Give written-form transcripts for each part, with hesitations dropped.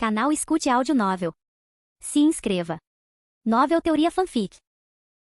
Canal Escute Áudio Novel. Se inscreva. Novel Teoria Fanfic.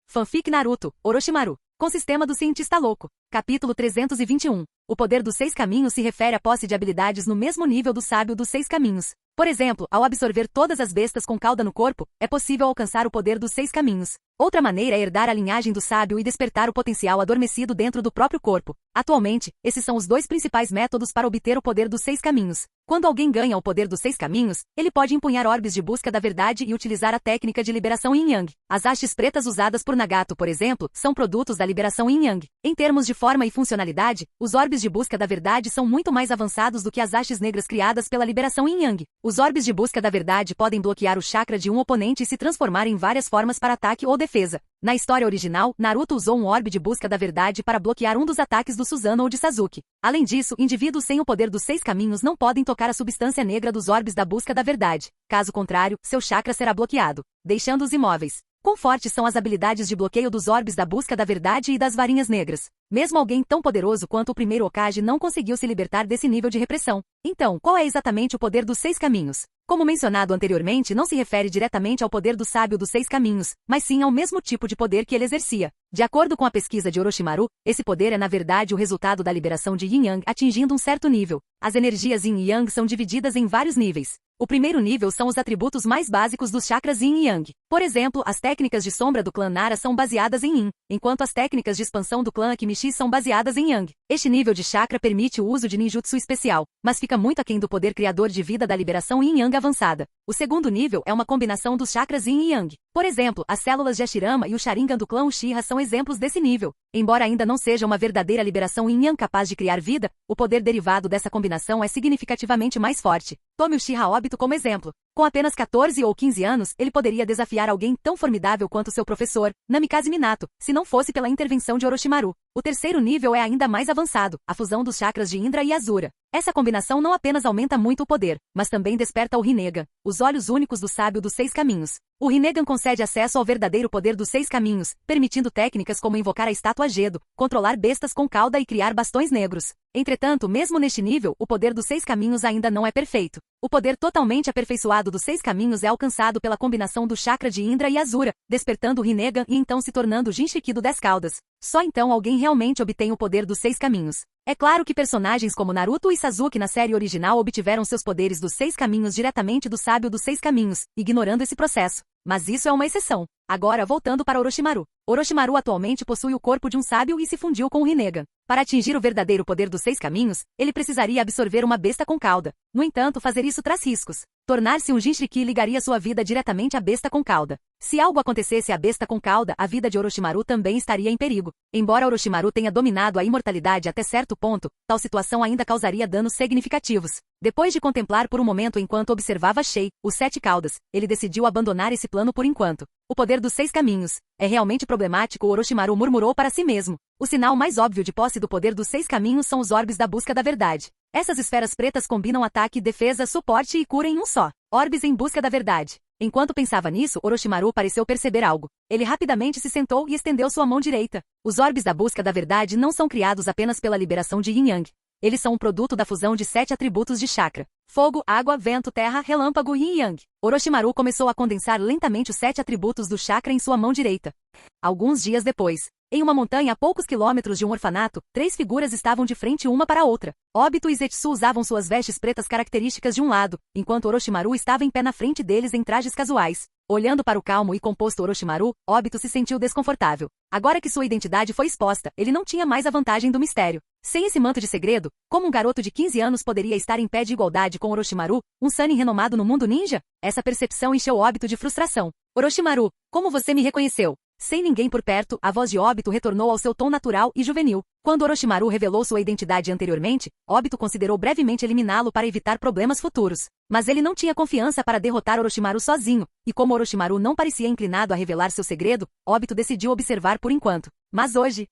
Fanfic Naruto, Orochimaru, com sistema do cientista louco. Capítulo 321. O poder dos 6 caminhos se refere à posse de habilidades no mesmo nível do sábio dos 6 caminhos. Por exemplo, ao absorver todas as bestas com cauda no corpo, é possível alcançar o poder dos 6 caminhos. Outra maneira é herdar a linhagem do sábio e despertar o potencial adormecido dentro do próprio corpo. Atualmente, esses são os 2 principais métodos para obter o poder dos 6 caminhos. Quando alguém ganha o poder dos 6 caminhos, ele pode empunhar orbes de busca da verdade e utilizar a técnica de liberação Yin-Yang. As hastes pretas usadas por Nagato, por exemplo, são produtos da liberação Yin-Yang. Em termos de forma e funcionalidade, os orbes de busca da verdade são muito mais avançados do que as hastes negras criadas pela liberação Yin-Yang. Os orbes de busca da verdade podem bloquear o chakra de um oponente e se transformar em várias formas para ataque ou defesa. Na história original, Naruto usou um orbe de busca da verdade para bloquear um dos ataques do Susanoo ou de Sasuke. Além disso, indivíduos sem o poder dos 6 caminhos não podem tocar a substância negra dos orbes da busca da verdade. Caso contrário, seu chakra será bloqueado, deixando-os imóveis. Quão fortes são as habilidades de bloqueio dos orbes da busca da verdade e das varinhas negras? Mesmo alguém tão poderoso quanto o primeiro Hokage não conseguiu se libertar desse nível de repressão. Então, qual é exatamente o poder dos 6 caminhos? Como mencionado anteriormente, não se refere diretamente ao poder do sábio dos 6 caminhos, mas sim ao mesmo tipo de poder que ele exercia. De acordo com a pesquisa de Orochimaru, esse poder é na verdade o resultado da liberação de Yin-Yang atingindo um certo nível. As energias Yin e Yang são divididas em vários níveis. O primeiro nível são os atributos mais básicos dos chakras Yin e Yang. Por exemplo, as técnicas de sombra do clã Nara são baseadas em Yin, enquanto as técnicas de expansão do clã Akimichi são baseadas em Yang. Este nível de chakra permite o uso de ninjutsu especial, mas fica muito aquém do poder criador de vida da liberação Yin-Yang avançada. O segundo nível é uma combinação dos chakras Yin e Yang. Por exemplo, as células de Hashirama e o Sharingan do clã Uchiha são exemplos desse nível. Embora ainda não seja uma verdadeira liberação Yin-Yang capaz de criar vida, o poder derivado dessa combinação é significativamente mais forte. Tome Uchiha Obito como exemplo. Com apenas 14 ou 15 anos, ele poderia desafiar alguém tão formidável quanto seu professor, Namikaze Minato, se não fosse pela intervenção de Orochimaru. O terceiro nível é ainda mais avançado, a fusão dos chakras de Indra e Asura. Essa combinação não apenas aumenta muito o poder, mas também desperta o Rinnegan, os olhos únicos do sábio dos 6 caminhos. O Rinnegan concede acesso ao verdadeiro poder dos 6 caminhos, permitindo técnicas como invocar a estátua Gedo, controlar bestas com cauda e criar bastões negros. Entretanto, mesmo neste nível, o poder dos 6 caminhos ainda não é perfeito. O poder totalmente aperfeiçoado dos 6 caminhos é alcançado pela combinação do chakra de Indra e Asura, despertando o Rinnegan e então se tornando o Jinchiki do 10 caudas. Só então alguém realmente obtém o poder dos 6 caminhos. É claro que personagens como Naruto e Sasuke na série original obtiveram seus poderes dos 6 caminhos diretamente do sábio dos 6 caminhos, ignorando esse processo. Mas isso é uma exceção. Agora voltando para Orochimaru. Orochimaru atualmente possui o corpo de um sábio e se fundiu com o Rinnegan. Para atingir o verdadeiro poder dos 6 caminhos, ele precisaria absorver uma besta com cauda. No entanto, fazer isso traz riscos. Tornar-se um Jinchiki ligaria sua vida diretamente à besta com cauda. Se algo acontecesse à besta com cauda, a vida de Orochimaru também estaria em perigo. Embora Orochimaru tenha dominado a imortalidade até certo ponto, tal situação ainda causaria danos significativos. Depois de contemplar por um momento enquanto observava Shei, os 7 caudas, ele decidiu abandonar esse plano por enquanto. O poder dos 6 caminhos. É realmente problemático, Orochimaru murmurou para si mesmo. O sinal mais óbvio de posse do poder dos 6 caminhos são os orbes da busca da verdade. Essas esferas pretas combinam ataque, defesa, suporte e cura em um só. Orbes em busca da verdade. Enquanto pensava nisso, Orochimaru pareceu perceber algo. Ele rapidamente se sentou e estendeu sua mão direita. Os orbes da busca da verdade não são criados apenas pela liberação de Yin-Yang. Eles são um produto da fusão de 7 atributos de chakra. Fogo, água, vento, terra, relâmpago e Yin-Yang. Orochimaru começou a condensar lentamente os 7 atributos do chakra em sua mão direita. Alguns dias depois, em uma montanha a poucos quilômetros de um orfanato, 3 figuras estavam de frente uma para a outra. Obito e Zetsu usavam suas vestes pretas características de um lado, enquanto Orochimaru estava em pé na frente deles em trajes casuais. Olhando para o calmo e composto Orochimaru, Obito se sentiu desconfortável. Agora que sua identidade foi exposta, ele não tinha mais a vantagem do mistério. Sem esse manto de segredo, como um garoto de 15 anos poderia estar em pé de igualdade com Orochimaru, um Sannin renomado no mundo ninja? Essa percepção encheu Obito de frustração. Orochimaru, como você me reconheceu? Sem ninguém por perto, a voz de Obito retornou ao seu tom natural e juvenil. Quando Orochimaru revelou sua identidade anteriormente, Obito considerou brevemente eliminá-lo para evitar problemas futuros. Mas ele não tinha confiança para derrotar Orochimaru sozinho, e como Orochimaru não parecia inclinado a revelar seu segredo, Obito decidiu observar por enquanto. Mas hoje,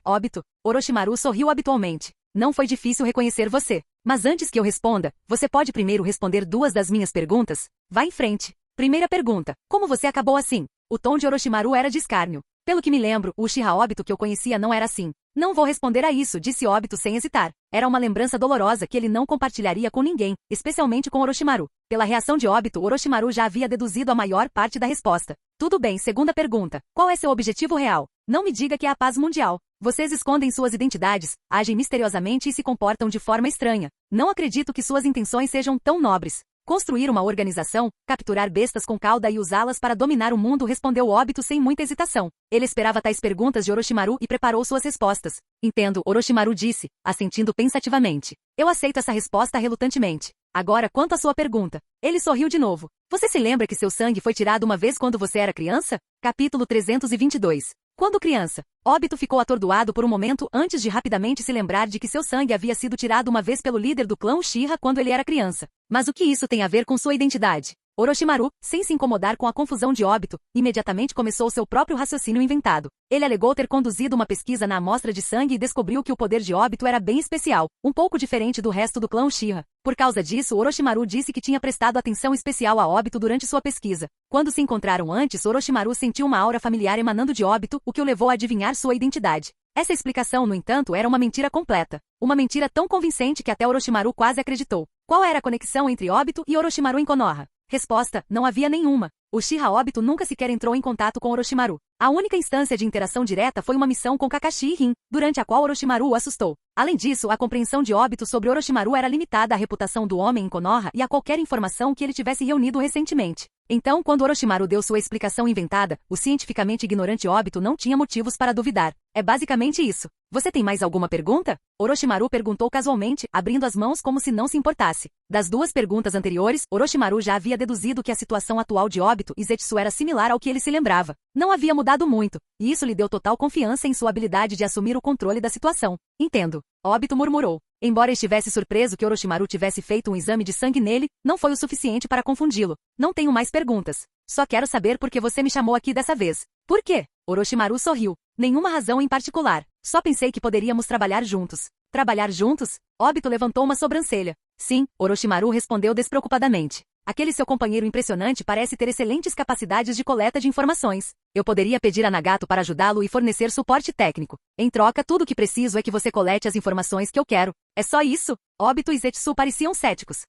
Obito, Orochimaru sorriu habitualmente. Não foi difícil reconhecer você. Mas antes que eu responda, você pode primeiro responder 2 das minhas perguntas? Vá em frente. Primeira pergunta. Como você acabou assim? O tom de Orochimaru era de escárnio. Pelo que me lembro, o Uchiha Obito que eu conhecia não era assim. Não vou responder a isso, disse Obito sem hesitar. Era uma lembrança dolorosa que ele não compartilharia com ninguém, especialmente com Orochimaru. Pela reação de Obito, Orochimaru já havia deduzido a maior parte da resposta. Tudo bem, segunda pergunta. Qual é seu objetivo real? Não me diga que é a paz mundial. Vocês escondem suas identidades, agem misteriosamente e se comportam de forma estranha. Não acredito que suas intenções sejam tão nobres. Construir uma organização, capturar bestas com cauda e usá-las para dominar o mundo, respondeu Obito sem muita hesitação. Ele esperava tais perguntas de Orochimaru e preparou suas respostas. Entendo, Orochimaru disse, assentindo pensativamente. Eu aceito essa resposta relutantemente. Agora, quanto à sua pergunta. Ele sorriu de novo. Você se lembra que seu sangue foi tirado uma vez quando você era criança? Capítulo 322. Quando criança, Obito ficou atordoado por um momento antes de rapidamente se lembrar de que seu sangue havia sido tirado uma vez pelo líder do clã Uchiha quando ele era criança. Mas o que isso tem a ver com sua identidade? Orochimaru, sem se incomodar com a confusão de Obito, imediatamente começou seu próprio raciocínio inventado. Ele alegou ter conduzido uma pesquisa na amostra de sangue e descobriu que o poder de Obito era bem especial, um pouco diferente do resto do clã Uchiha. Por causa disso, Orochimaru disse que tinha prestado atenção especial a Obito durante sua pesquisa. Quando se encontraram antes, Orochimaru sentiu uma aura familiar emanando de Obito, o que o levou a adivinhar sua identidade. Essa explicação, no entanto, era uma mentira completa. Uma mentira tão convincente que até Orochimaru quase acreditou. Qual era a conexão entre Obito e Orochimaru em Konoha? Resposta, não havia nenhuma. Uchiha Obito nunca sequer entrou em contato com Orochimaru. A única instância de interação direta foi uma missão com Kakashi e Rin, durante a qual Orochimaru o assustou. Além disso, a compreensão de Obito sobre Orochimaru era limitada à reputação do homem em Konoha e a qualquer informação que ele tivesse reunido recentemente. Então, quando Orochimaru deu sua explicação inventada, o cientificamente ignorante Obito não tinha motivos para duvidar. É basicamente isso. Você tem mais alguma pergunta? Orochimaru perguntou casualmente, abrindo as mãos como se não se importasse. Das duas perguntas anteriores, Orochimaru já havia deduzido que a situação atual de Obito e Zetsu era similar ao que ele se lembrava. Não havia mudado muito, e isso lhe deu total confiança em sua habilidade de assumir o controle da situação. Entendo. Obito murmurou. Embora estivesse surpreso que Orochimaru tivesse feito um exame de sangue nele, não foi o suficiente para confundi-lo. Não tenho mais perguntas. Só quero saber por que você me chamou aqui dessa vez. Por quê? Orochimaru sorriu. Nenhuma razão em particular. Só pensei que poderíamos trabalhar juntos. Trabalhar juntos? Obito levantou uma sobrancelha. Sim, Orochimaru respondeu despreocupadamente. Aquele seu companheiro impressionante parece ter excelentes capacidades de coleta de informações. Eu poderia pedir a Nagato para ajudá-lo e fornecer suporte técnico. Em troca, tudo o que preciso é que você colete as informações que eu quero. É só isso? Obito e Zetsu pareciam céticos.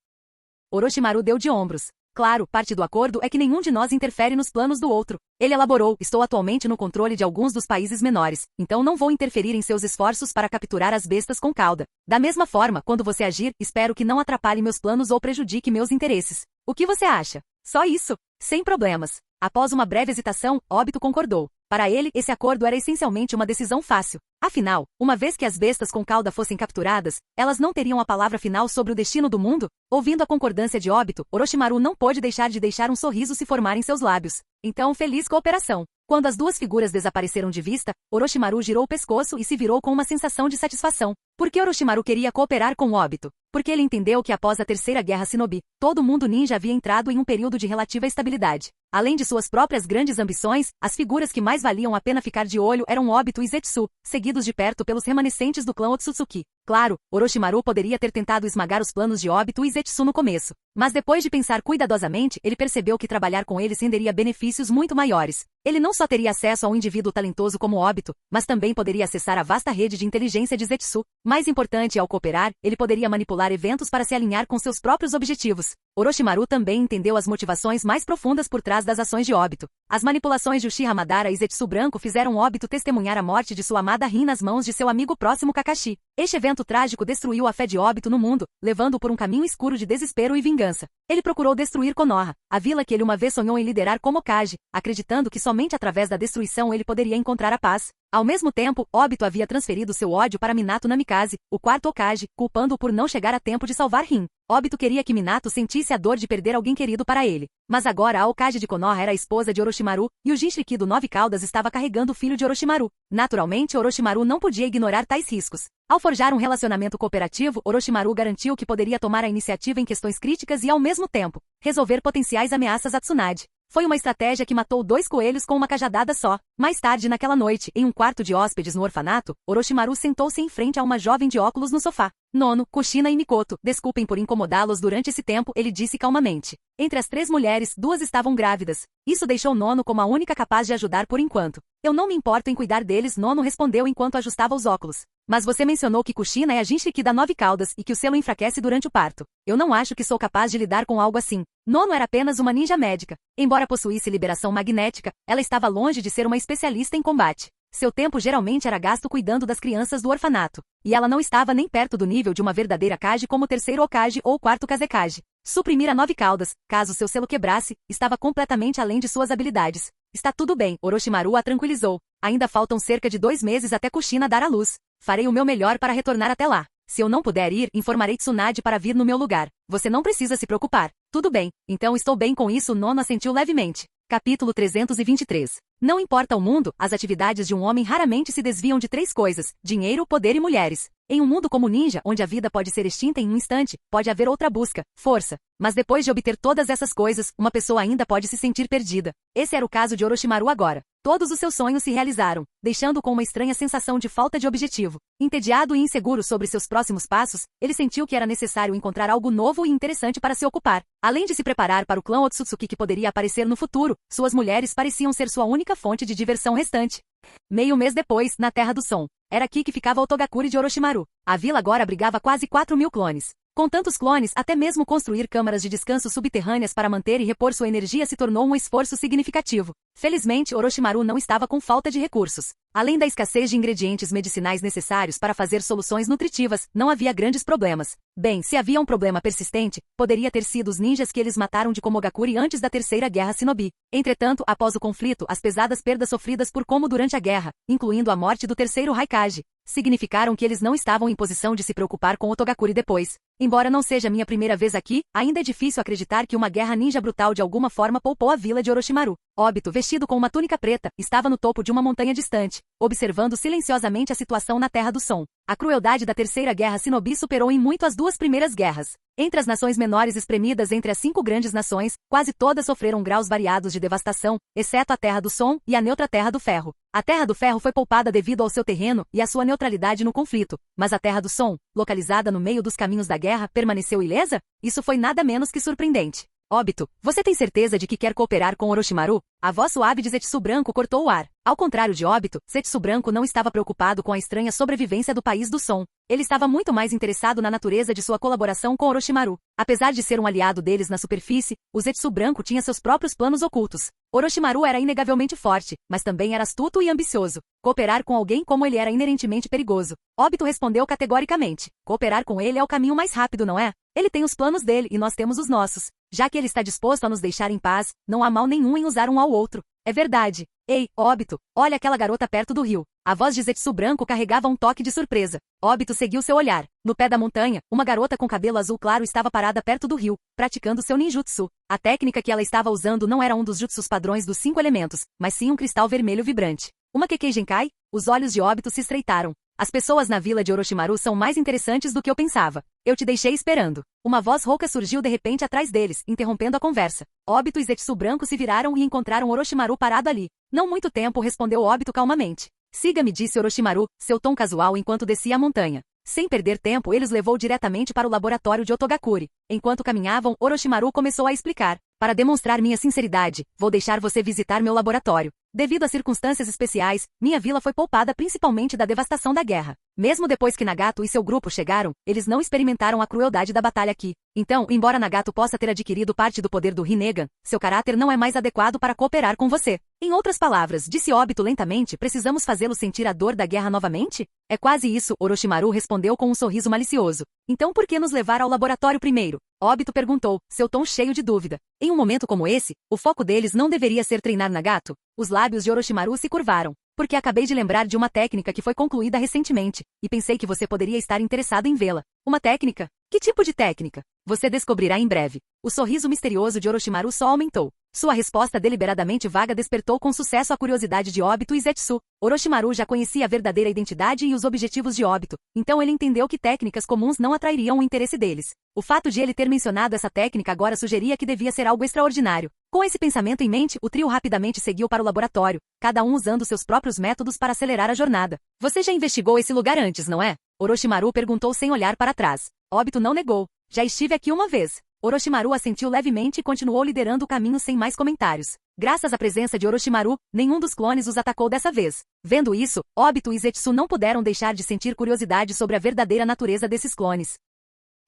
Orochimaru deu de ombros. Claro, parte do acordo é que nenhum de nós interfere nos planos do outro. Ele elaborou, estou atualmente no controle de alguns dos países menores, então não vou interferir em seus esforços para capturar as bestas com cauda. Da mesma forma, quando você agir, espero que não atrapalhe meus planos ou prejudique meus interesses. O que você acha? Só isso. Sem problemas. Após uma breve hesitação, Obito concordou. Para ele, esse acordo era essencialmente uma decisão fácil. Afinal, uma vez que as bestas com cauda fossem capturadas, elas não teriam a palavra final sobre o destino do mundo? Ouvindo a concordância de Obito, Orochimaru não pôde deixar de deixar um sorriso se formar em seus lábios. Então, feliz cooperação. Quando as duas figuras desapareceram de vista, Orochimaru girou o pescoço e se virou com uma sensação de satisfação. Por que Orochimaru queria cooperar com Obito? Porque ele entendeu que após a Terceira Guerra Shinobi, todo mundo ninja havia entrado em um período de relativa estabilidade. Além de suas próprias grandes ambições, as figuras que mais valiam a pena ficar de olho eram Obito e Zetsu, seguidos de perto pelos remanescentes do clã Otsutsuki. Claro, Orochimaru poderia ter tentado esmagar os planos de Obito e Zetsu no começo. Mas depois de pensar cuidadosamente, ele percebeu que trabalhar com eles renderia benefícios muito maiores. Ele não só teria acesso a um indivíduo talentoso como Obito, mas também poderia acessar a vasta rede de inteligência de Zetsu. Mais importante, ao cooperar, ele poderia manipular eventos para se alinhar com seus próprios objetivos. Orochimaru também entendeu as motivações mais profundas por trás das ações de Obito. As manipulações de Uchiha Madara e Zetsu Branco fizeram Obito testemunhar a morte de sua amada Rin nas mãos de seu amigo próximo Kakashi. Este evento trágico destruiu a fé de Obito no mundo, levando-o por um caminho escuro de desespero e vingança. Ele procurou destruir Konoha, a vila que ele uma vez sonhou em liderar como Hokage, acreditando que somente através da destruição ele poderia encontrar a paz. Ao mesmo tempo, Obito havia transferido seu ódio para Minato Namikaze, o quarto Hokage, culpando-o por não chegar a tempo de salvar Rin. Obito queria que Minato sentisse a dor de perder alguém querido para ele. Mas agora a Hokage de Konoha era a esposa de Orochimaru, e o Jinchuriki do Nove Caudas estava carregando o filho de Orochimaru. Naturalmente, Orochimaru não podia ignorar tais riscos. Ao forjar um relacionamento cooperativo, Orochimaru garantiu que poderia tomar a iniciativa em questões críticas e, ao mesmo tempo, resolver potenciais ameaças a Tsunade. Foi uma estratégia que matou 2 coelhos com uma cajadada só. Mais tarde naquela noite, em um quarto de hóspedes no orfanato, Orochimaru sentou-se em frente a uma jovem de óculos no sofá. Nono, Kushina e Mikoto, desculpem por incomodá-los durante esse tempo, ele disse calmamente. Entre as 3 mulheres, 2 estavam grávidas. Isso deixou Nono como a única capaz de ajudar por enquanto. Eu não me importo em cuidar deles, Nono respondeu enquanto ajustava os óculos. Mas você mencionou que Kushina é a Jinchuriki da 9 caudas e que o selo enfraquece durante o parto. Eu não acho que sou capaz de lidar com algo assim. Nono era apenas uma ninja médica. Embora possuísse liberação magnética, ela estava longe de ser uma especialista em combate. Seu tempo geralmente era gasto cuidando das crianças do orfanato. E ela não estava nem perto do nível de uma verdadeira Kage como o 3º Hokage ou o 4º Kazekage. Suprimir a 9 caudas, caso seu selo quebrasse, estava completamente além de suas habilidades. Está tudo bem, Orochimaru a tranquilizou. Ainda faltam cerca de 2 meses até Kushina dar à luz. Farei o meu melhor para retornar até lá. Se eu não puder ir, informarei Tsunade para vir no meu lugar. Você não precisa se preocupar. Tudo bem, então estou bem com isso, Nono assentiu levemente. Capítulo 323. Não importa o mundo, as atividades de um homem raramente se desviam de 3 coisas: dinheiro, poder e mulheres. Em um mundo como ninja, onde a vida pode ser extinta em um instante, pode haver outra busca, força. Mas depois de obter todas essas coisas, uma pessoa ainda pode se sentir perdida. Esse era o caso de Orochimaru agora. Todos os seus sonhos se realizaram, deixando-o com uma estranha sensação de falta de objetivo. Entediado e inseguro sobre seus próximos passos, ele sentiu que era necessário encontrar algo novo e interessante para se ocupar. Além de se preparar para o clã Otsutsuki que poderia aparecer no futuro, suas mulheres pareciam ser sua única fonte de diversão restante. Meio mês depois, na Terra do Som. Era aqui que ficava o Togakuri de Orochimaru. A vila agora abrigava quase 4.000 clones. Com tantos clones, até mesmo construir câmaras de descanso subterrâneas para manter e repor sua energia se tornou um esforço significativo. Felizmente, Orochimaru não estava com falta de recursos. Além da escassez de ingredientes medicinais necessários para fazer soluções nutritivas, não havia grandes problemas. Bem, se havia um problema persistente, poderia ter sido os ninjas que eles mataram de Komogakuri antes da Terceira Guerra Shinobi. Entretanto, após o conflito, as pesadas perdas sofridas por Komo durante a guerra, incluindo a morte do terceiro Raikage, significaram que eles não estavam em posição de se preocupar com o Togakuri depois. Embora não seja minha primeira vez aqui, ainda é difícil acreditar que uma guerra ninja brutal de alguma forma poupou a vila de Orochimaru. Obito, vestido com uma túnica preta, estava no topo de uma montanha distante, observando silenciosamente a situação na Terra do Som. A crueldade da Terceira Guerra Shinobi superou em muito as 2 primeiras guerras. Entre as nações menores espremidas entre as 5 grandes nações, quase todas sofreram graus variados de devastação, exceto a Terra do Som e a neutra Terra do Ferro. A Terra do Ferro foi poupada devido ao seu terreno e à sua neutralidade no conflito, mas a Terra do Som, localizada no meio dos caminhos da guerra, permaneceu ilesa? Isso foi nada menos que surpreendente. Obito, você tem certeza de que quer cooperar com Orochimaru? A voz suave de Zetsu Branco cortou o ar. Ao contrário de Obito, Zetsu Branco não estava preocupado com a estranha sobrevivência do país do som. Ele estava muito mais interessado na natureza de sua colaboração com Orochimaru. Apesar de ser um aliado deles na superfície, o Zetsu Branco tinha seus próprios planos ocultos. Orochimaru era inegavelmente forte, mas também era astuto e ambicioso. Cooperar com alguém como ele era inerentemente perigoso. Obito respondeu categoricamente. Cooperar com ele é o caminho mais rápido, não é? Ele tem os planos dele e nós temos os nossos. Já que ele está disposto a nos deixar em paz, não há mal nenhum em usar um ao outro. É verdade. Ei, Obito, olha aquela garota perto do rio. A voz de Zetsu Branco carregava um toque de surpresa. Obito seguiu seu olhar. No pé da montanha, uma garota com cabelo azul claro estava parada perto do rio, praticando seu ninjutsu. A técnica que ela estava usando não era um dos jutsus padrões dos 5 elementos, mas sim um cristal vermelho vibrante. Uma Kekkei Genkai? Os olhos de Obito se estreitaram. As pessoas na vila de Orochimaru são mais interessantes do que eu pensava. Eu te deixei esperando. Uma voz rouca surgiu de repente atrás deles, interrompendo a conversa. Obito e Zetsu Branco se viraram e encontraram Orochimaru parado ali. Não muito tempo, respondeu Obito calmamente. Siga-me, disse Orochimaru, seu tom casual enquanto descia a montanha. Sem perder tempo, ele os levou diretamente para o laboratório de Otogakuri. Enquanto caminhavam, Orochimaru começou a explicar. Para demonstrar minha sinceridade, vou deixar você visitar meu laboratório. Devido a circunstâncias especiais, minha vila foi poupada principalmente da devastação da guerra. Mesmo depois que Nagato e seu grupo chegaram, eles não experimentaram a crueldade da batalha aqui. Então, embora Nagato possa ter adquirido parte do poder do Rinnegan, seu caráter não é mais adequado para cooperar com você. Em outras palavras, disse Obito lentamente, precisamos fazê-lo sentir a dor da guerra novamente? É quase isso, Orochimaru respondeu com um sorriso malicioso. Então por que nos levar ao laboratório primeiro? Obito perguntou, seu tom cheio de dúvida. Em um momento como esse, o foco deles não deveria ser treinar Nagato? Os lábios de Orochimaru se curvaram. Porque acabei de lembrar de uma técnica que foi concluída recentemente, e pensei que você poderia estar interessado em vê-la. Uma técnica? Que tipo de técnica? Você descobrirá em breve. O sorriso misterioso de Orochimaru só aumentou. Sua resposta deliberadamente vaga despertou com sucesso a curiosidade de Obito e Zetsu. Orochimaru já conhecia a verdadeira identidade e os objetivos de Obito, então ele entendeu que técnicas comuns não atrairiam o interesse deles. O fato de ele ter mencionado essa técnica agora sugeria que devia ser algo extraordinário. Com esse pensamento em mente, o trio rapidamente seguiu para o laboratório, cada um usando seus próprios métodos para acelerar a jornada. Você já investigou esse lugar antes, não é? Orochimaru perguntou sem olhar para trás. Obito não negou. Já estive aqui uma vez. Orochimaru assentiu levemente e continuou liderando o caminho sem mais comentários. Graças à presença de Orochimaru, nenhum dos clones os atacou dessa vez. Vendo isso, Obito e Zetsu não puderam deixar de sentir curiosidade sobre a verdadeira natureza desses clones.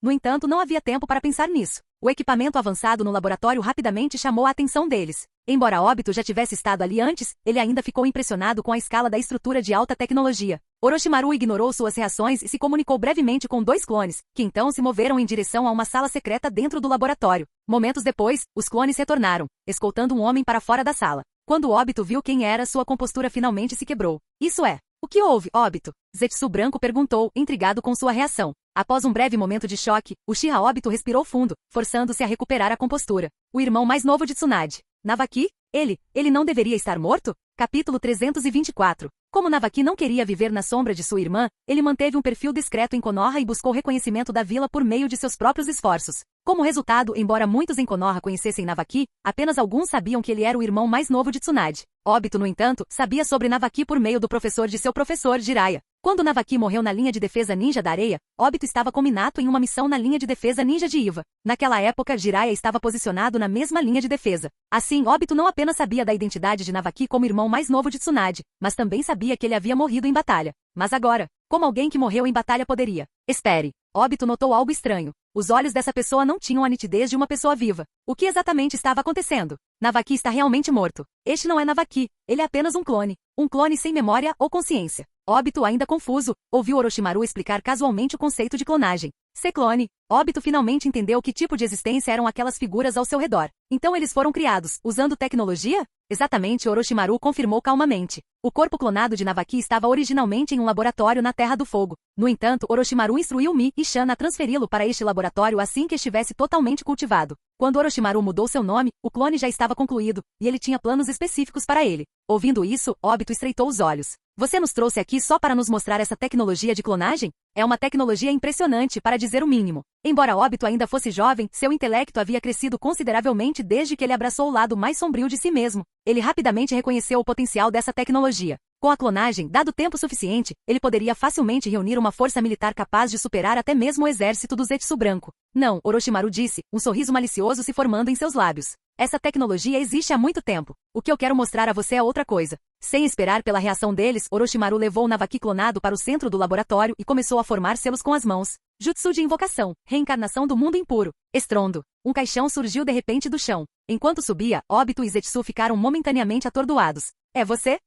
No entanto, não havia tempo para pensar nisso. O equipamento avançado no laboratório rapidamente chamou a atenção deles. Embora Obito já tivesse estado ali antes, ele ainda ficou impressionado com a escala da estrutura de alta tecnologia. Orochimaru ignorou suas reações e se comunicou brevemente com 2 clones, que então se moveram em direção a uma sala secreta dentro do laboratório. Momentos depois, os clones retornaram, escoltando um homem para fora da sala. Quando Obito viu quem era, sua compostura finalmente se quebrou. Isso é. O que houve, Obito? Zetsu Branco perguntou, intrigado com sua reação. Após um breve momento de choque, Uchiha Obito respirou fundo, forçando-se a recuperar a compostura. O irmão mais novo de Tsunade. Navaki? Ele não deveria estar morto? Capítulo 324. Como Navaki não queria viver na sombra de sua irmã, ele manteve um perfil discreto em Konoha e buscou reconhecimento da vila por meio de seus próprios esforços. Como resultado, embora muitos em Konoha conhecessem Navaki, apenas alguns sabiam que ele era o irmão mais novo de Tsunade. Obito, no entanto, sabia sobre Navaki por meio do professor de seu professor, Jiraiya. Quando Navaki morreu na linha de defesa ninja da areia, Obito estava com Minato em uma missão na linha de defesa ninja de Iva. Naquela época, Jiraiya estava posicionado na mesma linha de defesa. Assim, Obito não apenas sabia da identidade de Navaki como irmão mais novo de Tsunade, mas também sabia que ele havia morrido em batalha. Mas agora, como alguém que morreu em batalha poderia? Espere. Obito notou algo estranho. Os olhos dessa pessoa não tinham a nitidez de uma pessoa viva. O que exatamente estava acontecendo? Navaki está realmente morto. Este não é Navaki, ele é apenas um clone. Um clone sem memória ou consciência. Obito, ainda confuso, ouviu Orochimaru explicar casualmente o conceito de clonagem. Ser clone. Obito finalmente entendeu que tipo de existência eram aquelas figuras ao seu redor. Então eles foram criados, usando tecnologia? Exatamente, Orochimaru confirmou calmamente. O corpo clonado de Navaki estava originalmente em um laboratório na Terra do Fogo. No entanto, Orochimaru instruiu Mi e Shan a transferi-lo para este laboratório assim que estivesse totalmente cultivado. Quando Orochimaru mudou seu nome, o clone já estava concluído, e ele tinha planos específicos para ele. Ouvindo isso, Obito estreitou os olhos. Você nos trouxe aqui só para nos mostrar essa tecnologia de clonagem? É uma tecnologia impressionante, para dizer o mínimo. Embora Obito ainda fosse jovem, seu intelecto havia crescido consideravelmente desde que ele abraçou o lado mais sombrio de si mesmo. Ele rapidamente reconheceu o potencial dessa tecnologia. Com a clonagem, dado tempo suficiente, ele poderia facilmente reunir uma força militar capaz de superar até mesmo o exército do Zetsu Branco. Não, Orochimaru disse, um sorriso malicioso se formando em seus lábios. Essa tecnologia existe há muito tempo. O que eu quero mostrar a você é outra coisa. Sem esperar pela reação deles, Orochimaru levou o Navaki clonado para o centro do laboratório e começou a formar selos com as mãos. Jutsu de invocação, reencarnação do mundo impuro. Estrondo. Um caixão surgiu de repente do chão. Enquanto subia, Obito e Zetsu ficaram momentaneamente atordoados. É você?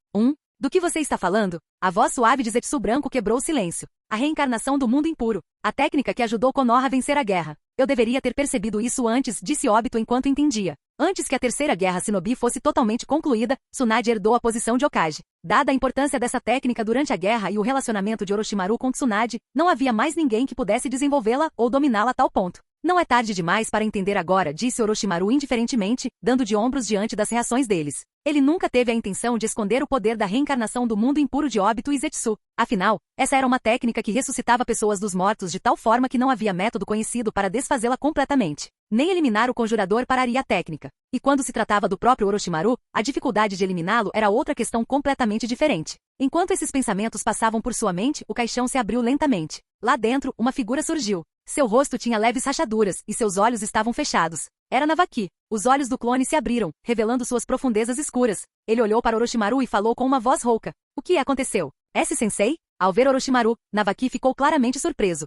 Do que você está falando? A voz suave de Zetsu Branco quebrou o silêncio. A reencarnação do mundo impuro. A técnica que ajudou Konoha a vencer a guerra. Eu deveria ter percebido isso antes, disse Obito enquanto entendia. Antes que a terceira guerra Shinobi fosse totalmente concluída, Tsunade herdou a posição de Hokage. Dada a importância dessa técnica durante a guerra e o relacionamento de Orochimaru com Tsunade, não havia mais ninguém que pudesse desenvolvê-la ou dominá-la a tal ponto. Não é tarde demais para entender agora, disse Orochimaru indiferentemente, dando de ombros diante das reações deles. Ele nunca teve a intenção de esconder o poder da reencarnação do mundo impuro de Obito e Zetsu. Afinal, essa era uma técnica que ressuscitava pessoas dos mortos de tal forma que não havia método conhecido para desfazê-la completamente. Nem eliminar o conjurador pararia a técnica. E quando se tratava do próprio Orochimaru, a dificuldade de eliminá-lo era outra questão completamente diferente. Enquanto esses pensamentos passavam por sua mente, o caixão se abriu lentamente. Lá dentro, uma figura surgiu. Seu rosto tinha leves rachaduras, e seus olhos estavam fechados. Era Navaki. Os olhos do clone se abriram, revelando suas profundezas escuras. Ele olhou para Orochimaru e falou com uma voz rouca. O que aconteceu? S-sensei? Ao ver Orochimaru, Navaki ficou claramente surpreso.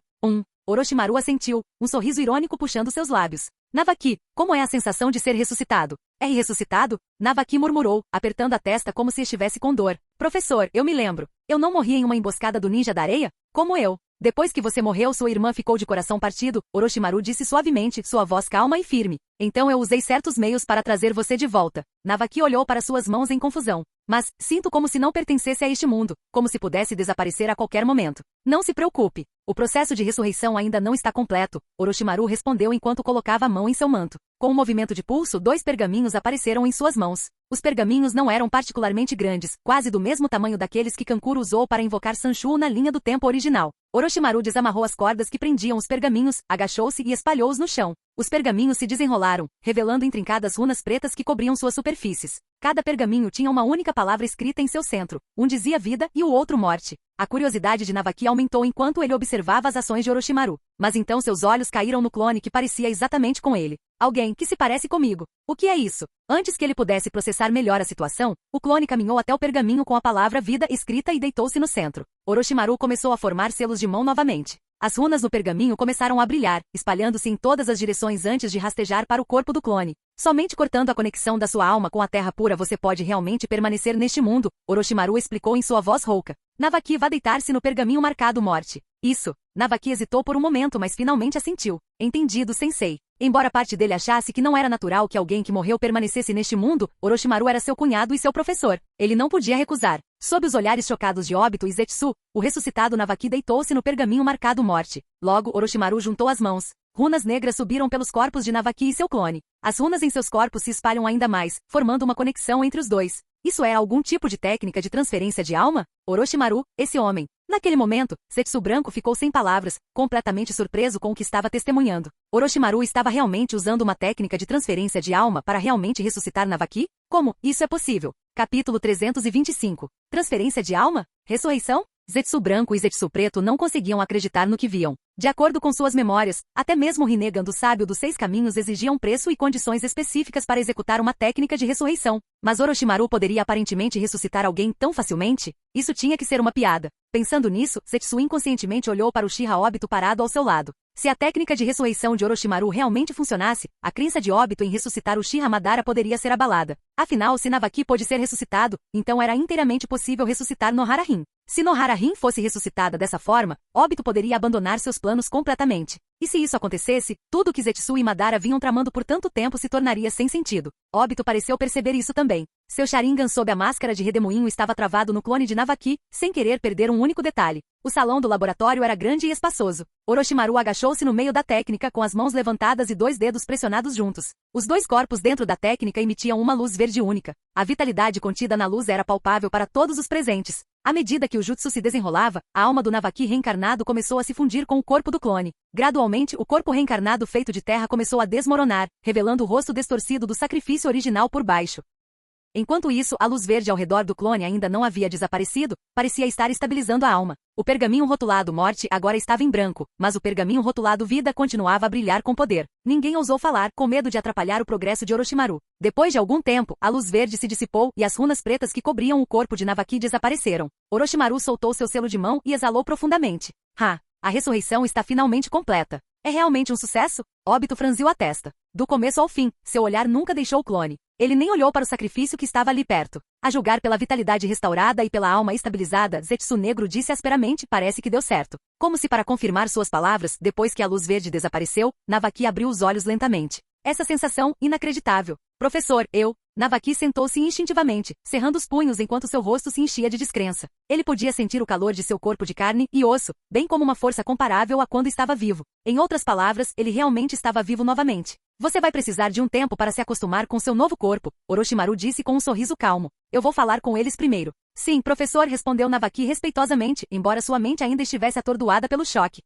Orochimaru assentiu, um sorriso irônico puxando seus lábios. Navaki, como é a sensação de ser ressuscitado? É ressuscitado? Navaki murmurou, apertando a testa como se estivesse com dor. Professor, eu me lembro. Eu não morri em uma emboscada do ninja da areia? Como eu? Depois que você morreu, sua irmã ficou de coração partido, Orochimaru disse suavemente, sua voz calma e firme. Então eu usei certos meios para trazer você de volta. Navaki olhou para suas mãos em confusão. Mas, sinto como se não pertencesse a este mundo, como se pudesse desaparecer a qualquer momento. Não se preocupe. O processo de ressurreição ainda não está completo, Orochimaru respondeu enquanto colocava a mão em seu manto. Com um movimento de pulso, 2 pergaminhos apareceram em suas mãos. Os pergaminhos não eram particularmente grandes, quase do mesmo tamanho daqueles que Kankuro usou para invocar Sanshou na linha do tempo original. Orochimaru desamarrou as cordas que prendiam os pergaminhos, agachou-se e espalhou-os no chão. Os pergaminhos se desenrolaram, revelando intrincadas runas pretas que cobriam suas superfícies. Cada pergaminho tinha uma única palavra escrita em seu centro. Um dizia vida e o outro morte. A curiosidade de Navaki aumentou enquanto ele observava as ações de Orochimaru. Mas então seus olhos caíram no clone que parecia exatamente com ele. Alguém que se parece comigo. O que é isso? Antes que ele pudesse processar melhor a situação, o clone caminhou até o pergaminho com a palavra vida escrita e deitou-se no centro. Orochimaru começou a formar selos de mão novamente. As runas no pergaminho começaram a brilhar, espalhando-se em todas as direções antes de rastejar para o corpo do clone. Somente cortando a conexão da sua alma com a terra pura você pode realmente permanecer neste mundo, Orochimaru explicou em sua voz rouca. Navaki vá deitar-se no pergaminho marcado morte. Isso. Navaki hesitou por um momento, mas finalmente assentiu. Entendido, sensei. Embora parte dele achasse que não era natural que alguém que morreu permanecesse neste mundo, Orochimaru era seu cunhado e seu professor. Ele não podia recusar. Sob os olhares chocados de Obito e Zetsu, o ressuscitado Navaki deitou-se no pergaminho marcado morte. Logo, Orochimaru juntou as mãos. Runas negras subiram pelos corpos de Navaki e seu clone. As runas em seus corpos se espalham ainda mais, formando uma conexão entre os dois. Isso é algum tipo de técnica de transferência de alma? Orochimaru, esse homem. Naquele momento, Zetsu Branco ficou sem palavras, completamente surpreso com o que estava testemunhando. Orochimaru estava realmente usando uma técnica de transferência de alma para realmente ressuscitar Navaki? Como isso é possível? Capítulo 325. Transferência de alma? Ressurreição? Zetsu Branco e Zetsu Preto não conseguiam acreditar no que viam. De acordo com suas memórias, até mesmo Rinnegan do Sábio dos 6 Caminhos exigia um preço e condições específicas para executar uma técnica de ressurreição. Mas Orochimaru poderia aparentemente ressuscitar alguém tão facilmente? Isso tinha que ser uma piada. Pensando nisso, Zetsu inconscientemente olhou para o Uchiha Obito parado ao seu lado. Se a técnica de ressurreição de Orochimaru realmente funcionasse, a crença de Obito em ressuscitar o Uchiha Madara poderia ser abalada. Afinal, se Navaki pôde ser ressuscitado, então era inteiramente possível ressuscitar Nohara Rin. Se Nohara Rin fosse ressuscitada dessa forma, Obito poderia abandonar seus planos completamente. E se isso acontecesse, tudo que Zetsu e Madara vinham tramando por tanto tempo se tornaria sem sentido. Obito pareceu perceber isso também. Seu Sharingan sob a máscara de redemoinho estava travado no clone de Navaki, sem querer perder um único detalhe. O salão do laboratório era grande e espaçoso. Orochimaru agachou-se no meio da técnica com as mãos levantadas e 2 dedos pressionados juntos. Os 2 corpos dentro da técnica emitiam uma luz verde única. A vitalidade contida na luz era palpável para todos os presentes. À medida que o jutsu se desenrolava, a alma do Navaki reencarnado começou a se fundir com o corpo do clone. Gradualmente, o corpo reencarnado feito de terra começou a desmoronar, revelando o rosto distorcido do sacrifício original por baixo. Enquanto isso, a luz verde ao redor do clone ainda não havia desaparecido, parecia estar estabilizando a alma. O pergaminho rotulado morte agora estava em branco, mas o pergaminho rotulado vida continuava a brilhar com poder. Ninguém ousou falar, com medo de atrapalhar o progresso de Orochimaru. Depois de algum tempo, a luz verde se dissipou e as runas pretas que cobriam o corpo de Navaki desapareceram. Orochimaru soltou seu selo de mão e exalou profundamente. A ressurreição está finalmente completa. É realmente um sucesso? Obito franziu a testa. Do começo ao fim, seu olhar nunca deixou o clone. Ele nem olhou para o sacrifício que estava ali perto. A julgar pela vitalidade restaurada e pela alma estabilizada, Zetsu Negro disse asperamente, parece que deu certo. Como se para confirmar suas palavras, depois que a luz verde desapareceu, Navaki abriu os olhos lentamente. Essa sensação, inacreditável. Professor, Navaki sentou-se instintivamente, cerrando os punhos enquanto seu rosto se enchia de descrença. Ele podia sentir o calor de seu corpo de carne e osso, bem como uma força comparável a quando estava vivo. Em outras palavras, ele realmente estava vivo novamente. Você vai precisar de um tempo para se acostumar com seu novo corpo, Orochimaru disse com um sorriso calmo. Eu vou falar com eles primeiro. Sim, professor, respondeu Navaki respeitosamente, embora sua mente ainda estivesse atordoada pelo choque.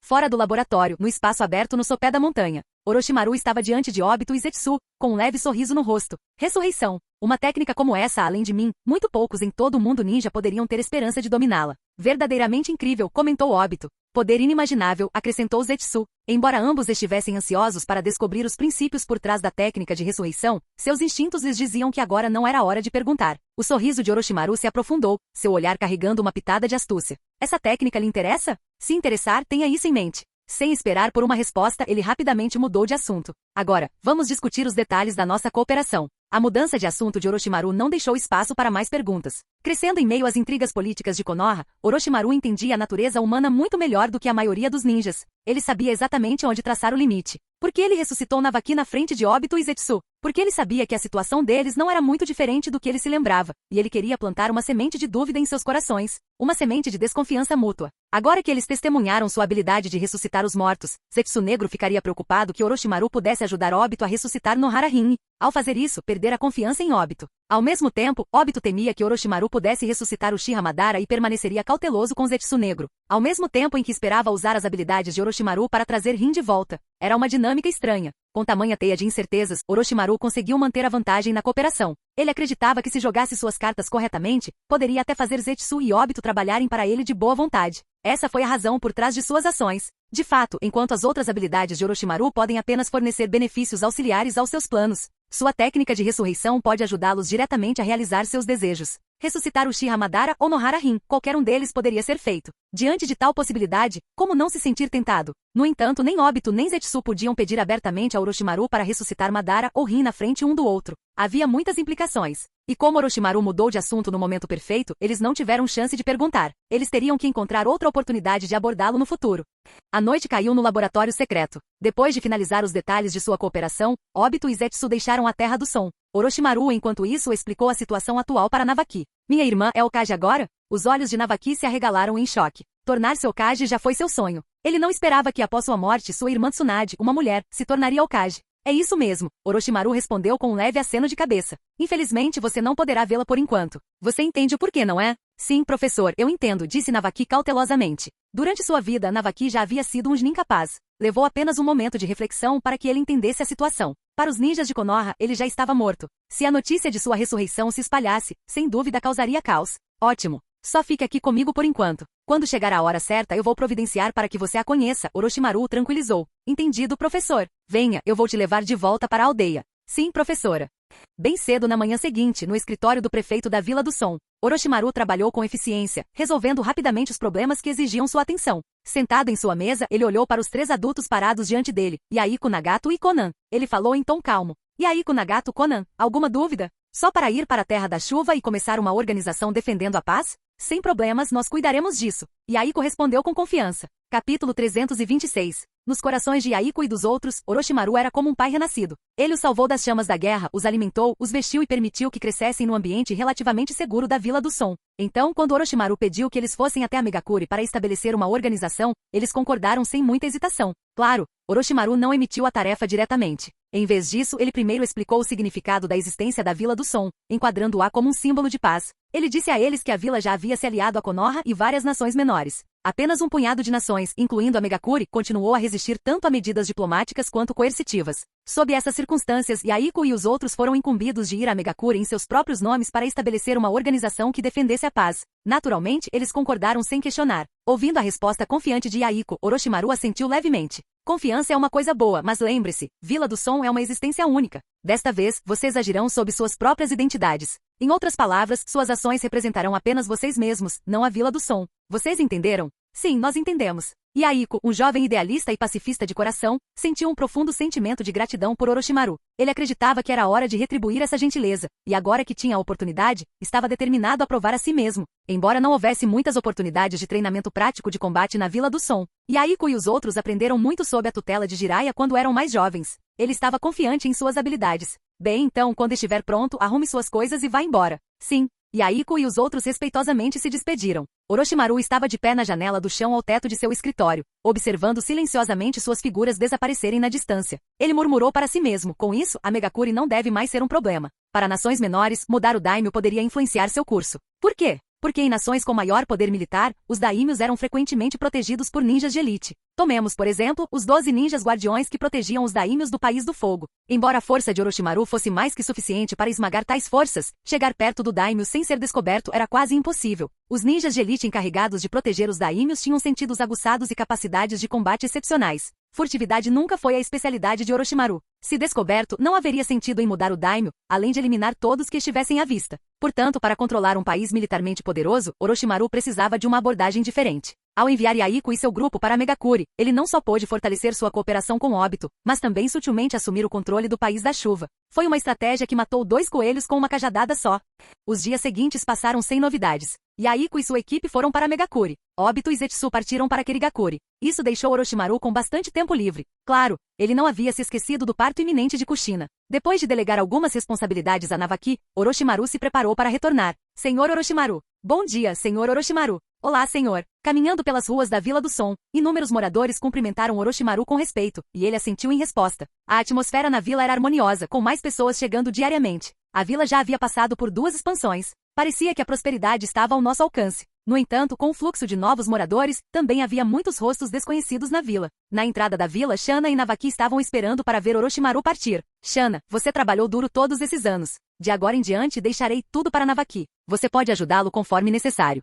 Fora do laboratório, no espaço aberto no sopé da montanha, Orochimaru estava diante de Obito e Zetsu, com um leve sorriso no rosto. Ressurreição. Uma técnica como essa, além de mim, muito poucos em todo o mundo ninja poderiam ter esperança de dominá-la. Verdadeiramente incrível, comentou Obito. Poder inimaginável, acrescentou Zetsu. Embora ambos estivessem ansiosos para descobrir os princípios por trás da técnica de ressurreição, seus instintos lhes diziam que agora não era hora de perguntar. O sorriso de Orochimaru se aprofundou, seu olhar carregando uma pitada de astúcia. Essa técnica lhe interessa? Se interessar, tenha isso em mente. Sem esperar por uma resposta, ele rapidamente mudou de assunto. Agora, vamos discutir os detalhes da nossa cooperação. A mudança de assunto de Orochimaru não deixou espaço para mais perguntas. Crescendo em meio às intrigas políticas de Konoha, Orochimaru entendia a natureza humana muito melhor do que a maioria dos ninjas. Ele sabia exatamente onde traçar o limite. Por que ele ressuscitou Navaki na frente de Obito e Zetsu? Porque ele sabia que a situação deles não era muito diferente do que ele se lembrava, e ele queria plantar uma semente de dúvida em seus corações, uma semente de desconfiança mútua. Agora que eles testemunharam sua habilidade de ressuscitar os mortos, Zetsu Negro ficaria preocupado que Orochimaru pudesse ajudar Obito a ressuscitar Nohara Rin. Ao fazer isso, perder a confiança em Obito. Ao mesmo tempo, Obito temia que Orochimaru pudesse ressuscitar Uchiha Madara e permaneceria cauteloso com Zetsu Negro, ao mesmo tempo em que esperava usar as habilidades de Orochimaru para trazer Rin de volta. Era uma dinâmica estranha. Com tamanha teia de incertezas, Orochimaru conseguiu manter a vantagem na cooperação. Ele acreditava que se jogasse suas cartas corretamente, poderia até fazer Zetsu e Obito trabalharem para ele de boa vontade. Essa foi a razão por trás de suas ações. De fato, enquanto as outras habilidades de Orochimaru podem apenas fornecer benefícios auxiliares aos seus planos, sua técnica de ressurreição pode ajudá-los diretamente a realizar seus desejos. Ressuscitar Uchiha Madara ou Nohara Rin, qualquer um deles poderia ser feito. Diante de tal possibilidade, como não se sentir tentado? No entanto, nem Obito nem Zetsu podiam pedir abertamente a Orochimaru para ressuscitar Madara ou Rin na frente um do outro. Havia muitas implicações. E como Orochimaru mudou de assunto no momento perfeito, eles não tiveram chance de perguntar. Eles teriam que encontrar outra oportunidade de abordá-lo no futuro. A noite caiu no laboratório secreto. Depois de finalizar os detalhes de sua cooperação, Obito e Zetsu deixaram a Terra do Som. Orochimaru, enquanto isso, explicou a situação atual para Navaki. Minha irmã é Hokage agora? Os olhos de Navaki se arregalaram em choque. Tornar-se Hokage já foi seu sonho. Ele não esperava que após sua morte, sua irmã Tsunade, uma mulher, se tornaria Hokage. É isso mesmo, Orochimaru respondeu com um leve aceno de cabeça. Infelizmente você não poderá vê-la por enquanto. Você entende o porquê, não é? Sim, professor, eu entendo, disse Navaki cautelosamente. Durante sua vida, Navaki já havia sido um Chunin capaz. Levou apenas um momento de reflexão para que ele entendesse a situação. Para os ninjas de Konoha, ele já estava morto. Se a notícia de sua ressurreição se espalhasse, sem dúvida causaria caos. Ótimo. Só fique aqui comigo por enquanto. Quando chegar a hora certa eu vou providenciar para que você a conheça, Orochimaru o tranquilizou. Entendido, professor. Venha, eu vou te levar de volta para a aldeia. Sim, professora. Bem cedo na manhã seguinte, no escritório do prefeito da Vila do Som, Orochimaru trabalhou com eficiência, resolvendo rapidamente os problemas que exigiam sua atenção. Sentado em sua mesa, ele olhou para os 3 adultos parados diante dele, Yaiko, Nagato e Konan. Ele falou em tom calmo. Yaiko, Nagato, Konan, alguma dúvida? Só para ir para a Terra da Chuva e começar uma organização defendendo a paz? Sem problemas, nós cuidaremos disso. Yaiko respondeu com confiança. Capítulo 326. Nos corações de Yaiko e dos outros, Orochimaru era como um pai renascido. Ele os salvou das chamas da guerra, os alimentou, os vestiu e permitiu que crescessem no ambiente relativamente seguro da Vila do Som. Então, quando Orochimaru pediu que eles fossem até a Megakuri para estabelecer uma organização, eles concordaram sem muita hesitação. Claro, Orochimaru não emitiu a tarefa diretamente. Em vez disso, ele primeiro explicou o significado da existência da Vila do Som, enquadrando-a como um símbolo de paz. Ele disse a eles que a vila já havia se aliado a Konoha e várias nações menores. Apenas um punhado de nações, incluindo a Megakuri, continuou a resistir tanto a medidas diplomáticas quanto coercitivas. Sob essas circunstâncias, Yaiko e os outros foram incumbidos de ir à Megakuri em seus próprios nomes para estabelecer uma organização que defendesse a paz. Naturalmente, eles concordaram sem questionar. Ouvindo a resposta confiante de Yaiko, Orochimaru assentiu levemente. Confiança é uma coisa boa, mas lembre-se, Vila do Som é uma existência única. Desta vez, vocês agirão sob suas próprias identidades. Em outras palavras, suas ações representarão apenas vocês mesmos, não a Vila do Som. Vocês entenderam? Sim, nós entendemos. Yaiko, um jovem idealista e pacifista de coração, sentiu um profundo sentimento de gratidão por Orochimaru. Ele acreditava que era hora de retribuir essa gentileza, e agora que tinha a oportunidade, estava determinado a provar a si mesmo. Embora não houvesse muitas oportunidades de treinamento prático de combate na Vila do Som, Yaiko e os outros aprenderam muito sob a tutela de Jiraiya quando eram mais jovens. Ele estava confiante em suas habilidades. Bem, então, quando estiver pronto, arrume suas coisas e vá embora. Sim. Yaiko e os outros respeitosamente se despediram. Orochimaru estava de pé na janela do chão ao teto de seu escritório, observando silenciosamente suas figuras desaparecerem na distância. Ele murmurou para si mesmo, com isso, a Megakuri não deve mais ser um problema. Para nações menores, mudar o daimyo poderia influenciar seu curso. Por quê? Porque em nações com maior poder militar, os daimyos eram frequentemente protegidos por ninjas de elite. Tomemos, por exemplo, os 12 ninjas guardiões que protegiam os daimyos do País do Fogo. Embora a força de Orochimaru fosse mais que suficiente para esmagar tais forças, chegar perto do daimyo sem ser descoberto era quase impossível. Os ninjas de elite encarregados de proteger os daimyos tinham sentidos aguçados e capacidades de combate excepcionais. Furtividade nunca foi a especialidade de Orochimaru. Se descoberto, não haveria sentido em mudar o daimyo, além de eliminar todos que estivessem à vista. Portanto, para controlar um país militarmente poderoso, Orochimaru precisava de uma abordagem diferente. Ao enviar Yahiko e seu grupo para Megakuri, ele não só pôde fortalecer sua cooperação com Obito, mas também sutilmente assumir o controle do País da Chuva. Foi uma estratégia que matou 2 coelhos com uma cajadada só. Os dias seguintes passaram sem novidades. Yahiko e sua equipe foram para Megakuri. Obito e Zetsu partiram para Kirigakuri. Isso deixou Orochimaru com bastante tempo livre. Claro, ele não havia se esquecido do parto iminente de Kushina. Depois de delegar algumas responsabilidades a Navaki, Orochimaru se preparou para retornar. Senhor Orochimaru. Bom dia, Senhor Orochimaru. Olá, senhor. Caminhando pelas ruas da Vila do Som, inúmeros moradores cumprimentaram Orochimaru com respeito, e ele assentiu em resposta. A atmosfera na vila era harmoniosa, com mais pessoas chegando diariamente. A vila já havia passado por 2 expansões. Parecia que a prosperidade estava ao nosso alcance. No entanto, com o fluxo de novos moradores, também havia muitos rostos desconhecidos na vila. Na entrada da vila, Shana e Navaki estavam esperando para ver Orochimaru partir. Shana, você trabalhou duro todos esses anos. De agora em diante deixarei tudo para Navaki. Você pode ajudá-lo conforme necessário.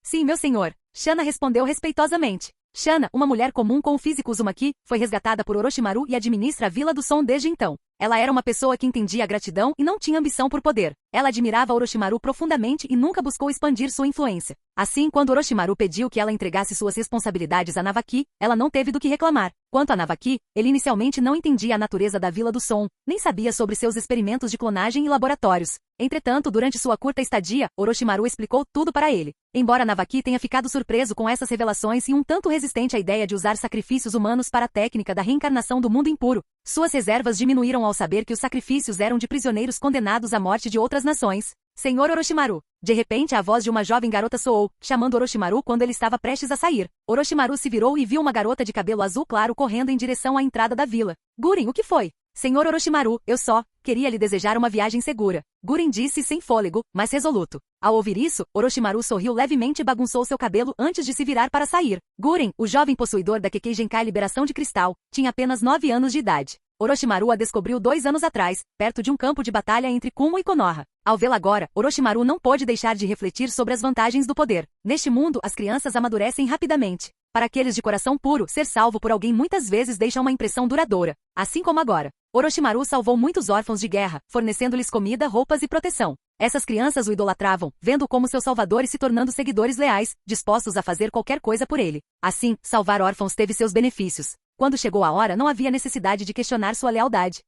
Sim, meu senhor. Shana respondeu respeitosamente. Shana, uma mulher comum com o físico Uzumaki, foi resgatada por Orochimaru e administra a Vila do Som desde então. Ela era uma pessoa que entendia a gratidão e não tinha ambição por poder. Ela admirava Orochimaru profundamente e nunca buscou expandir sua influência. Assim, quando Orochimaru pediu que ela entregasse suas responsabilidades a Navaki, ela não teve do que reclamar. Quanto a Navaki, ele inicialmente não entendia a natureza da Vila do Som, nem sabia sobre seus experimentos de clonagem e laboratórios. Entretanto, durante sua curta estadia, Orochimaru explicou tudo para ele. Embora Navaki tenha ficado surpreso com essas revelações e um tanto resistente à ideia de usar sacrifícios humanos para a técnica da reencarnação do mundo impuro, suas reservas diminuíram ao saber que os sacrifícios eram de prisioneiros condenados à morte de outras nações. Senhor Orochimaru. De repente a voz de uma jovem garota soou, chamando Orochimaru quando ele estava prestes a sair. Orochimaru se virou e viu uma garota de cabelo azul claro correndo em direção à entrada da vila. Guren, o que foi? Senhor Orochimaru, eu só queria lhe desejar uma viagem segura. Guren disse sem fôlego, mas resoluto. Ao ouvir isso, Orochimaru sorriu levemente e bagunçou seu cabelo antes de se virar para sair. Guren, o jovem possuidor da Kekkei Genkai Liberação de Cristal, tinha apenas 9 anos de idade. Orochimaru a descobriu 2 anos atrás, perto de um campo de batalha entre Kumo e Konoha. Ao vê-la agora, Orochimaru não pôde deixar de refletir sobre as vantagens do poder. Neste mundo, as crianças amadurecem rapidamente. Para aqueles de coração puro, ser salvo por alguém muitas vezes deixa uma impressão duradoura. Assim como agora. Orochimaru salvou muitos órfãos de guerra, fornecendo-lhes comida, roupas e proteção. Essas crianças o idolatravam, vendo-o como seu salvador e se tornando seguidores leais, dispostos a fazer qualquer coisa por ele. Assim, salvar órfãos teve seus benefícios. Quando chegou a hora, não havia necessidade de questionar sua lealdade.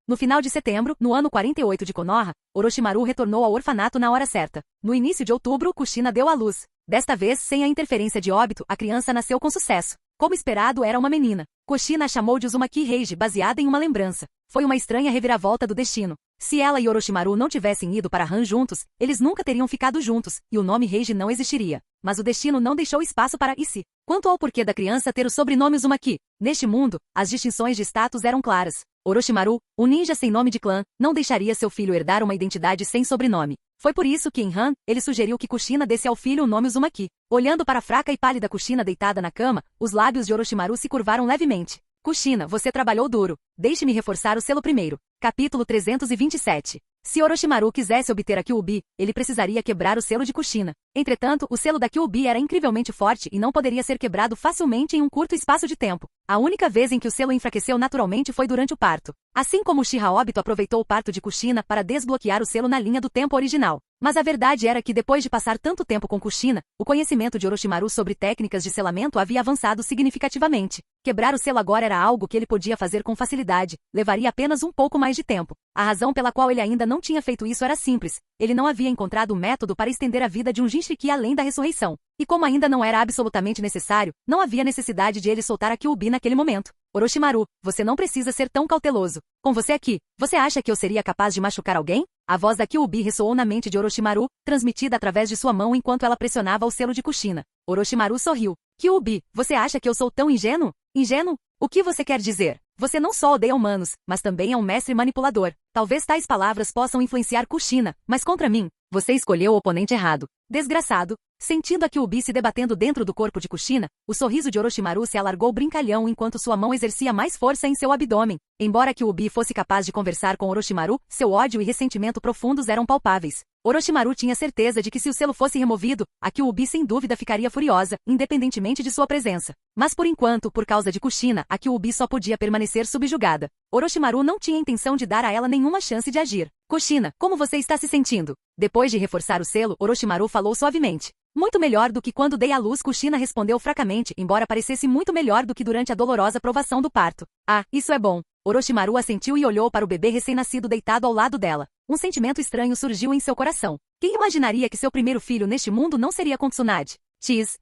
No final de setembro, no ano 48 de Konoha, Orochimaru retornou ao orfanato na hora certa. No início de outubro, Kushina deu à luz. Desta vez, sem a interferência de Obito, a criança nasceu com sucesso. Como esperado, era uma menina. Kushina a chamou de Uzumaki Reiji, baseada em uma lembrança. Foi uma estranha reviravolta do destino. Se ela e Orochimaru não tivessem ido para Han juntos, eles nunca teriam ficado juntos, e o nome Reiji não existiria. Mas o destino não deixou espaço para Issei. Quanto ao porquê da criança ter o sobrenome Uzumaki, neste mundo, as distinções de status eram claras. Orochimaru, um ninja sem nome de clã, não deixaria seu filho herdar uma identidade sem sobrenome. Foi por isso que em Han, ele sugeriu que Kushina desse ao filho o nome Uzumaki. Olhando para a fraca e pálida Kushina deitada na cama, os lábios de Orochimaru se curvaram levemente. Kushina, você trabalhou duro. Deixe-me reforçar o selo primeiro. Capítulo 327. Se Orochimaru quisesse obter a Kyuubi, ele precisaria quebrar o selo de Kushina. Entretanto, o selo da Kyuubi era incrivelmente forte e não poderia ser quebrado facilmente em um curto espaço de tempo. A única vez em que o selo enfraqueceu naturalmente foi durante o parto. Assim como Uchiha Obito aproveitou o parto de Kushina para desbloquear o selo na linha do tempo original. Mas a verdade era que depois de passar tanto tempo com Kushina, o conhecimento de Orochimaru sobre técnicas de selamento havia avançado significativamente. Quebrar o selo agora era algo que ele podia fazer com facilidade, levaria apenas um pouco mais de tempo. A razão pela qual ele ainda não tinha feito isso era simples. Ele não havia encontrado um método para estender a vida de um Jinchuriki além da ressurreição. E como ainda não era absolutamente necessário, não havia necessidade de ele soltar a Kyuubi naquele momento. Orochimaru, você não precisa ser tão cauteloso. Com você aqui, você acha que eu seria capaz de machucar alguém? A voz da Kyuubi ressoou na mente de Orochimaru, transmitida através de sua mão enquanto ela pressionava o selo de Kushina. Orochimaru sorriu. Kyuubi, você acha que eu sou tão ingênuo? Ingênuo? O que você quer dizer? Você não só odeia humanos, mas também é um mestre manipulador. Talvez tais palavras possam influenciar Kushina, mas contra mim, você escolheu o oponente errado. Desgraçado. Sentindo a Kyuubi se debatendo dentro do corpo de Kushina, o sorriso de Orochimaru se alargou brincalhão enquanto sua mão exercia mais força em seu abdômen. Embora Kyuubi fosse capaz de conversar com Orochimaru, seu ódio e ressentimento profundos eram palpáveis. Orochimaru tinha certeza de que se o selo fosse removido, a Kyuubi sem dúvida ficaria furiosa, independentemente de sua presença. Mas por enquanto, por causa de Kushina, a Kyuubi só podia permanecer subjugada. Orochimaru não tinha intenção de dar a ela nenhuma chance de agir. Kushina, como você está se sentindo? Depois de reforçar o selo, Orochimaru falou suavemente. Muito melhor do que quando dei à luz, Kushina respondeu fracamente, embora parecesse muito melhor do que durante a dolorosa provação do parto. Ah, isso é bom. Orochimaru assentiu e olhou para o bebê recém-nascido deitado ao lado dela. Um sentimento estranho surgiu em seu coração. Quem imaginaria que seu primeiro filho neste mundo não seria com Tsunade? Tis.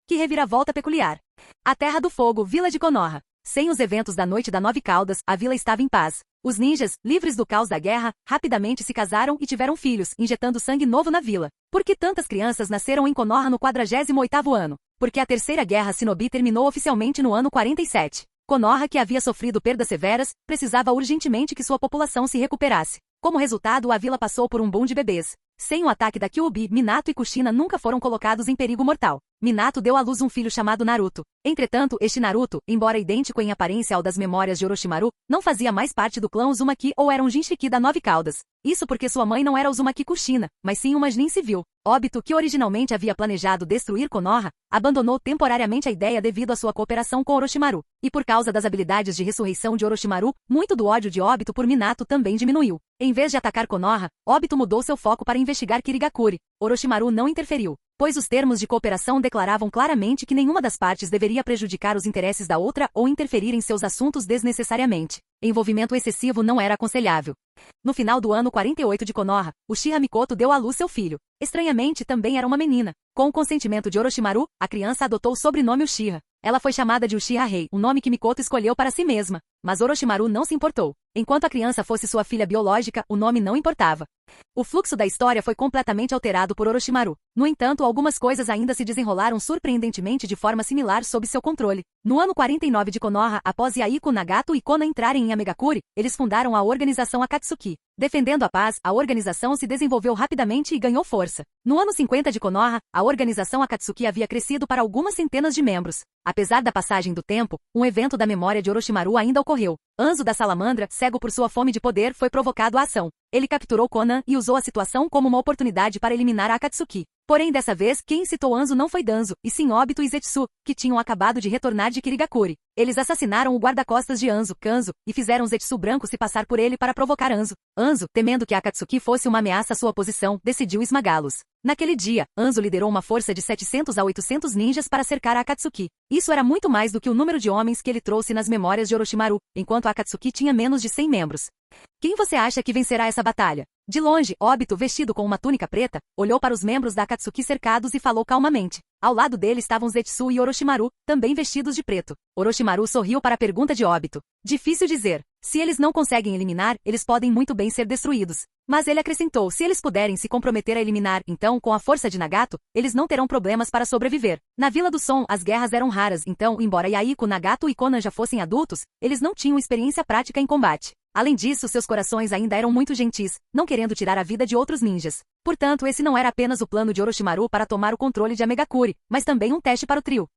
Que reviravolta peculiar. A Terra do Fogo, Vila de Konoha. Sem os eventos da Noite da Nove Caudas, a vila estava em paz. Os ninjas, livres do caos da guerra, rapidamente se casaram e tiveram filhos, injetando sangue novo na vila. Por que tantas crianças nasceram em Konoha no 48º ano? Porque a Terceira Guerra Shinobi terminou oficialmente no ano 47. Konoha, que havia sofrido perdas severas, precisava urgentemente que sua população se recuperasse. Como resultado, a vila passou por um boom de bebês. Sem o ataque da Kyuubi, Minato e Kushina nunca foram colocados em perigo mortal. Minato deu à luz um filho chamado Naruto. Entretanto, este Naruto, embora idêntico em aparência ao das memórias de Orochimaru, não fazia mais parte do clã Uzumaki ou era um Jinchiki da Nove Caudas. Isso porque sua mãe não era Uzumaki Kushina, mas sim uma Chunin civil. Obito, que originalmente havia planejado destruir Konoha, abandonou temporariamente a ideia devido à sua cooperação com Orochimaru. E por causa das habilidades de ressurreição de Orochimaru, muito do ódio de Obito por Minato também diminuiu. Em vez de atacar Konoha, Obito mudou seu foco para investigar Kirigakuri. Orochimaru não interferiu, pois os termos de cooperação declaravam claramente que nenhuma das partes deveria prejudicar os interesses da outra ou interferir em seus assuntos desnecessariamente. Envolvimento excessivo não era aconselhável. No final do ano 48 de Konoha, Uchiha Mikoto deu à luz seu filho. Estranhamente, também era uma menina. Com o consentimento de Orochimaru, a criança adotou o sobrenome Uchiha. Ela foi chamada de Uchiha Rei, um nome que Mikoto escolheu para si mesma. Mas Orochimaru não se importou. Enquanto a criança fosse sua filha biológica, o nome não importava. O fluxo da história foi completamente alterado por Orochimaru. No entanto, algumas coisas ainda se desenrolaram surpreendentemente de forma similar sob seu controle. No ano 49 de Konoha, após Yahiko, Nagato e Konan entrarem em Amegakuri, eles fundaram a organização Akatsuki. Defendendo a paz, a organização se desenvolveu rapidamente e ganhou força. No ano 50 de Konoha, a organização Akatsuki havia crescido para algumas centenas de membros. Apesar da passagem do tempo, um evento da memória de Orochimaru ainda ocorreu. Anzo da Salamandra, cego por sua fome de poder, foi provocado à ação. Ele capturou Konan e usou a situação como uma oportunidade para eliminar a Akatsuki. Porém, dessa vez, quem incitou Anzo não foi Danzo, e sim Obito e Zetsu, que tinham acabado de retornar de Kirigakuri. Eles assassinaram o guarda-costas de Anzo, Kanzo, e fizeram Zetsu branco se passar por ele para provocar Anzo. Anzo, temendo que a Akatsuki fosse uma ameaça à sua posição, decidiu esmagá-los. Naquele dia, Anzo liderou uma força de 700 a 800 ninjas para cercar a Akatsuki. Isso era muito mais do que o número de homens que ele trouxe nas memórias de Orochimaru, enquanto a Akatsuki tinha menos de 100 membros. Quem você acha que vencerá essa batalha? De longe, Obito, vestido com uma túnica preta, olhou para os membros da Akatsuki cercados e falou calmamente. Ao lado dele estavam Zetsu e Orochimaru, também vestidos de preto. Orochimaru sorriu para a pergunta de Obito. Difícil dizer. Se eles não conseguem eliminar, eles podem muito bem ser destruídos. Mas ele acrescentou, se eles puderem se comprometer a eliminar, então, com a força de Nagato, eles não terão problemas para sobreviver. Na Vila do Som, as guerras eram raras, então, embora Yahiko, Nagato e Konan já fossem adultos, eles não tinham experiência prática em combate. Além disso, seus corações ainda eram muito gentis, não querendo tirar a vida de outros ninjas. Portanto, esse não era apenas o plano de Orochimaru para tomar o controle de Amegakuri, mas também um teste para o trio.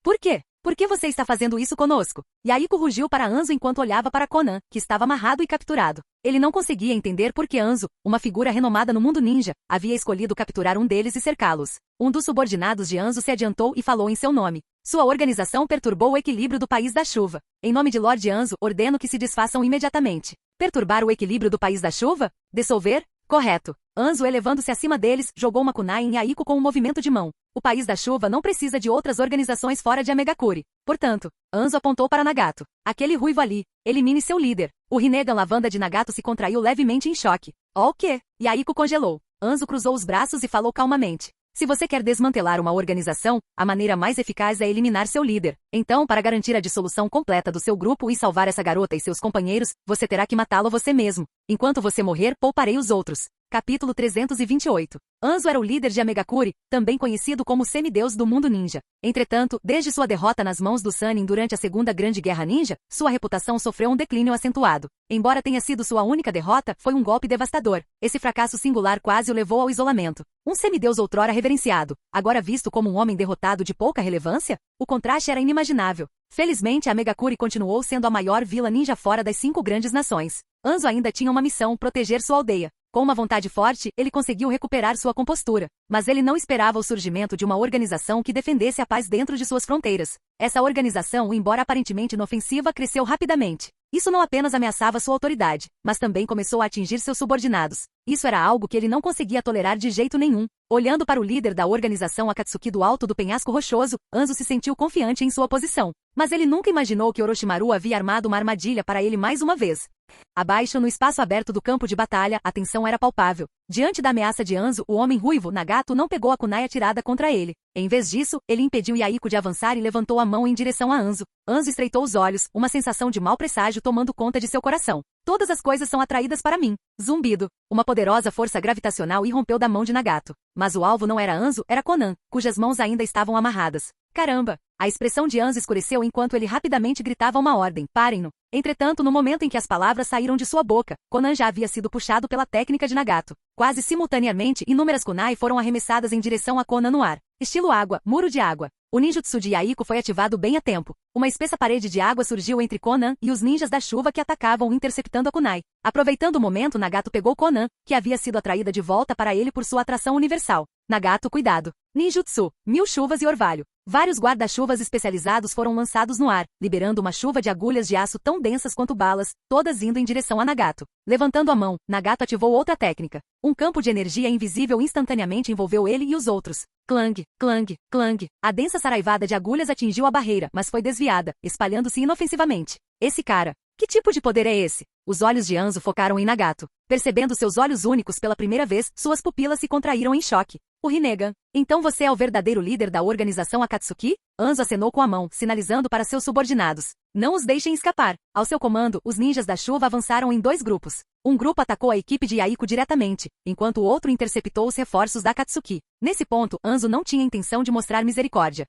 Por quê? Por que você está fazendo isso conosco? Yahiko rugiu para Anzo enquanto olhava para Konan, que estava amarrado e capturado. Ele não conseguia entender por que Anzo, uma figura renomada no mundo ninja, havia escolhido capturar um deles e cercá-los. Um dos subordinados de Anzo se adiantou e falou em seu nome. Sua organização perturbou o equilíbrio do País da Chuva. Em nome de Lord Anzo, ordeno que se desfaçam imediatamente. Perturbar o equilíbrio do País da Chuva? Dissolver? Correto. Anzo, elevando-se acima deles, jogou uma kunai em Yahiko com um movimento de mão. O País da Chuva não precisa de outras organizações fora de Amegakuri. Portanto, Anzo apontou para Nagato. Aquele ruivo ali. Elimine seu líder. O Rinnegan Lavanda de Nagato se contraiu levemente em choque. Oh, o quê? Yahiko congelou. Anzo cruzou os braços e falou calmamente. Se você quer desmantelar uma organização, a maneira mais eficaz é eliminar seu líder. Então, para garantir a dissolução completa do seu grupo e salvar essa garota e seus companheiros, você terá que matá-lo você mesmo. Enquanto você morrer, pouparei os outros. Capítulo 328. Anzo era o líder de Amegakuri, também conhecido como semideus do mundo ninja. Entretanto, desde sua derrota nas mãos do Sannin durante a Segunda Grande Guerra Ninja, sua reputação sofreu um declínio acentuado. Embora tenha sido sua única derrota, foi um golpe devastador. Esse fracasso singular quase o levou ao isolamento. Um semideus outrora reverenciado, agora visto como um homem derrotado de pouca relevância? O contraste era inimaginável. Felizmente, Amegakuri continuou sendo a maior vila ninja fora das 5 grandes nações. Anzo ainda tinha uma missão, proteger sua aldeia. Com uma vontade forte, ele conseguiu recuperar sua compostura. Mas ele não esperava o surgimento de uma organização que defendesse a paz dentro de suas fronteiras. Essa organização, embora aparentemente inofensiva, cresceu rapidamente. Isso não apenas ameaçava sua autoridade, mas também começou a atingir seus subordinados. Isso era algo que ele não conseguia tolerar de jeito nenhum. Olhando para o líder da organização Akatsuki do alto do penhasco rochoso, Anzo se sentiu confiante em sua posição. Mas ele nunca imaginou que Orochimaru havia armado uma armadilha para ele mais uma vez. Abaixo, no espaço aberto do campo de batalha, a tensão era palpável. Diante da ameaça de Anzo, o homem ruivo, Nagato, não pegou a kunai atirada contra ele. Em vez disso, ele impediu Yaiko de avançar e levantou a mão em direção a Anzo. Anzo estreitou os olhos, uma sensação de mau presságio tomando conta de seu coração. Todas as coisas são atraídas para mim. Zumbido. Uma poderosa força gravitacional irrompeu da mão de Nagato. Mas o alvo não era Anzo, era Conan, cujas mãos ainda estavam amarradas. Caramba! A expressão de Anzo escureceu enquanto ele rapidamente gritava uma ordem. Parem-no. Entretanto, no momento em que as palavras saíram de sua boca, Conan já havia sido puxado pela técnica de Nagato. Quase simultaneamente, inúmeras kunai foram arremessadas em direção a Conan no ar. Estilo água, muro de água. O ninjutsu de Yaiko foi ativado bem a tempo. Uma espessa parede de água surgiu entre Conan e os ninjas da chuva que atacavam interceptando a kunai. Aproveitando o momento, Nagato pegou Conan, que havia sido atraída de volta para ele por sua atração universal. Nagato, cuidado. Ninjutsu, 1000 chuvas e orvalho. Vários guarda-chuvas especializados foram lançados no ar, liberando uma chuva de agulhas de aço tão densas quanto balas, todas indo em direção a Nagato. Levantando a mão, Nagato ativou outra técnica. Um campo de energia invisível instantaneamente envolveu ele e os outros. Clang, clang, clang. A densa saraivada de agulhas atingiu a barreira, mas foi desviada, espalhando-se inofensivamente. Esse cara. Que tipo de poder é esse? Os olhos de Anzo focaram em Nagato. Percebendo seus olhos únicos pela primeira vez, suas pupilas se contraíram em choque. O Rinnegan. Então você é o verdadeiro líder da organização Akatsuki? Anzo acenou com a mão, sinalizando para seus subordinados. Não os deixem escapar. Ao seu comando, os ninjas da chuva avançaram em 2 grupos. Um grupo atacou a equipe de Yaiko diretamente, enquanto o outro interceptou os reforços da Akatsuki. Nesse ponto, Anzo não tinha intenção de mostrar misericórdia.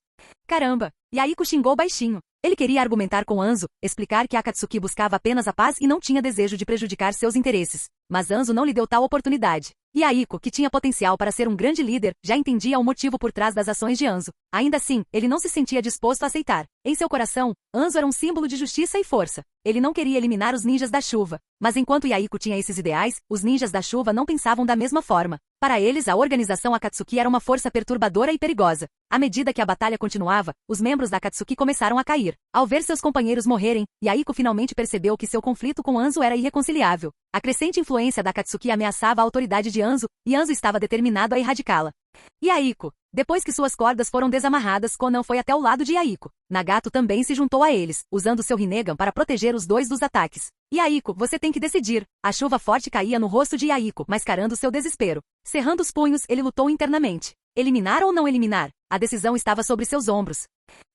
Caramba! Yaiko xingou baixinho. Ele queria argumentar com Anzo, explicar que a Akatsuki buscava apenas a paz e não tinha desejo de prejudicar seus interesses. Mas Anzo não lhe deu tal oportunidade. Yaiko, que tinha potencial para ser um grande líder, já entendia o motivo por trás das ações de Anzo. Ainda assim, ele não se sentia disposto a aceitar. Em seu coração, Anzo era um símbolo de justiça e força. Ele não queria eliminar os ninjas da chuva. Mas enquanto Yaiko tinha esses ideais, os ninjas da chuva não pensavam da mesma forma. Para eles, a organização Akatsuki era uma força perturbadora e perigosa. À medida que a batalha continuava, os membros da Akatsuki começaram a cair. Ao ver seus companheiros morrerem, Yaiko finalmente percebeu que seu conflito com Anzo era irreconciliável. A crescente influência da Akatsuki ameaçava a autoridade de Anzo, e Anzo estava determinado a erradicá-la. Yaiko. Depois que suas cordas foram desamarradas, Conan foi até o lado de Yaiko. Nagato também se juntou a eles, usando seu Rinnegan para proteger os dois dos ataques. Yaiko, você tem que decidir. A chuva forte caía no rosto de Yaiko, mascarando seu desespero. Cerrando os punhos, ele lutou internamente. Eliminar ou não eliminar? A decisão estava sobre seus ombros.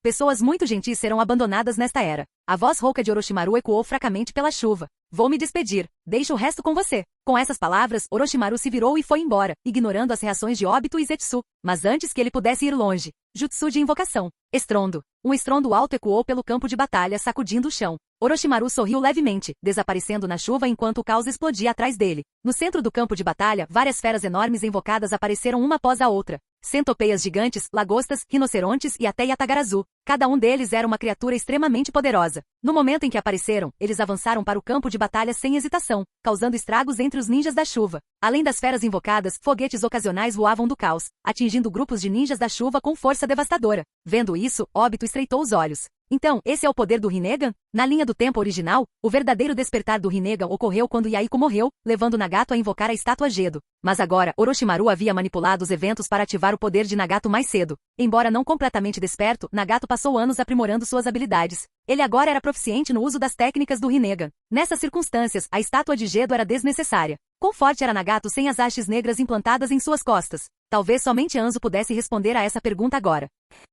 Pessoas muito gentis serão abandonadas nesta era. A voz rouca de Orochimaru ecoou fracamente pela chuva. Vou me despedir. Deixo o resto com você. Com essas palavras, Orochimaru se virou e foi embora, ignorando as reações de Obito e Zetsu. Mas antes que ele pudesse ir longe, jutsu de invocação. Estrondo. Um estrondo alto ecoou pelo campo de batalha, sacudindo o chão. Orochimaru sorriu levemente, desaparecendo na chuva enquanto o caos explodia atrás dele. No centro do campo de batalha, várias feras enormes invocadas apareceram uma após a outra. Centopeias gigantes, lagostas, rinocerontes e até Yatagarazu. Cada um deles era uma criatura extremamente poderosa. No momento em que apareceram, eles avançaram para o campo de batalha sem hesitação, causando estragos entre os ninjas da chuva. Além das feras invocadas, foguetes ocasionais voavam do caos, atingindo grupos de ninjas da chuva com força devastadora. Vendo isso, Obito estreitou os olhos. Então, esse é o poder do Rinnegan? Na linha do tempo original, o verdadeiro despertar do Rinnegan ocorreu quando Yaiko morreu, levando Nagato a invocar a estátua Gedo. Mas agora, Orochimaru havia manipulado os eventos para ativar o poder de Nagato mais cedo. Embora não completamente desperto, Nagato passou anos aprimorando suas habilidades. Ele agora era proficiente no uso das técnicas do Rinnegan. Nessas circunstâncias, a estátua de Gedo era desnecessária. Quão forte era Nagato sem as hastes negras implantadas em suas costas? Talvez somente Anzo pudesse responder a essa pergunta agora.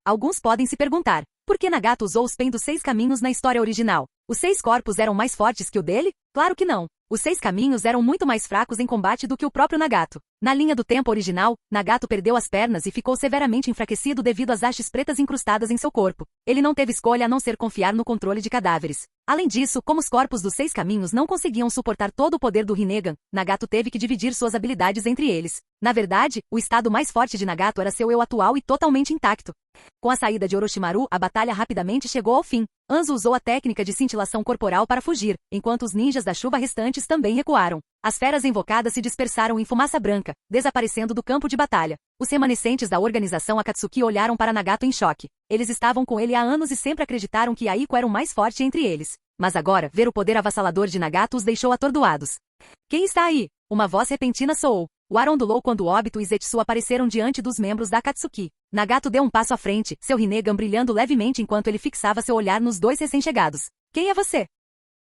Alguns podem se perguntar, por que Nagato usou os Pen dos 6 caminhos na história original? Os 6 corpos eram mais fortes que o dele? Claro que não. Os 6 caminhos eram muito mais fracos em combate do que o próprio Nagato. Na linha do tempo original, Nagato perdeu as pernas e ficou severamente enfraquecido devido às hastes pretas incrustadas em seu corpo. Ele não teve escolha a não ser confiar no controle de cadáveres. Além disso, como os corpos dos 6 caminhos não conseguiam suportar todo o poder do Rinnegan, Nagato teve que dividir suas habilidades entre eles. Na verdade, o estado mais forte de Nagato era seu eu atual e totalmente intacto. Com a saída de Orochimaru, a batalha rapidamente chegou ao fim. Anzo usou a técnica de cintilação corporal para fugir, enquanto os ninjas da chuva restantes também recuaram. As feras invocadas se dispersaram em fumaça branca, desaparecendo do campo de batalha. Os remanescentes da organização Akatsuki olharam para Nagato em choque. Eles estavam com ele há anos e sempre acreditaram que Aiko era o mais forte entre eles. Mas agora, ver o poder avassalador de Nagato os deixou atordoados. Quem está aí? Uma voz repentina soou. O ar ondulou quando Obito e Zetsu apareceram diante dos membros da Akatsuki. Nagato deu um passo à frente, seu Rinnegan brilhando levemente enquanto ele fixava seu olhar nos dois recém-chegados. Quem é você?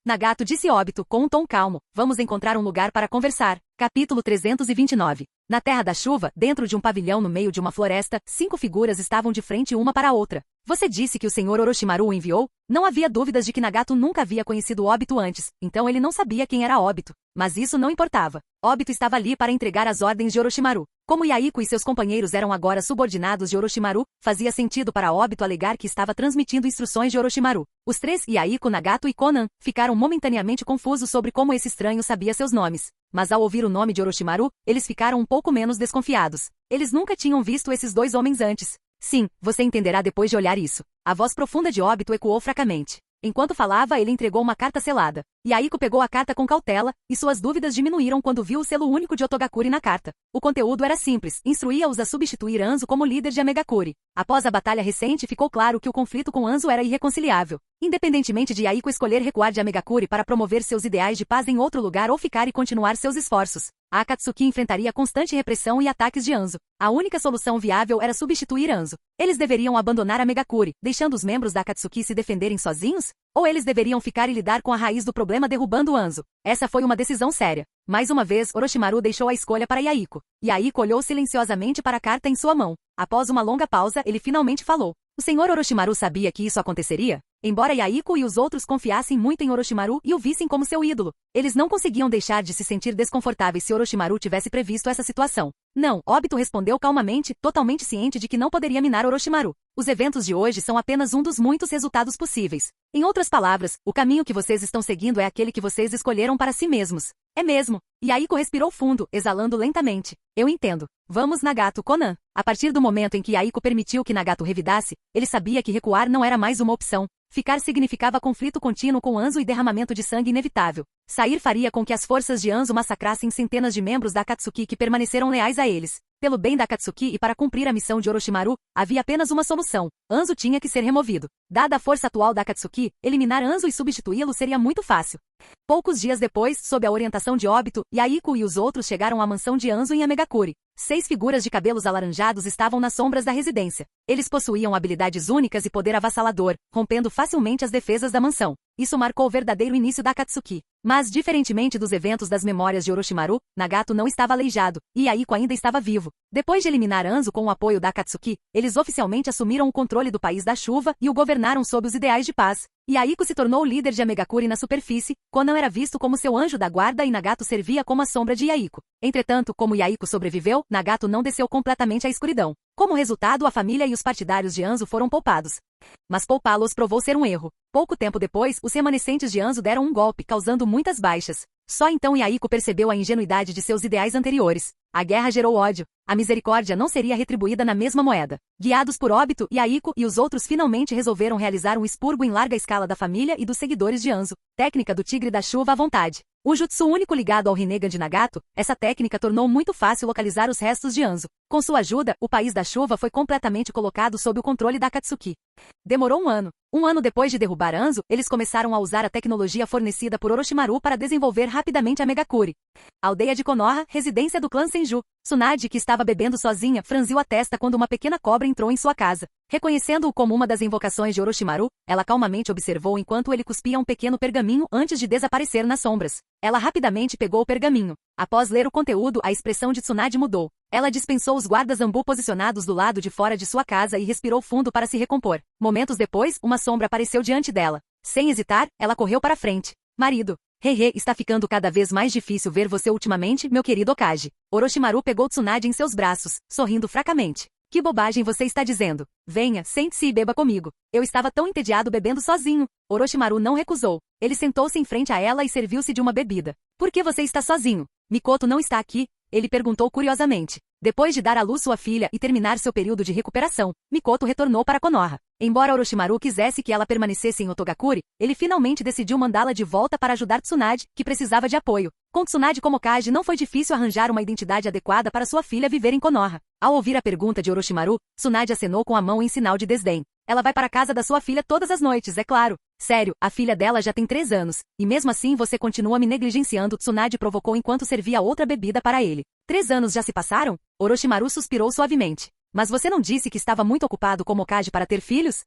Nagato disse Obito, com um tom calmo. Vamos encontrar um lugar para conversar. Capítulo 329. Na Terra da Chuva, dentro de um pavilhão no meio de uma floresta, 5 figuras estavam de frente uma para a outra. Você disse que o Sr. Orochimaru o enviou? Não havia dúvidas de que Nagato nunca havia conhecido Obito antes, então ele não sabia quem era Obito. Mas isso não importava. Obito estava ali para entregar as ordens de Orochimaru. Como Yaiko e seus companheiros eram agora subordinados de Orochimaru, fazia sentido para Obito alegar que estava transmitindo instruções de Orochimaru. Os três, Yaiko, Nagato e Konan, ficaram momentaneamente confusos sobre como esse estranho sabia seus nomes. Mas ao ouvir o nome de Orochimaru, eles ficaram um pouco menos desconfiados. Eles nunca tinham visto esses dois homens antes. Sim, você entenderá depois de olhar isso. A voz profunda de Obito ecoou fracamente. Enquanto falava, ele entregou uma carta selada. Yaiko pegou a carta com cautela, e suas dúvidas diminuíram quando viu o selo único de Otogakuri na carta. O conteúdo era simples, instruía-os a substituir Anzo como líder de Amegakuri. Após a batalha recente, ficou claro que o conflito com Anzo era irreconciliável. Independentemente de Yaiko escolher recuar de Amegakuri para promover seus ideais de paz em outro lugar ou ficar e continuar seus esforços, a Akatsuki enfrentaria constante repressão e ataques de Anzo. A única solução viável era substituir Anzo. Eles deveriam abandonar Amegakuri, deixando os membros da Akatsuki se defenderem sozinhos? Ou eles deveriam ficar e lidar com a raiz do problema derrubando Anzo? Essa foi uma decisão séria. Mais uma vez, Orochimaru deixou a escolha para Yaiko. Yaiko olhou silenciosamente para a carta em sua mão. Após uma longa pausa, ele finalmente falou. O Sr. Orochimaru sabia que isso aconteceria? Embora Yaiko e os outros confiassem muito em Orochimaru e o vissem como seu ídolo, eles não conseguiam deixar de se sentir desconfortáveis se Orochimaru tivesse previsto essa situação. Não, Obito respondeu calmamente, totalmente ciente de que não poderia minar Orochimaru. Os eventos de hoje são apenas um dos muitos resultados possíveis. Em outras palavras, o caminho que vocês estão seguindo é aquele que vocês escolheram para si mesmos. É mesmo. Yaiko respirou fundo, exalando lentamente. Eu entendo. Vamos, Nagato, Konan. A partir do momento em que Yaiko permitiu que Nagato revidasse, ele sabia que recuar não era mais uma opção. Ficar significava conflito contínuo com Anzo e derramamento de sangue inevitável. Sair faria com que as forças de Anzo massacrassem centenas de membros da Akatsuki que permaneceram leais a eles. Pelo bem da Akatsuki e para cumprir a missão de Orochimaru, havia apenas uma solução. Anzo tinha que ser removido. Dada a força atual da Akatsuki, eliminar Anzo e substituí-lo seria muito fácil. Poucos dias depois, sob a orientação de Obito, Yaiko e os outros chegaram à mansão de Anzo em Amegakuri. 6 figuras de cabelos alaranjados estavam nas sombras da residência. Eles possuíam habilidades únicas e poder avassalador, rompendo facilmente as defesas da mansão. Isso marcou o verdadeiro início da Akatsuki. Mas, diferentemente dos eventos das memórias de Orochimaru, Nagato não estava aleijado, e Yaiko ainda estava vivo. Depois de eliminar Anzo com o apoio da Akatsuki, eles oficialmente assumiram o controle do país da chuva e o governaram sob os ideais de paz. Yaiko se tornou o líder de Amegakuri na superfície, Konan era visto como seu anjo da guarda e Nagato servia como a sombra de Yaiko. Entretanto, como Yaiko sobreviveu, Nagato não desceu completamente à escuridão. Como resultado, a família e os partidários de Anzo foram poupados. Mas poupá-los provou ser um erro. Pouco tempo depois, os remanescentes de Anzo deram um golpe, causando muitas baixas. Só então Yaiko percebeu a ingenuidade de seus ideais anteriores. A guerra gerou ódio. A misericórdia não seria retribuída na mesma moeda. Guiados por Obito, Yaiko e os outros finalmente resolveram realizar um expurgo em larga escala da família e dos seguidores de Anzo. Técnica do Tigre da Chuva à vontade. O jutsu único ligado ao Rinnegan de Nagato, essa técnica tornou muito fácil localizar os restos de Anzo. Com sua ajuda, o país da chuva foi completamente colocado sob o controle da Akatsuki. Demorou um ano. Um ano depois de derrubar Anzo, eles começaram a usar a tecnologia fornecida por Orochimaru para desenvolver rapidamente a Megakuri. Aldeia de Konoha, residência do clã Senju. Tsunade, que estava bebendo sozinha, franziu a testa quando uma pequena cobra entrou em sua casa. Reconhecendo-o como uma das invocações de Orochimaru, ela calmamente observou enquanto ele cuspia um pequeno pergaminho antes de desaparecer nas sombras. Ela rapidamente pegou o pergaminho. Após ler o conteúdo, a expressão de Tsunade mudou. Ela dispensou os guardas Anbu posicionados do lado de fora de sua casa e respirou fundo para se recompor. Momentos depois, uma sombra apareceu diante dela. Sem hesitar, ela correu para frente. Marido. Hehe, está ficando cada vez mais difícil ver você ultimamente, meu querido Okage. Orochimaru pegou Tsunade em seus braços, sorrindo fracamente. Que bobagem você está dizendo? Venha, sente-se e beba comigo. Eu estava tão entediado bebendo sozinho. Orochimaru não recusou. Ele sentou-se em frente a ela e serviu-se de uma bebida. Por que você está sozinho? Mikoto não está aqui? Ele perguntou curiosamente. Depois de dar à luz sua filha e terminar seu período de recuperação, Mikoto retornou para Konoha. Embora Orochimaru quisesse que ela permanecesse em Otogakure, ele finalmente decidiu mandá-la de volta para ajudar Tsunade, que precisava de apoio. Com Tsunade como Kage, não foi difícil arranjar uma identidade adequada para sua filha viver em Konoha. Ao ouvir a pergunta de Orochimaru, Tsunade acenou com a mão em sinal de desdém. Ela vai para a casa da sua filha todas as noites, é claro. Sério, a filha dela já tem 3 anos, e mesmo assim você continua me negligenciando, Tsunade provocou enquanto servia outra bebida para ele. 3 anos já se passaram? Orochimaru suspirou suavemente. Mas você não disse que estava muito ocupado como Hokage para ter filhos?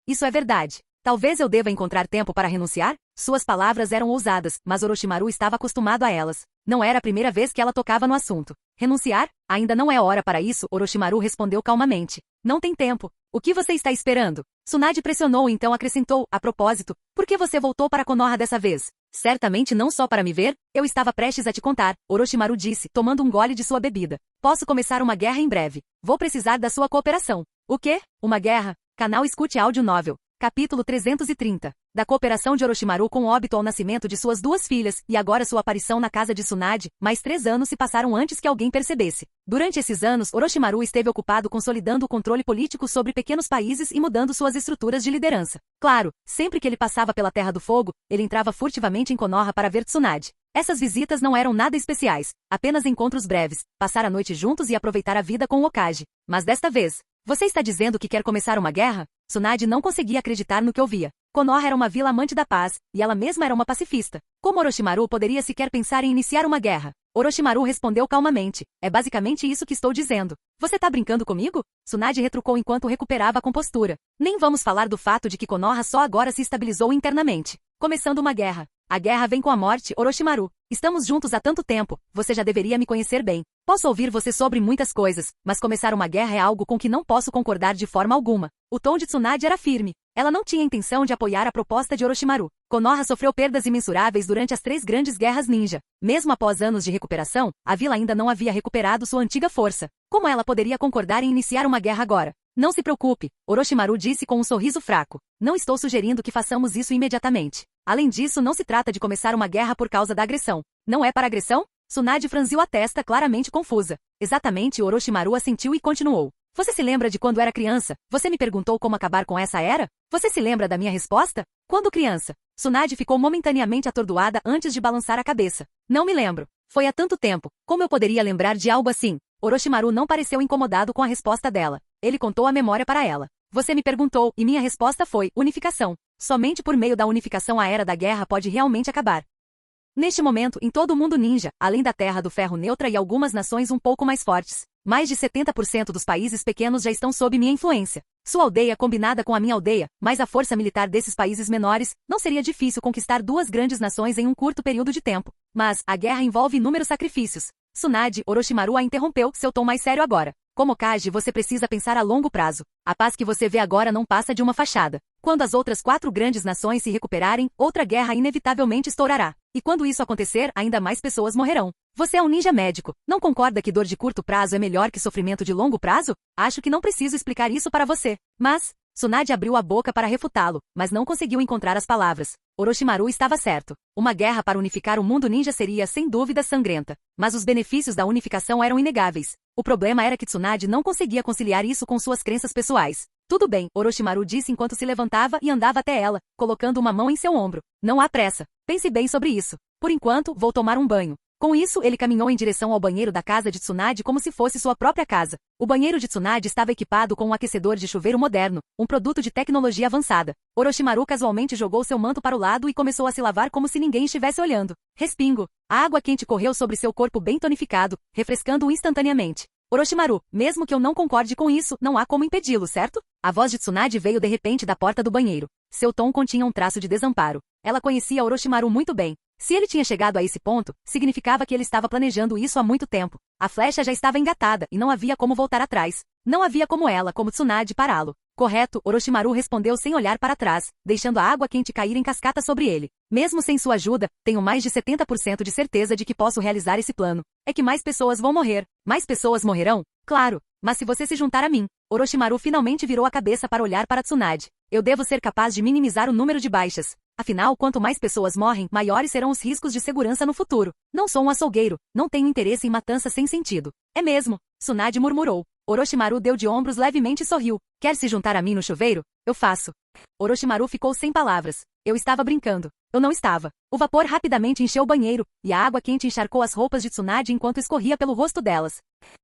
Isso é verdade. Talvez eu deva encontrar tempo para renunciar? Suas palavras eram ousadas, mas Orochimaru estava acostumado a elas. Não era a primeira vez que ela tocava no assunto. Renunciar? Ainda não é hora para isso, Orochimaru respondeu calmamente. Não tem tempo. O que você está esperando? Tsunade pressionou e então acrescentou, a propósito, por que você voltou para Konoha dessa vez? Certamente não só para me ver, eu estava prestes a te contar, Orochimaru disse, tomando um gole de sua bebida. Posso começar uma guerra em breve. Vou precisar da sua cooperação. O quê? Uma guerra? Canal Escute Áudio Novel. Capítulo 330. Da cooperação de Orochimaru com o óbito ao nascimento de suas 2 filhas, e agora sua aparição na casa de Tsunade, mais 3 anos se passaram antes que alguém percebesse. Durante esses anos, Orochimaru esteve ocupado consolidando o controle político sobre pequenos países e mudando suas estruturas de liderança. Claro, sempre que ele passava pela Terra do Fogo, ele entrava furtivamente em Konoha para ver Tsunade. Essas visitas não eram nada especiais, apenas encontros breves, passar a noite juntos e aproveitar a vida com o Hokage. Mas desta vez, você está dizendo que quer começar uma guerra? Tsunade não conseguia acreditar no que ouvia. Konoha era uma vila amante da paz, e ela mesma era uma pacifista. Como Orochimaru poderia sequer pensar em iniciar uma guerra? Orochimaru respondeu calmamente. É basicamente isso que estou dizendo. Você tá brincando comigo? Tsunade retrucou enquanto recuperava a compostura. Nem vamos falar do fato de que Konoha só agora se estabilizou internamente. Começando uma guerra. A guerra vem com a morte, Orochimaru. Estamos juntos há tanto tempo, você já deveria me conhecer bem. Posso ouvir você sobre muitas coisas, mas começar uma guerra é algo com que não posso concordar de forma alguma. O tom de Tsunade era firme. Ela não tinha intenção de apoiar a proposta de Orochimaru. Konoha sofreu perdas imensuráveis durante as 3 grandes guerras ninja. Mesmo após anos de recuperação, a vila ainda não havia recuperado sua antiga força. Como ela poderia concordar em iniciar uma guerra agora? Não se preocupe, Orochimaru disse com um sorriso fraco. Não estou sugerindo que façamos isso imediatamente. Além disso, não se trata de começar uma guerra por causa da agressão. Não é para agressão? Tsunade franziu a testa, claramente confusa. Exatamente, Orochimaru assentiu e continuou. Você se lembra de quando era criança? Você me perguntou como acabar com essa era? Você se lembra da minha resposta? Quando criança? Tsunade ficou momentaneamente atordoada antes de balançar a cabeça. Não me lembro. Foi há tanto tempo. Como eu poderia lembrar de algo assim? Orochimaru não pareceu incomodado com a resposta dela. Ele contou a memória para ela. Você me perguntou, e minha resposta foi, unificação. Somente por meio da unificação a Era da Guerra pode realmente acabar. Neste momento, em todo o mundo ninja, além da Terra do Ferro Neutra e algumas nações um pouco mais fortes, mais de 70% dos países pequenos já estão sob minha influência. Sua aldeia combinada com a minha aldeia, mais a força militar desses países menores, não seria difícil conquistar 2 grandes nações em um curto período de tempo. Mas, a guerra envolve inúmeros sacrifícios. Tsunade, Orochimaru a interrompeu, seu tom mais sério agora. Como Hokage, você precisa pensar a longo prazo. A paz que você vê agora não passa de uma fachada. Quando as outras 4 grandes nações se recuperarem, outra guerra inevitavelmente estourará. E quando isso acontecer, ainda mais pessoas morrerão. Você é um ninja médico. Não concorda que dor de curto prazo é melhor que sofrimento de longo prazo? Acho que não preciso explicar isso para você. Mas, Tsunade abriu a boca para refutá-lo, mas não conseguiu encontrar as palavras. Orochimaru estava certo. Uma guerra para unificar o mundo ninja seria, sem dúvida, sangrenta. Mas os benefícios da unificação eram inegáveis. O problema era que Tsunade não conseguia conciliar isso com suas crenças pessoais. Tudo bem, Orochimaru disse enquanto se levantava e andava até ela, colocando uma mão em seu ombro. Não há pressa. Pense bem sobre isso. Por enquanto, vou tomar um banho. Com isso, ele caminhou em direção ao banheiro da casa de Tsunade como se fosse sua própria casa. O banheiro de Tsunade estava equipado com um aquecedor de chuveiro moderno, um produto de tecnologia avançada. Orochimaru casualmente jogou seu manto para o lado e começou a se lavar como se ninguém estivesse olhando. Respingo. A água quente correu sobre seu corpo bem tonificado, refrescando-o instantaneamente. Orochimaru, mesmo que eu não concorde com isso, não há como impedi-lo, certo? A voz de Tsunade veio de repente da porta do banheiro. Seu tom continha um traço de desamparo. Ela conhecia Orochimaru muito bem. Se ele tinha chegado a esse ponto, significava que ele estava planejando isso há muito tempo. A flecha já estava engatada e não havia como voltar atrás. Não havia como ela, como Tsunade, pará-lo. Correto, Orochimaru respondeu sem olhar para trás, deixando a água quente cair em cascata sobre ele. Mesmo sem sua ajuda, tenho mais de 70% de certeza de que posso realizar esse plano. É que mais pessoas vão morrer. Mais pessoas morrerão? Claro. Mas se você se juntar a mim, Orochimaru finalmente virou a cabeça para olhar para Tsunade. Eu devo ser capaz de minimizar o número de baixas. Afinal, quanto mais pessoas morrem, maiores serão os riscos de segurança no futuro. Não sou um açougueiro, não tenho interesse em matança sem sentido. É mesmo, Tsunade murmurou. Orochimaru deu de ombros levemente e sorriu. Quer se juntar a mim no chuveiro? Eu faço. Orochimaru ficou sem palavras. Eu estava brincando. Eu não estava. O vapor rapidamente encheu o banheiro, e a água quente encharcou as roupas de Tsunade enquanto escorria pelo rosto delas.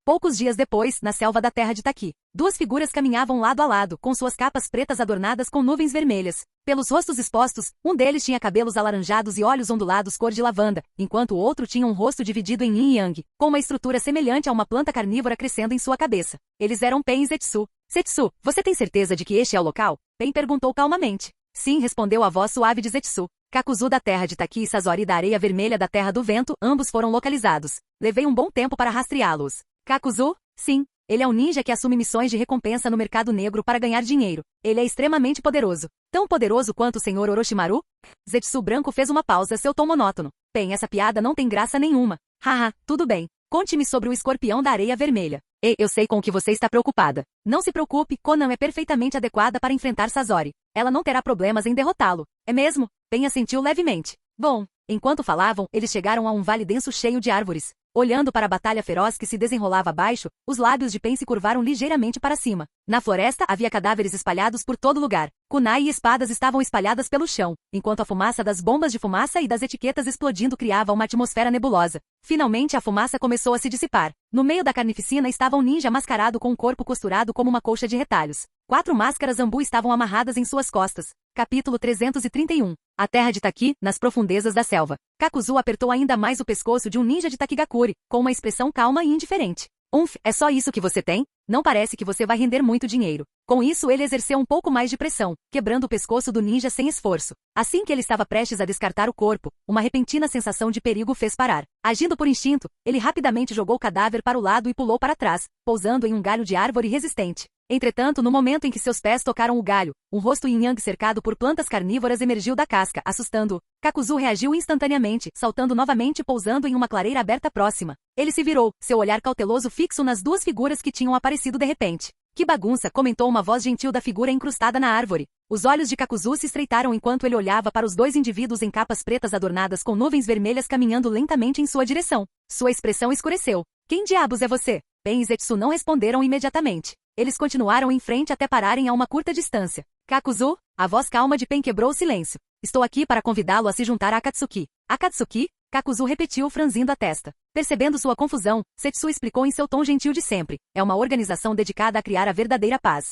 Poucos dias depois, na selva da terra de Taki, duas figuras caminhavam lado a lado, com suas capas pretas adornadas com nuvens vermelhas. Pelos rostos expostos, um deles tinha cabelos alaranjados e olhos ondulados cor de lavanda, enquanto o outro tinha um rosto dividido em yin e yang, com uma estrutura semelhante a uma planta carnívora crescendo em sua cabeça. Eles eram Pen e Zetsu. Zetsu, você tem certeza de que este é o local? Pen perguntou calmamente. Sim, respondeu a voz suave de Zetsu. Kakuzu da terra de Taki e Sasori da areia vermelha da terra do vento, ambos foram localizados. Levei um bom tempo para rastreá-los. Kakuzu? Sim. Ele é um ninja que assume missões de recompensa no mercado negro para ganhar dinheiro. Ele é extremamente poderoso. Tão poderoso quanto o senhor Orochimaru? Zetsu branco fez uma pausa, seu tom monótono. Bem, essa piada não tem graça nenhuma. Haha, tudo bem. Conte-me sobre o escorpião da areia vermelha. Eu sei com o que você está preocupada. Não se preocupe, Konan é perfeitamente adequada para enfrentar Sasori. Ela não terá problemas em derrotá-lo. É mesmo? Pen assentiu levemente. Bom, enquanto falavam, eles chegaram a um vale denso cheio de árvores. Olhando para a batalha feroz que se desenrolava abaixo, os lábios de Pen se curvaram ligeiramente para cima. Na floresta havia cadáveres espalhados por todo lugar. Kunai e espadas estavam espalhadas pelo chão, enquanto a fumaça das bombas de fumaça e das etiquetas explodindo criava uma atmosfera nebulosa. Finalmente a fumaça começou a se dissipar. No meio da carnificina estava um ninja mascarado com um corpo costurado como uma colcha de retalhos. 4 máscaras ambu estavam amarradas em suas costas. Capítulo 331. A terra de Taki, nas profundezas da selva. Kakuzu apertou ainda mais o pescoço de um ninja de Takigakure, com uma expressão calma e indiferente. É só isso que você tem? Não parece que você vai render muito dinheiro. Com isso ele exerceu um pouco mais de pressão, quebrando o pescoço do ninja sem esforço. Assim que ele estava prestes a descartar o corpo, uma repentina sensação de perigo o fez parar. Agindo por instinto, ele rapidamente jogou o cadáver para o lado e pulou para trás, pousando em um galho de árvore resistente. Entretanto, no momento em que seus pés tocaram o galho, um rosto yin-yang cercado por plantas carnívoras emergiu da casca, assustando-o. Kakuzu reagiu instantaneamente, saltando novamente e pousando em uma clareira aberta próxima. Ele se virou, seu olhar cauteloso fixo nas duas figuras que tinham aparecido de repente. Que bagunça, comentou uma voz gentil da figura encrustada na árvore. Os olhos de Kakuzu se estreitaram enquanto ele olhava para os dois indivíduos em capas pretas adornadas com nuvens vermelhas caminhando lentamente em sua direção. Sua expressão escureceu. Quem diabos é você? Pen e Zetsu não responderam imediatamente. Eles continuaram em frente até pararem a uma curta distância. Kakuzu? A voz calma de Pen quebrou o silêncio. Estou aqui para convidá-lo a se juntar a Akatsuki. Akatsuki? Kakuzu repetiu franzindo a testa. Percebendo sua confusão, Zetsu explicou em seu tom gentil de sempre. É uma organização dedicada a criar a verdadeira paz.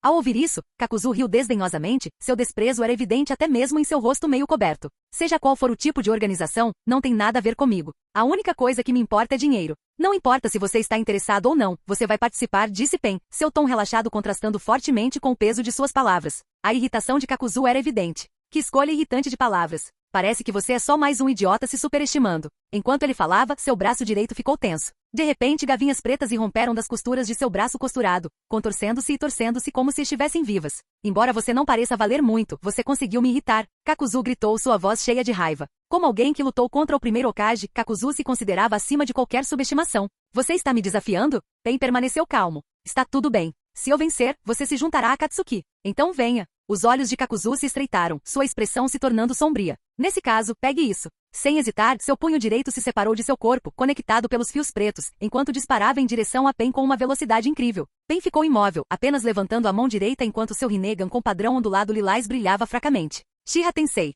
Ao ouvir isso, Kakuzu riu desdenhosamente, seu desprezo era evidente até mesmo em seu rosto meio coberto. Seja qual for o tipo de organização, não tem nada a ver comigo. A única coisa que me importa é dinheiro. Não importa se você está interessado ou não, você vai participar, disse Pen, seu tom relaxado contrastando fortemente com o peso de suas palavras. A irritação de Kakuzu era evidente. Que escolha irritante de palavras. Parece que você é só mais um idiota se superestimando. Enquanto ele falava, seu braço direito ficou tenso. De repente, gavinhas pretas irromperam das costuras de seu braço costurado, contorcendo-se e torcendo-se como se estivessem vivas. Embora você não pareça valer muito, você conseguiu me irritar. Kakuzu gritou, sua voz cheia de raiva. Como alguém que lutou contra o primeiro Hokage, Kakuzu se considerava acima de qualquer subestimação. Você está me desafiando? Pen permaneceu calmo. Está tudo bem. Se eu vencer, você se juntará a Akatsuki. Então venha. Os olhos de Kakuzu se estreitaram, sua expressão se tornando sombria. Nesse caso, pegue isso. Sem hesitar, seu punho direito se separou de seu corpo, conectado pelos fios pretos, enquanto disparava em direção a Pen com uma velocidade incrível. Pen ficou imóvel, apenas levantando a mão direita enquanto seu Rinnegan com padrão ondulado lilás brilhava fracamente. Shiha Tensei.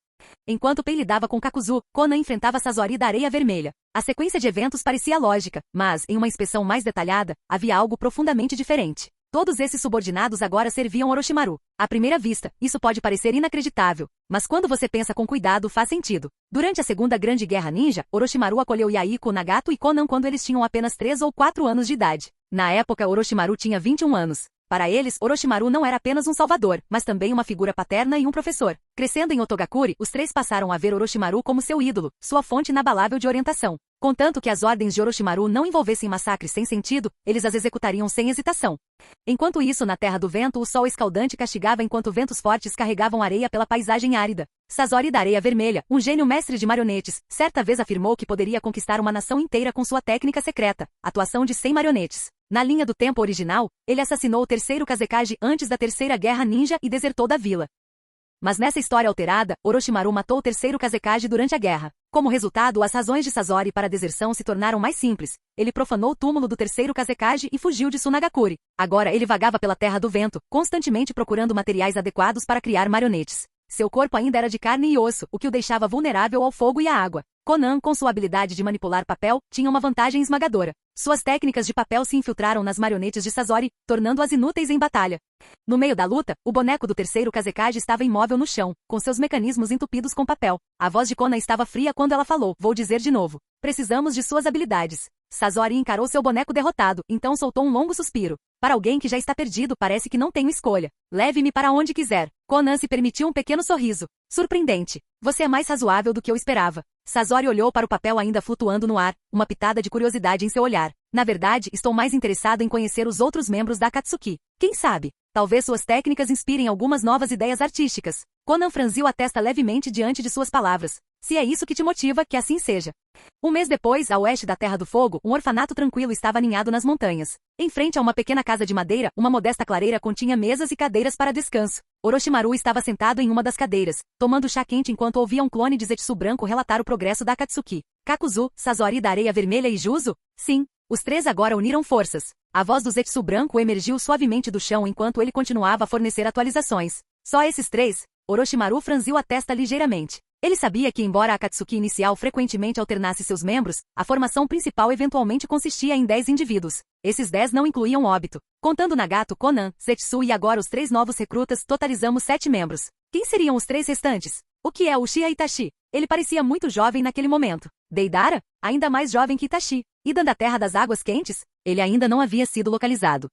Enquanto Pen lidava com Kakuzu, Konan enfrentava Sasori da areia vermelha. A sequência de eventos parecia lógica, mas, em uma inspeção mais detalhada, havia algo profundamente diferente. Todos esses subordinados agora serviam Orochimaru. À primeira vista, isso pode parecer inacreditável, mas quando você pensa com cuidado faz sentido. Durante a Segunda Grande Guerra Ninja, Orochimaru acolheu Yahiko, Nagato e Konan quando eles tinham apenas 3 ou 4 anos de idade. Na época, Orochimaru tinha 21 anos. Para eles, Orochimaru não era apenas um salvador, mas também uma figura paterna e um professor. Crescendo em Otogakure, os 3 passaram a ver Orochimaru como seu ídolo, sua fonte inabalável de orientação. Contanto que as ordens de Orochimaru não envolvessem massacres sem sentido, eles as executariam sem hesitação. Enquanto isso, na Terra do Vento, o sol escaldante castigava enquanto ventos fortes carregavam areia pela paisagem árida. Sasori da Areia Vermelha, um gênio mestre de marionetes, certa vez afirmou que poderia conquistar uma nação inteira com sua técnica secreta, atuação de 100 marionetes. Na linha do tempo original, ele assassinou o terceiro Kazekage antes da Terceira Guerra Ninja e desertou da vila. Mas nessa história alterada, Orochimaru matou o terceiro Kazekage durante a guerra. Como resultado, as razões de Sasori para a deserção se tornaram mais simples. Ele profanou o túmulo do terceiro Kazekage e fugiu de Sunagakure. Agora ele vagava pela Terra do Vento, constantemente procurando materiais adequados para criar marionetes. Seu corpo ainda era de carne e osso, o que o deixava vulnerável ao fogo e à água. Conan, com sua habilidade de manipular papel, tinha uma vantagem esmagadora. Suas técnicas de papel se infiltraram nas marionetes de Sasori, tornando-as inúteis em batalha. No meio da luta, o boneco do terceiro Kazekage estava imóvel no chão, com seus mecanismos entupidos com papel. A voz de Conan estava fria quando ela falou: "Vou dizer de novo. Precisamos de suas habilidades." Sasori encarou seu boneco derrotado, então soltou um longo suspiro. Para alguém que já está perdido, parece que não tenho escolha. Leve-me para onde quiser. Conan se permitiu um pequeno sorriso. Surpreendente. Você é mais razoável do que eu esperava. Sasori olhou para o papel ainda flutuando no ar, uma pitada de curiosidade em seu olhar. Na verdade, estou mais interessado em conhecer os outros membros da Akatsuki. Quem sabe? Talvez suas técnicas inspirem algumas novas ideias artísticas. Conan franziu a testa levemente diante de suas palavras. Se é isso que te motiva, que assim seja. Um mês depois, a oeste da Terra do Fogo, um orfanato tranquilo estava aninhado nas montanhas. Em frente a uma pequena casa de madeira, uma modesta clareira continha mesas e cadeiras para descanso. Orochimaru estava sentado em uma das cadeiras, tomando chá quente enquanto ouvia um clone de Zetsu branco relatar o progresso da Akatsuki. Kakuzu, Sasori da Areia Vermelha e Juzo? Sim. Os três agora uniram forças. A voz do Zetsu branco emergiu suavemente do chão enquanto ele continuava a fornecer atualizações. Só esses três? Orochimaru franziu a testa ligeiramente. Ele sabia que, embora a Akatsuki inicial frequentemente alternasse seus membros, a formação principal eventualmente consistia em 10 indivíduos. Esses 10 não incluíam Obito. Contando Nagato, Conan, Zetsu e agora os 3 novos recrutas, totalizamos 7 membros. Quem seriam os 3 restantes? O que é Uchiha Itachi? Ele parecia muito jovem naquele momento. Deidara? Ainda mais jovem que Itachi. Idan da Terra das Águas Quentes? Ele ainda não havia sido localizado.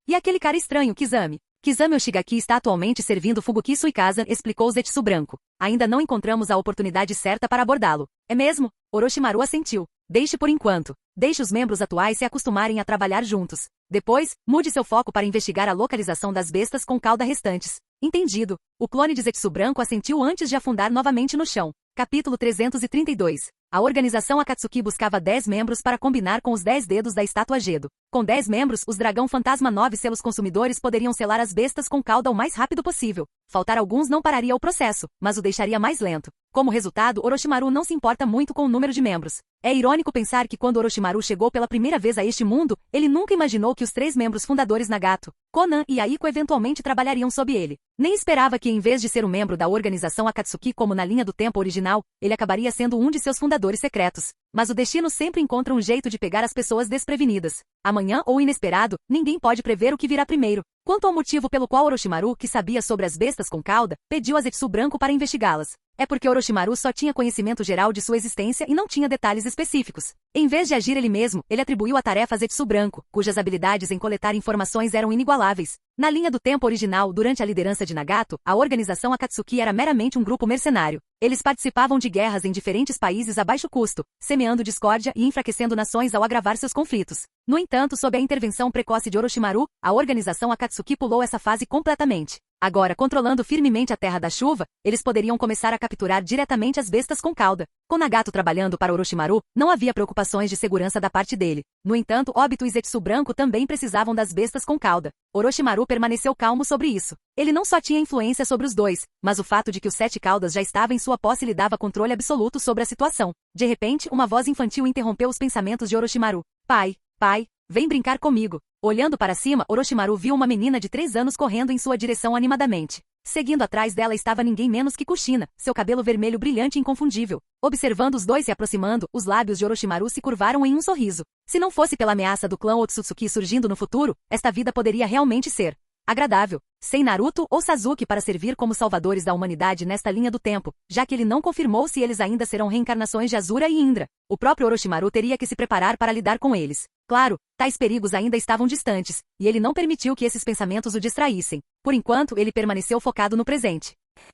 E aquele cara estranho, Kizami? Kizami Oshigaki está atualmente servindo Fubuki Suikazan, explicou Zetsu branco. Ainda não encontramos a oportunidade certa para abordá-lo. É mesmo? Orochimaru assentiu. Deixe por enquanto. Deixe os membros atuais se acostumarem a trabalhar juntos. Depois, mude seu foco para investigar a localização das bestas com cauda restantes. Entendido. O clone de Zetsu branco assentiu antes de afundar novamente no chão. Capítulo 332. A organização Akatsuki buscava 10 membros para combinar com os 10 dedos da estátua Gedo. Com 10 membros, os dragão fantasma 9 selos consumidores poderiam selar as bestas com cauda o mais rápido possível. Faltar alguns não pararia o processo, mas o deixaria mais lento. Como resultado, Orochimaru não se importa muito com o número de membros. É irônico pensar que quando Orochimaru chegou pela primeira vez a este mundo, ele nunca imaginou que os 3 membros fundadores Nagato, Conan e Aiko eventualmente trabalhariam sob ele. Nem esperava que, em vez de ser um membro da organização Akatsuki como na linha do tempo original, ele acabaria sendo um de seus fundadores secretos. Mas o destino sempre encontra um jeito de pegar as pessoas desprevenidas. Amanhã ou inesperado, ninguém pode prever o que virá primeiro. Quanto ao motivo pelo qual Orochimaru, que sabia sobre as bestas com cauda, pediu a Zetsu branco para investigá-las. É porque Orochimaru só tinha conhecimento geral de sua existência e não tinha detalhes específicos. Em vez de agir ele mesmo, ele atribuiu a tarefa a Zetsu branco, cujas habilidades em coletar informações eram inigualáveis. Na linha do tempo original, durante a liderança de Nagato, a organização Akatsuki era meramente um grupo mercenário. Eles participavam de guerras em diferentes países a baixo custo, semeando discórdia e enfraquecendo nações ao agravar seus conflitos. No entanto, sob a intervenção precoce de Orochimaru, a organização Akatsuki pulou essa fase completamente. Agora, controlando firmemente a Terra da Chuva, eles poderiam começar a capturar diretamente as bestas com cauda. Com Nagato trabalhando para Orochimaru, não havia preocupações de segurança da parte dele. No entanto, Obito e Zetsu branco também precisavam das bestas com cauda. Orochimaru permaneceu calmo sobre isso. Ele não só tinha influência sobre os dois, mas o fato de que os 7 caudas já estava em sua posse lhe dava controle absoluto sobre a situação. De repente, uma voz infantil interrompeu os pensamentos de Orochimaru. Pai, vem brincar comigo. Olhando para cima, Orochimaru viu uma menina de 3 anos correndo em sua direção animadamente. Seguindo atrás dela estava ninguém menos que Kushina, seu cabelo vermelho brilhante e inconfundível. Observando os dois se aproximando, os lábios de Orochimaru se curvaram em um sorriso. Se não fosse pela ameaça do clã Otsutsuki surgindo no futuro, esta vida poderia realmente ser agradável, sem Naruto ou Sasuke para servir como salvadores da humanidade nesta linha do tempo, já que ele não confirmou se eles ainda serão reencarnações de Azura e Indra. O próprio Orochimaru teria que se preparar para lidar com eles. Claro, tais perigos ainda estavam distantes, e ele não permitiu que esses pensamentos o distraíssem. Por enquanto, ele permaneceu focado no presente.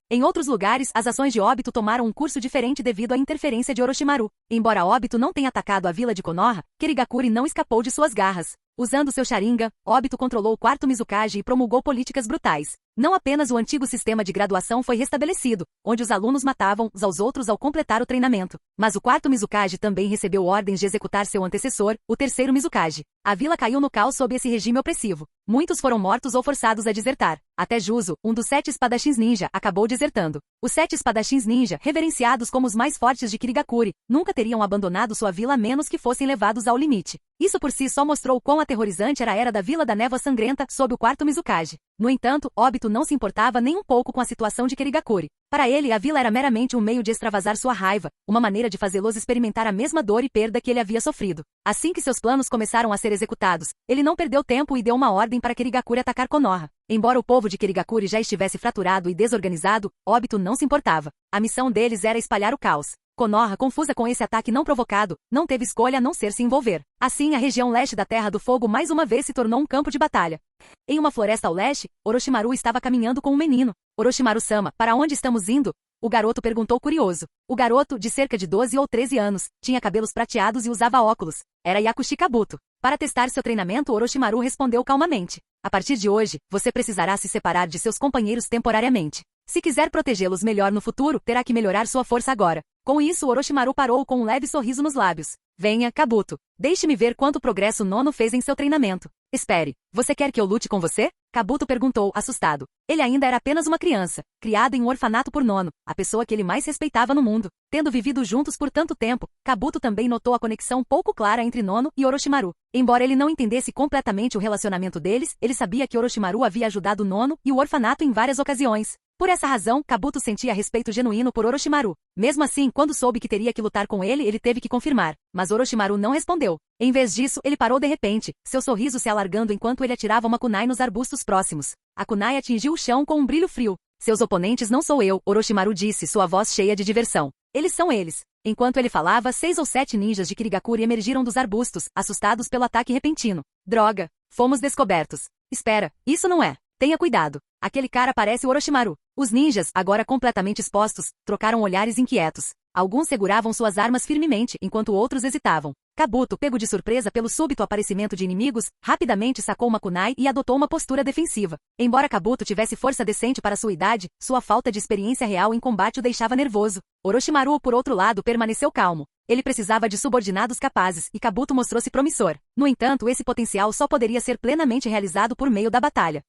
Em outros lugares, as ações de Obito tomaram um curso diferente devido à interferência de Orochimaru. Embora Obito não tenha atacado a vila de Konoha, Kirigakuri não escapou de suas garras. Usando seu Sharingan, Obito controlou o quarto Mizukage e promulgou políticas brutais. Não apenas o antigo sistema de graduação foi restabelecido, onde os alunos matavam uns aos outros ao completar o treinamento, mas o quarto Mizukage também recebeu ordens de executar seu antecessor, o terceiro Mizukage. A vila caiu no caos sob esse regime opressivo. Muitos foram mortos ou forçados a desertar. Até Juzo, um dos 7 espadachins ninja, acabou desertando. Os 7 espadachins ninja, reverenciados como os mais fortes de Kirigakuri, nunca teriam abandonado sua vila a menos que fossem levados ao limite. Isso por si só mostrou quão aterrorizante era a era da Vila da Névoa Sangrenta sob o quarto Mizukage. No entanto, Obito não se importava nem um pouco com a situação de Kirigakuri. Para ele, a vila era meramente um meio de extravasar sua raiva, uma maneira de fazê-los experimentar a mesma dor e perda que ele havia sofrido. Assim que seus planos começaram a ser executados, ele não perdeu tempo e deu uma ordem para Kirigakuri atacar Konoha. Embora o povo de Kirigakuri já estivesse fraturado e desorganizado, Obito não se importava. A missão deles era espalhar o caos. Konoha, confusa com esse ataque não provocado, não teve escolha a não ser se envolver. Assim, a região leste da Terra do Fogo mais uma vez se tornou um campo de batalha. Em uma floresta ao leste, Orochimaru estava caminhando com um menino. Orochimaru-sama, para onde estamos indo? O garoto perguntou curioso. O garoto, de cerca de 12 ou 13 anos, tinha cabelos prateados e usava óculos. Era Yakushi Kabuto. Para testar seu treinamento, Orochimaru respondeu calmamente. A partir de hoje, você precisará se separar de seus companheiros temporariamente. Se quiser protegê-los melhor no futuro, terá que melhorar sua força agora. Com isso, Orochimaru parou com um leve sorriso nos lábios. Venha, Kabuto. Deixe-me ver quanto progresso Nono fez em seu treinamento. Espere, você quer que eu lute com você? Kabuto perguntou, assustado. Ele ainda era apenas uma criança, criado em um orfanato por Nono, a pessoa que ele mais respeitava no mundo. Tendo vivido juntos por tanto tempo, Kabuto também notou a conexão pouco clara entre Nono e Orochimaru. Embora ele não entendesse completamente o relacionamento deles, ele sabia que Orochimaru havia ajudado Nono e o orfanato em várias ocasiões. Por essa razão, Kabuto sentia respeito genuíno por Orochimaru. Mesmo assim, quando soube que teria que lutar com ele teve que confirmar. Mas Orochimaru não respondeu. Em vez disso, ele parou de repente, seu sorriso se alargando enquanto ele atirava uma kunai nos arbustos próximos. A kunai atingiu o chão com um brilho frio. Seus oponentes não sou eu, Orochimaru disse, sua voz cheia de diversão. Eles são eles. Enquanto ele falava, 6 ou 7 ninjas de Kirigakuri emergiram dos arbustos, assustados pelo ataque repentino. Droga! Fomos descobertos. Espera, isso não é. Tenha cuidado. Aquele cara parece o Orochimaru. Os ninjas, agora completamente expostos, trocaram olhares inquietos. Alguns seguravam suas armas firmemente, enquanto outros hesitavam. Kabuto, pego de surpresa pelo súbito aparecimento de inimigos, rapidamente sacou uma kunai e adotou uma postura defensiva. Embora Kabuto tivesse força decente para sua idade, sua falta de experiência real em combate o deixava nervoso. Orochimaru, por outro lado, permaneceu calmo. Ele precisava de subordinados capazes, e Kabuto mostrou-se promissor. No entanto, esse potencial só poderia ser plenamente realizado por meio da batalha.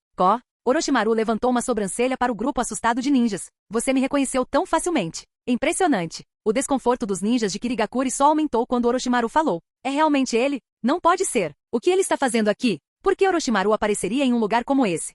Orochimaru levantou uma sobrancelha para o grupo assustado de ninjas. Você me reconheceu tão facilmente. Impressionante. O desconforto dos ninjas de Kirigakuri só aumentou quando Orochimaru falou. É realmente ele? Não pode ser. O que ele está fazendo aqui? Por que Orochimaru apareceria em um lugar como esse?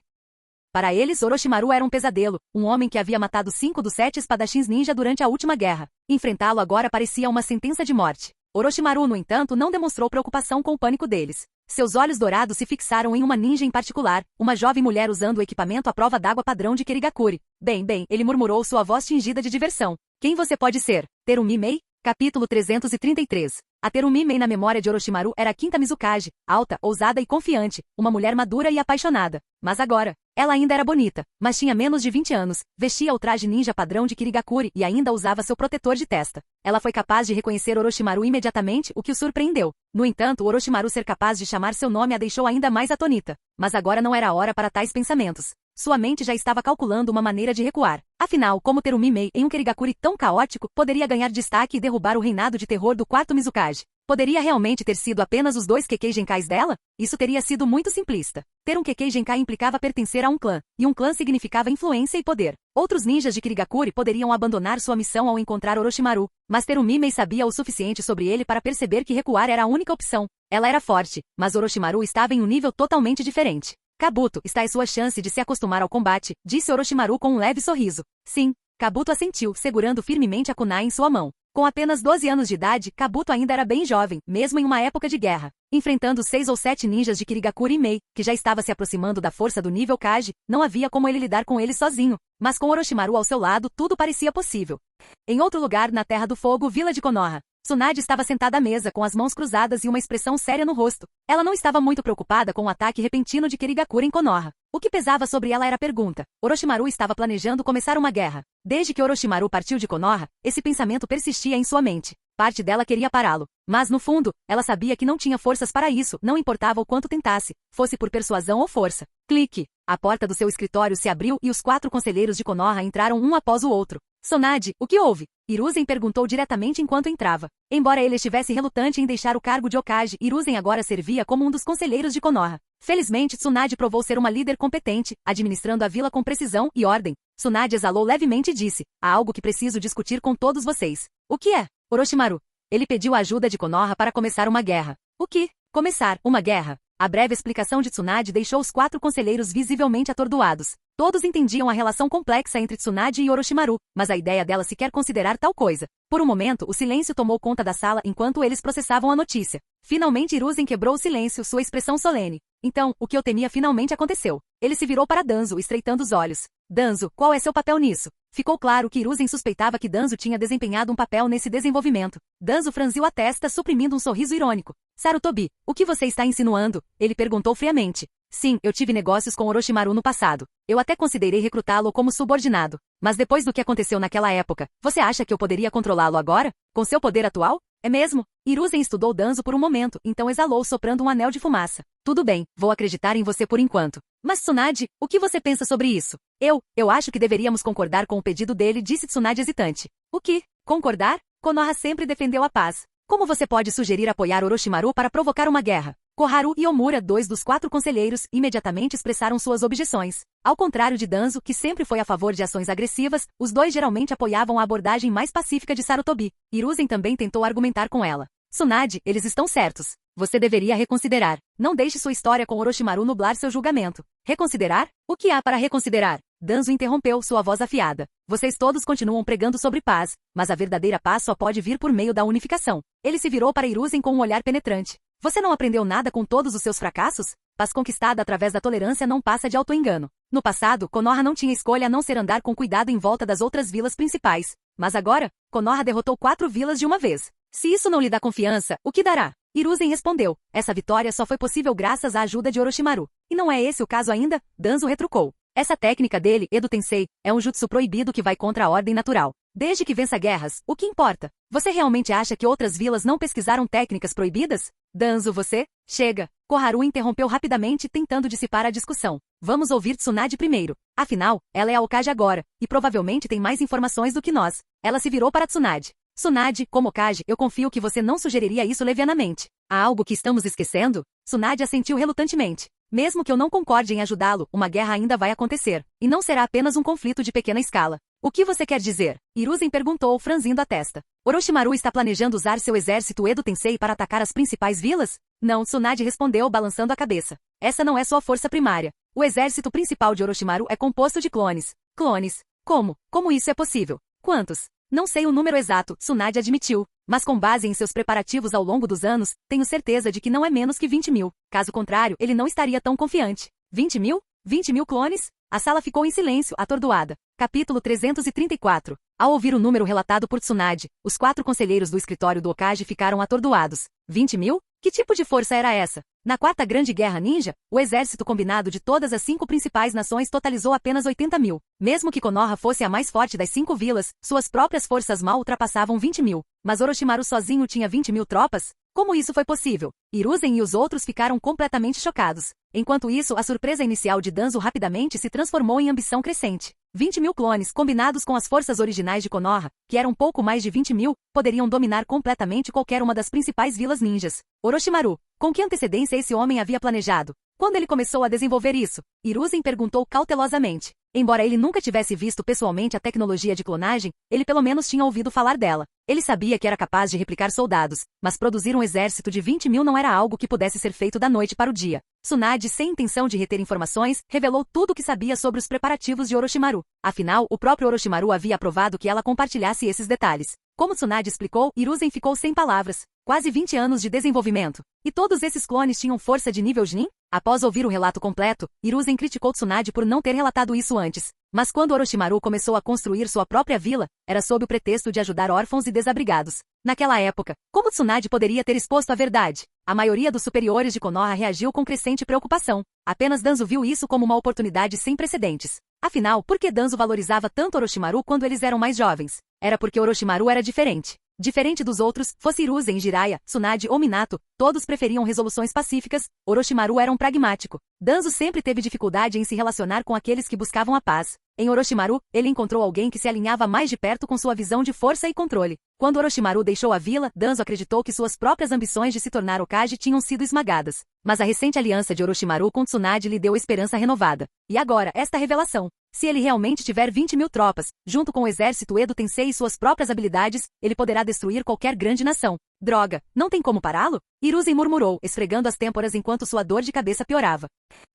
Para eles, Orochimaru era um pesadelo, um homem que havia matado 5 dos 7 espadachins ninja durante a última guerra. Enfrentá-lo agora parecia uma sentença de morte. Orochimaru, no entanto, não demonstrou preocupação com o pânico deles. Seus olhos dourados se fixaram em uma ninja em particular, uma jovem mulher usando o equipamento à prova d'água padrão de Kirigakuri. Bem, ele murmurou sua voz tingida de diversão. Quem você pode ser? Terumi Mei? Capítulo 333. A Terumi Mei na memória de Orochimaru era a quinta Mizukage, alta, ousada e confiante, uma mulher madura e apaixonada. Mas agora, ela ainda era bonita, mas tinha menos de 20 anos, vestia o traje ninja padrão de Kirigakuri e ainda usava seu protetor de testa. Ela foi capaz de reconhecer Orochimaru imediatamente, o que o surpreendeu. No entanto, Orochimaru ser capaz de chamar seu nome a deixou ainda mais atonita. Mas agora não era a hora para tais pensamentos. Sua mente já estava calculando uma maneira de recuar. Afinal, como Terumi Mei, em um Kirigakuri tão caótico, poderia ganhar destaque e derrubar o reinado de terror do quarto Mizukage? Poderia realmente ter sido apenas os 2 Kekkei Genkais dela? Isso teria sido muito simplista. Ter um Kekkei Genkai implicava pertencer a um clã, e um clã significava influência e poder. Outros ninjas de Kirigakuri poderiam abandonar sua missão ao encontrar Orochimaru, mas Terumi Mei sabia o suficiente sobre ele para perceber que recuar era a única opção. Ela era forte, mas Orochimaru estava em um nível totalmente diferente. Kabuto, está é sua chance de se acostumar ao combate, disse Orochimaru com um leve sorriso. Sim, Kabuto assentiu, segurando firmemente a kunai em sua mão. Com apenas 12 anos de idade, Kabuto ainda era bem jovem, mesmo em uma época de guerra. Enfrentando 6 ou 7 ninjas de Kirigakuri Mei, que já estava se aproximando da força do nível Kage, não havia como ele lidar com eles sozinho. Mas com Orochimaru ao seu lado, tudo parecia possível. Em outro lugar na Terra do Fogo, Vila de Konoha. Tsunade estava sentada à mesa com as mãos cruzadas e uma expressão séria no rosto. Ela não estava muito preocupada com o ataque repentino de Kirigakuri em Konoha. O que pesava sobre ela era a pergunta. Orochimaru estava planejando começar uma guerra. Desde que Orochimaru partiu de Konoha, esse pensamento persistia em sua mente. Parte dela queria pará-lo. Mas, no fundo, ela sabia que não tinha forças para isso, não importava o quanto tentasse, fosse por persuasão ou força. Clique! A porta do seu escritório se abriu e os 4 conselheiros de Konoha entraram um após o outro. Tsunade, o que houve? Hiruzen perguntou diretamente enquanto entrava. Embora ele estivesse relutante em deixar o cargo de Hokage, Hiruzen agora servia como um dos conselheiros de Konoha. Felizmente, Tsunade provou ser uma líder competente, administrando a vila com precisão e ordem. Tsunade exalou levemente e disse: há algo que preciso discutir com todos vocês. O que é? Orochimaru. Ele pediu a ajuda de Konoha para começar uma guerra. O que? Começar uma guerra? A breve explicação de Tsunade deixou os 4 conselheiros visivelmente atordoados. Todos entendiam a relação complexa entre Tsunade e Orochimaru, mas a ideia dela sequer considerar tal coisa. Por um momento, o silêncio tomou conta da sala enquanto eles processavam a notícia. Finalmente Hiruzen quebrou o silêncio, sua expressão solene. Então, o que eu temia finalmente aconteceu. Ele se virou para Danzo, estreitando os olhos. Danzo, qual é seu papel nisso? Ficou claro que Hiruzen suspeitava que Danzo tinha desempenhado um papel nesse desenvolvimento. Danzo franziu a testa, suprimindo um sorriso irônico. Sarutobi, o que você está insinuando? Ele perguntou friamente. Sim, eu tive negócios com Orochimaru no passado. Eu até considerei recrutá-lo como subordinado. Mas depois do que aconteceu naquela época, você acha que eu poderia controlá-lo agora? Com seu poder atual? É mesmo? Hiruzen estudou Danzo por um momento, então exalou soprando um anel de fumaça. Tudo bem, vou acreditar em você por enquanto. Mas Tsunade, o que você pensa sobre isso? Eu acho que deveríamos concordar com o pedido dele, disse Tsunade hesitante. O que? Concordar? Konoha sempre defendeu a paz. Como você pode sugerir apoiar Orochimaru para provocar uma guerra? Koharu e Omura, 2 dos 4 conselheiros, imediatamente expressaram suas objeções. Ao contrário de Danzo, que sempre foi a favor de ações agressivas, os dois geralmente apoiavam a abordagem mais pacífica de Sarutobi. Hiruzen também tentou argumentar com ela. Tsunade, eles estão certos. Você deveria reconsiderar. Não deixe sua história com Orochimaru nublar seu julgamento. Reconsiderar? O que há para reconsiderar? Danzo interrompeu, sua voz afiada. Vocês todos continuam pregando sobre paz, mas a verdadeira paz só pode vir por meio da unificação. Ele se virou para Hiruzen com um olhar penetrante. Você não aprendeu nada com todos os seus fracassos? Paz conquistada através da tolerância não passa de auto-engano. No passado, Konoha não tinha escolha a não ser andar com cuidado em volta das outras vilas principais. Mas agora, Konoha derrotou 4 vilas de uma vez. Se isso não lhe dá confiança, o que dará? Hiruzen respondeu. Essa vitória só foi possível graças à ajuda de Orochimaru. E não é esse o caso ainda? Danzo retrucou. Essa técnica dele, Edo Tensei, é um jutsu proibido que vai contra a ordem natural. Desde que vença guerras, o que importa? Você realmente acha que outras vilas não pesquisaram técnicas proibidas? Danzo, você? Chega! Koharu interrompeu rapidamente, tentando dissipar a discussão. Vamos ouvir Tsunade primeiro. Afinal, ela é a Hokage agora, e provavelmente tem mais informações do que nós. Ela se virou para Tsunade. Tsunade, como Hokage, eu confio que você não sugeriria isso levianamente. Há algo que estamos esquecendo? Tsunade assentiu relutantemente. Mesmo que eu não concorde em ajudá-lo, uma guerra ainda vai acontecer. E não será apenas um conflito de pequena escala. O que você quer dizer? Hiruzen perguntou, franzindo a testa. Orochimaru está planejando usar seu exército Edo Tensei para atacar as principais vilas? Não, Tsunade respondeu, balançando a cabeça. Essa não é sua força primária. O exército principal de Orochimaru é composto de clones. Clones? Como? Como isso é possível? Quantos? Não sei o número exato, Tsunade admitiu. Mas com base em seus preparativos ao longo dos anos, tenho certeza de que não é menos que 20.000. Caso contrário, ele não estaria tão confiante. 20.000? 20.000 clones? A sala ficou em silêncio, atordoada. Capítulo 334. Ao ouvir o número relatado por Tsunade, os 4 conselheiros do escritório do Hokage ficaram atordoados. 20.000? Que tipo de força era essa? Na Quarta Grande Guerra Ninja, o exército combinado de todas as 5 principais nações totalizou apenas 80.000. Mesmo que Konoha fosse a mais forte das 5 vilas, suas próprias forças mal ultrapassavam 20.000. Mas Orochimaru sozinho tinha 20.000 tropas? Como isso foi possível? Hiruzen e os outros ficaram completamente chocados. Enquanto isso, a surpresa inicial de Danzo rapidamente se transformou em ambição crescente. 20.000 clones, combinados com as forças originais de Konoha, que eram pouco mais de 20.000, poderiam dominar completamente qualquer uma das principais vilas ninjas. Orochimaru, com que antecedência esse homem havia planejado? Quando ele começou a desenvolver isso? Hiruzen perguntou cautelosamente. Embora ele nunca tivesse visto pessoalmente a tecnologia de clonagem, ele pelo menos tinha ouvido falar dela. Ele sabia que era capaz de replicar soldados, mas produzir um exército de 20.000 não era algo que pudesse ser feito da noite para o dia. Tsunade, sem intenção de reter informações, revelou tudo o que sabia sobre os preparativos de Orochimaru. Afinal, o próprio Orochimaru havia aprovado que ela compartilhasse esses detalhes. Como Tsunade explicou, Hiruzen ficou sem palavras. Quase 20 anos de desenvolvimento. E todos esses clones tinham força de nível Chunin? Após ouvir o relato completo, Hiruzen criticou Tsunade por não ter relatado isso antes. Mas quando Orochimaru começou a construir sua própria vila, era sob o pretexto de ajudar órfãos e desabrigados. Naquela época, como Tsunade poderia ter exposto a verdade? A maioria dos superiores de Konoha reagiu com crescente preocupação. Apenas Danzo viu isso como uma oportunidade sem precedentes. Afinal, por que Danzo valorizava tanto Orochimaru quando eles eram mais jovens? Era porque Orochimaru era diferente. Diferente dos outros, fosse Hiruzen, Jiraiya, Tsunade ou Minato, todos preferiam resoluções pacíficas. Orochimaru era um pragmático. Danzo sempre teve dificuldade em se relacionar com aqueles que buscavam a paz. Em Orochimaru, ele encontrou alguém que se alinhava mais de perto com sua visão de força e controle. Quando Orochimaru deixou a vila, Danzo acreditou que suas próprias ambições de se tornar Hokage tinham sido esmagadas. Mas a recente aliança de Orochimaru com Tsunade lhe deu esperança renovada. E agora, esta revelação. Se ele realmente tiver 20.000 tropas, junto com o exército Edo Tensei e suas próprias habilidades, ele poderá destruir qualquer grande nação. Droga, não tem como pará-lo? Hiruzen murmurou, esfregando as têmporas enquanto sua dor de cabeça piorava.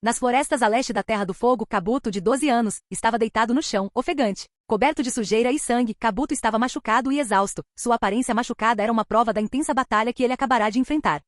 Nas florestas a leste da Terra do Fogo, Kabuto, de 12 anos, estava deitado no chão, ofegante. Coberto de sujeira e sangue, Kabuto estava machucado e exausto. Sua aparência machucada era uma prova da intensa batalha que ele acabará de enfrentar.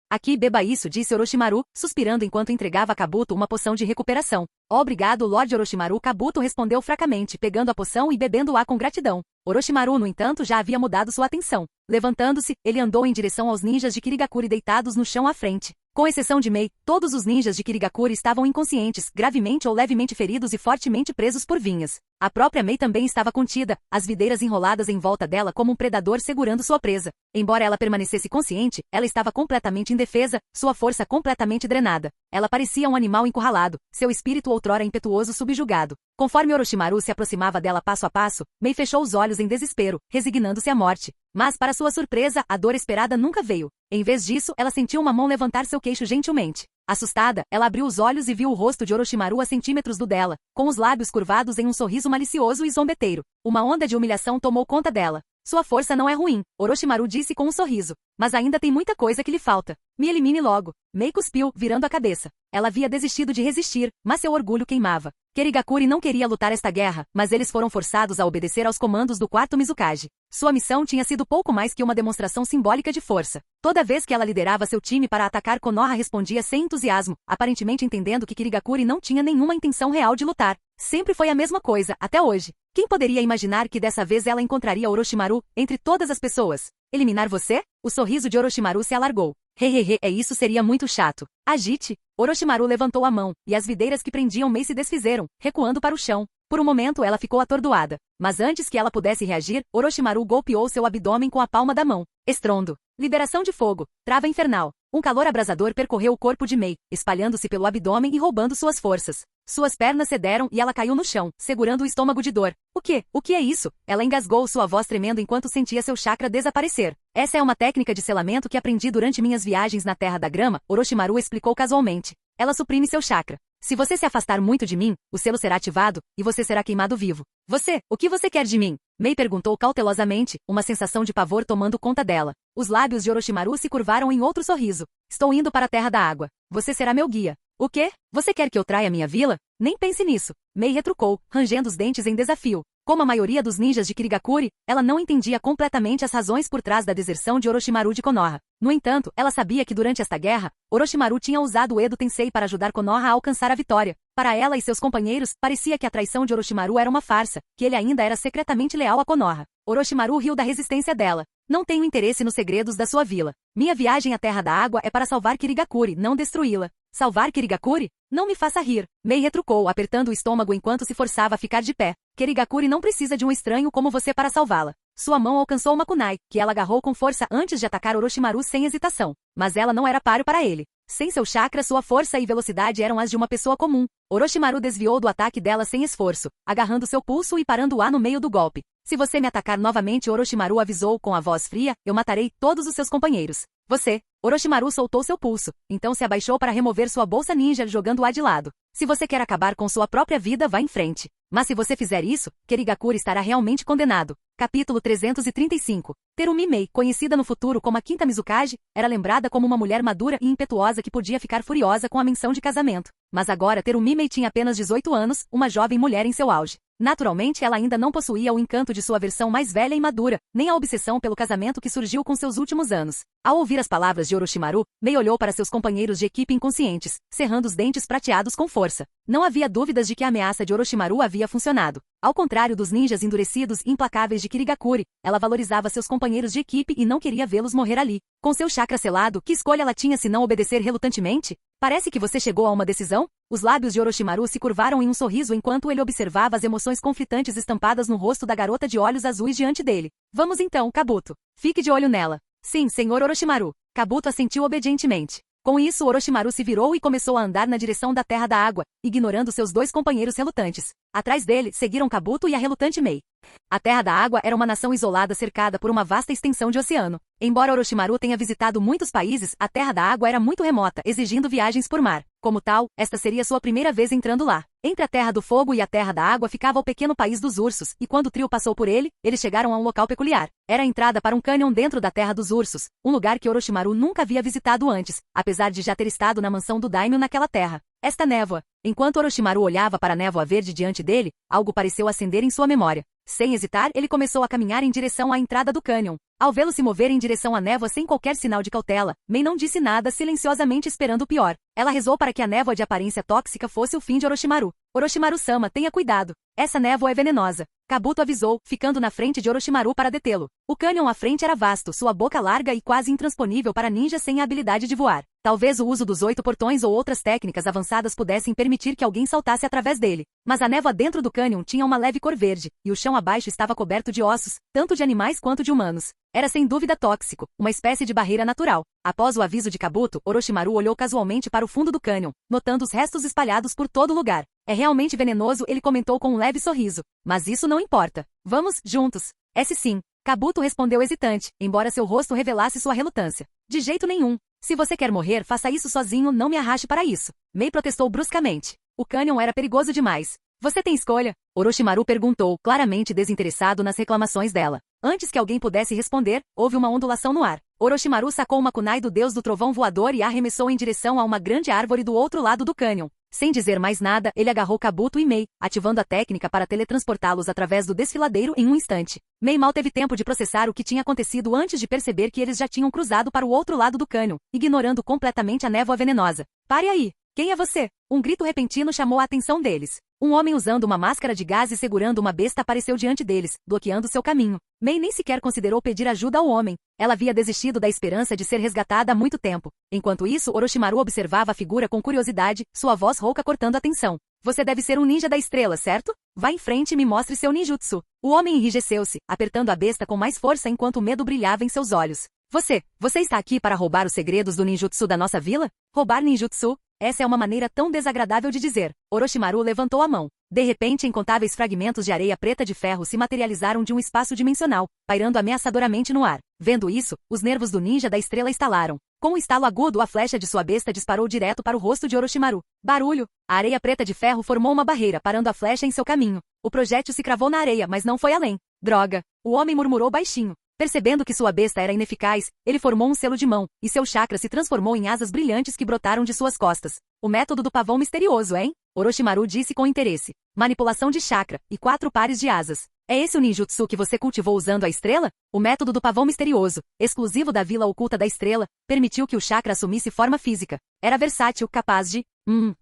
Aqui beba isso, disse Orochimaru, suspirando enquanto entregava a Kabuto uma poção de recuperação. Obrigado, Lorde Orochimaru. Kabuto respondeu fracamente, pegando a poção e bebendo-a com gratidão. Orochimaru, no entanto, já havia mudado sua atenção. Levantando-se, ele andou em direção aos ninjas de Kirigakuri deitados no chão à frente. Com exceção de Mei, todos os ninjas de Kirigakuri estavam inconscientes, gravemente ou levemente feridos e fortemente presos por vinhas. A própria Mei também estava contida, as videiras enroladas em volta dela como um predador segurando sua presa. Embora ela permanecesse consciente, ela estava completamente indefesa, sua força completamente drenada. Ela parecia um animal encurralado, seu espírito outrora impetuoso subjugado. Conforme Orochimaru se aproximava dela passo a passo, Mei fechou os olhos em desespero, resignando-se à morte. Mas, para sua surpresa, a dor esperada nunca veio. Em vez disso, ela sentiu uma mão levantar seu queixo gentilmente. Assustada, ela abriu os olhos e viu o rosto de Orochimaru a centímetros do dela, com os lábios curvados em um sorriso malicioso e zombeteiro. Uma onda de humilhação tomou conta dela. Sua força não é ruim, Orochimaru disse com um sorriso. Mas ainda tem muita coisa que lhe falta. Me elimine logo. Mei cuspiu, virando a cabeça. Ela havia desistido de resistir, mas seu orgulho queimava. Kirigakuri não queria lutar esta guerra, mas eles foram forçados a obedecer aos comandos do quarto Mizukage. Sua missão tinha sido pouco mais que uma demonstração simbólica de força. Toda vez que ela liderava seu time para atacar, Konoha respondia sem entusiasmo, aparentemente entendendo que Kirigakuri não tinha nenhuma intenção real de lutar. Sempre foi a mesma coisa, até hoje. Quem poderia imaginar que dessa vez ela encontraria Orochimaru, entre todas as pessoas? Eliminar você? O sorriso de Orochimaru se alargou. Isso seria muito chato. Agite. Orochimaru levantou a mão, e as videiras que prendiam Mei se desfizeram, recuando para o chão. Por um momento ela ficou atordoada. Mas antes que ela pudesse reagir, Orochimaru golpeou seu abdômen com a palma da mão. Estrondo. Liberação de fogo. Trava infernal. Um calor abrasador percorreu o corpo de Mei, espalhando-se pelo abdômen e roubando suas forças. Suas pernas cederam e ela caiu no chão, segurando o estômago de dor. O que? O que é isso? Ela engasgou, sua voz tremendo enquanto sentia seu chakra desaparecer. Essa é uma técnica de selamento que aprendi durante minhas viagens na Terra da Grama, Orochimaru explicou casualmente. Ela suprime seu chakra. Se você se afastar muito de mim, o selo será ativado, e você será queimado vivo. Você, o que você quer de mim? Mei perguntou cautelosamente, uma sensação de pavor tomando conta dela. Os lábios de Orochimaru se curvaram em outro sorriso. Estou indo para a Terra da Água. Você será meu guia. O quê? Você quer que eu traia minha vila? Nem pense nisso. Mei retrucou, rangendo os dentes em desafio. Como a maioria dos ninjas de Kirigakuri, ela não entendia completamente as razões por trás da deserção de Orochimaru de Konoha. No entanto, ela sabia que durante esta guerra, Orochimaru tinha usado o Edo Tensei para ajudar Konoha a alcançar a vitória. Para ela e seus companheiros, parecia que a traição de Orochimaru era uma farsa, que ele ainda era secretamente leal a Konoha. Orochimaru riu da resistência dela. Não tenho interesse nos segredos da sua vila. Minha viagem à Terra da Água é para salvar Kirigakuri, não destruí-la. Salvar Kirigakuri? Não me faça rir. Mei retrucou, apertando o estômago enquanto se forçava a ficar de pé. Kirigakuri não precisa de um estranho como você para salvá-la. Sua mão alcançou uma kunai, que ela agarrou com força antes de atacar Orochimaru sem hesitação. Mas ela não era páreo para ele. Sem seu chakra, sua força e velocidade eram as de uma pessoa comum. Orochimaru desviou do ataque dela sem esforço, agarrando seu pulso e parando-a no meio do golpe. Se você me atacar novamente, Orochimaru avisou com a voz fria, eu matarei todos os seus companheiros. Você. Orochimaru soltou seu pulso, então se abaixou para remover sua bolsa ninja, jogando-a de lado. Se você quer acabar com sua própria vida, vá em frente. Mas se você fizer isso, Kirigakuri estará realmente condenado. Capítulo 335. Terumi Mei, conhecida no futuro como a Quinta Mizukage, era lembrada como uma mulher madura e impetuosa que podia ficar furiosa com a menção de casamento. Mas agora Terumi Mei tinha apenas 18 anos, uma jovem mulher em seu auge. Naturalmente, ela ainda não possuía o encanto de sua versão mais velha e madura, nem a obsessão pelo casamento que surgiu com seus últimos anos. Ao ouvir as palavras de Orochimaru, Mei olhou para seus companheiros de equipe inconscientes, cerrando os dentes prateados com força. Não havia dúvidas de que a ameaça de Orochimaru havia funcionado. Ao contrário dos ninjas endurecidos e implacáveis de Kirigakuri, ela valorizava seus companheiros de equipe e não queria vê-los morrer ali. Com seu chakra selado, que escolha ela tinha se não obedecer relutantemente? Parece que você chegou a uma decisão? Os lábios de Orochimaru se curvaram em um sorriso enquanto ele observava as emoções conflitantes estampadas no rosto da garota de olhos azuis diante dele. Vamos então, Kabuto. Fique de olho nela. Sim, senhor Orochimaru. Kabuto assentiu obedientemente. Com isso, Orochimaru se virou e começou a andar na direção da Terra da Água, ignorando seus dois companheiros relutantes. Atrás dele, seguiram Kabuto e a relutante Mei. A Terra da Água era uma nação isolada cercada por uma vasta extensão de oceano. Embora Orochimaru tenha visitado muitos países, a Terra da Água era muito remota, exigindo viagens por mar. Como tal, esta seria sua primeira vez entrando lá. Entre a Terra do Fogo e a Terra da Água ficava o pequeno país dos ursos, e quando o trio passou por ele, eles chegaram a um local peculiar. Era a entrada para um cânion dentro da Terra dos Ursos, um lugar que Orochimaru nunca havia visitado antes, apesar de já ter estado na mansão do Daimyo naquela terra. Esta névoa. Enquanto Orochimaru olhava para a névoa verde diante dele, algo pareceu acender em sua memória. Sem hesitar, ele começou a caminhar em direção à entrada do cânion. Ao vê-lo se mover em direção à névoa sem qualquer sinal de cautela, Mei não disse nada, silenciosamente esperando o pior. Ela rezou para que a névoa de aparência tóxica fosse o fim de Orochimaru. Orochimaru-sama, tenha cuidado. Essa névoa é venenosa. Kabuto avisou, ficando na frente de Orochimaru para detê-lo. O cânion à frente era vasto, sua boca larga e quase intransponível para ninjas sem a habilidade de voar. Talvez o uso dos 8 portões ou outras técnicas avançadas pudessem permitir que alguém saltasse através dele. Mas a névoa dentro do cânion tinha uma leve cor verde, e o chão abaixo estava coberto de ossos, tanto de animais quanto de humanos. Era sem dúvida tóxico, uma espécie de barreira natural. Após o aviso de Kabuto, Orochimaru olhou casualmente para o fundo do cânion, notando os restos espalhados por todo lugar. É realmente venenoso, ele comentou com um leve sorriso. Mas isso não importa. Vamos, juntos. Esse sim. Kabuto respondeu hesitante, embora seu rosto revelasse sua relutância. De jeito nenhum. Se você quer morrer, faça isso sozinho, não me arraste para isso. Mei protestou bruscamente. O cânion era perigoso demais. Você tem escolha? Orochimaru perguntou, claramente desinteressado nas reclamações dela. Antes que alguém pudesse responder, houve uma ondulação no ar. Orochimaru sacou uma kunai do deus do trovão voador e a arremessou em direção a uma grande árvore do outro lado do cânion. Sem dizer mais nada, ele agarrou Kabuto e Mei, ativando a técnica para teletransportá-los através do desfiladeiro em um instante. Mei mal teve tempo de processar o que tinha acontecido antes de perceber que eles já tinham cruzado para o outro lado do cânion, ignorando completamente a névoa venenosa. Pare aí! Quem é você? Um grito repentino chamou a atenção deles. Um homem usando uma máscara de gás e segurando uma besta apareceu diante deles, bloqueando seu caminho. Mei nem sequer considerou pedir ajuda ao homem. Ela havia desistido da esperança de ser resgatada há muito tempo. Enquanto isso, Orochimaru observava a figura com curiosidade, sua voz rouca cortando a tensão. Você deve ser um ninja da estrela, certo? Vá em frente e me mostre seu ninjutsu. O homem enrijeceu-se, apertando a besta com mais força enquanto o medo brilhava em seus olhos. Você está aqui para roubar os segredos do ninjutsu da nossa vila? Roubar ninjutsu? Essa é uma maneira tão desagradável de dizer. Orochimaru levantou a mão. De repente, incontáveis fragmentos de areia preta de ferro se materializaram de um espaço dimensional, pairando ameaçadoramente no ar. Vendo isso, os nervos do ninja da estrela estalaram. Com um estalo agudo, a flecha de sua besta disparou direto para o rosto de Orochimaru. Barulho! A areia preta de ferro formou uma barreira, parando a flecha em seu caminho. O projétil se cravou na areia, mas não foi além. Droga! O homem murmurou baixinho. Percebendo que sua besta era ineficaz, ele formou um selo de mão, e seu chakra se transformou em asas brilhantes que brotaram de suas costas. O método do pavão misterioso, hein? Orochimaru disse com interesse. Manipulação de chakra, e 4 pares de asas. É esse o ninjutsu que você cultivou usando a estrela? O método do pavão misterioso, exclusivo da Vila Oculta da Estrela, permitiu que o chakra assumisse forma física. Era versátil, capaz de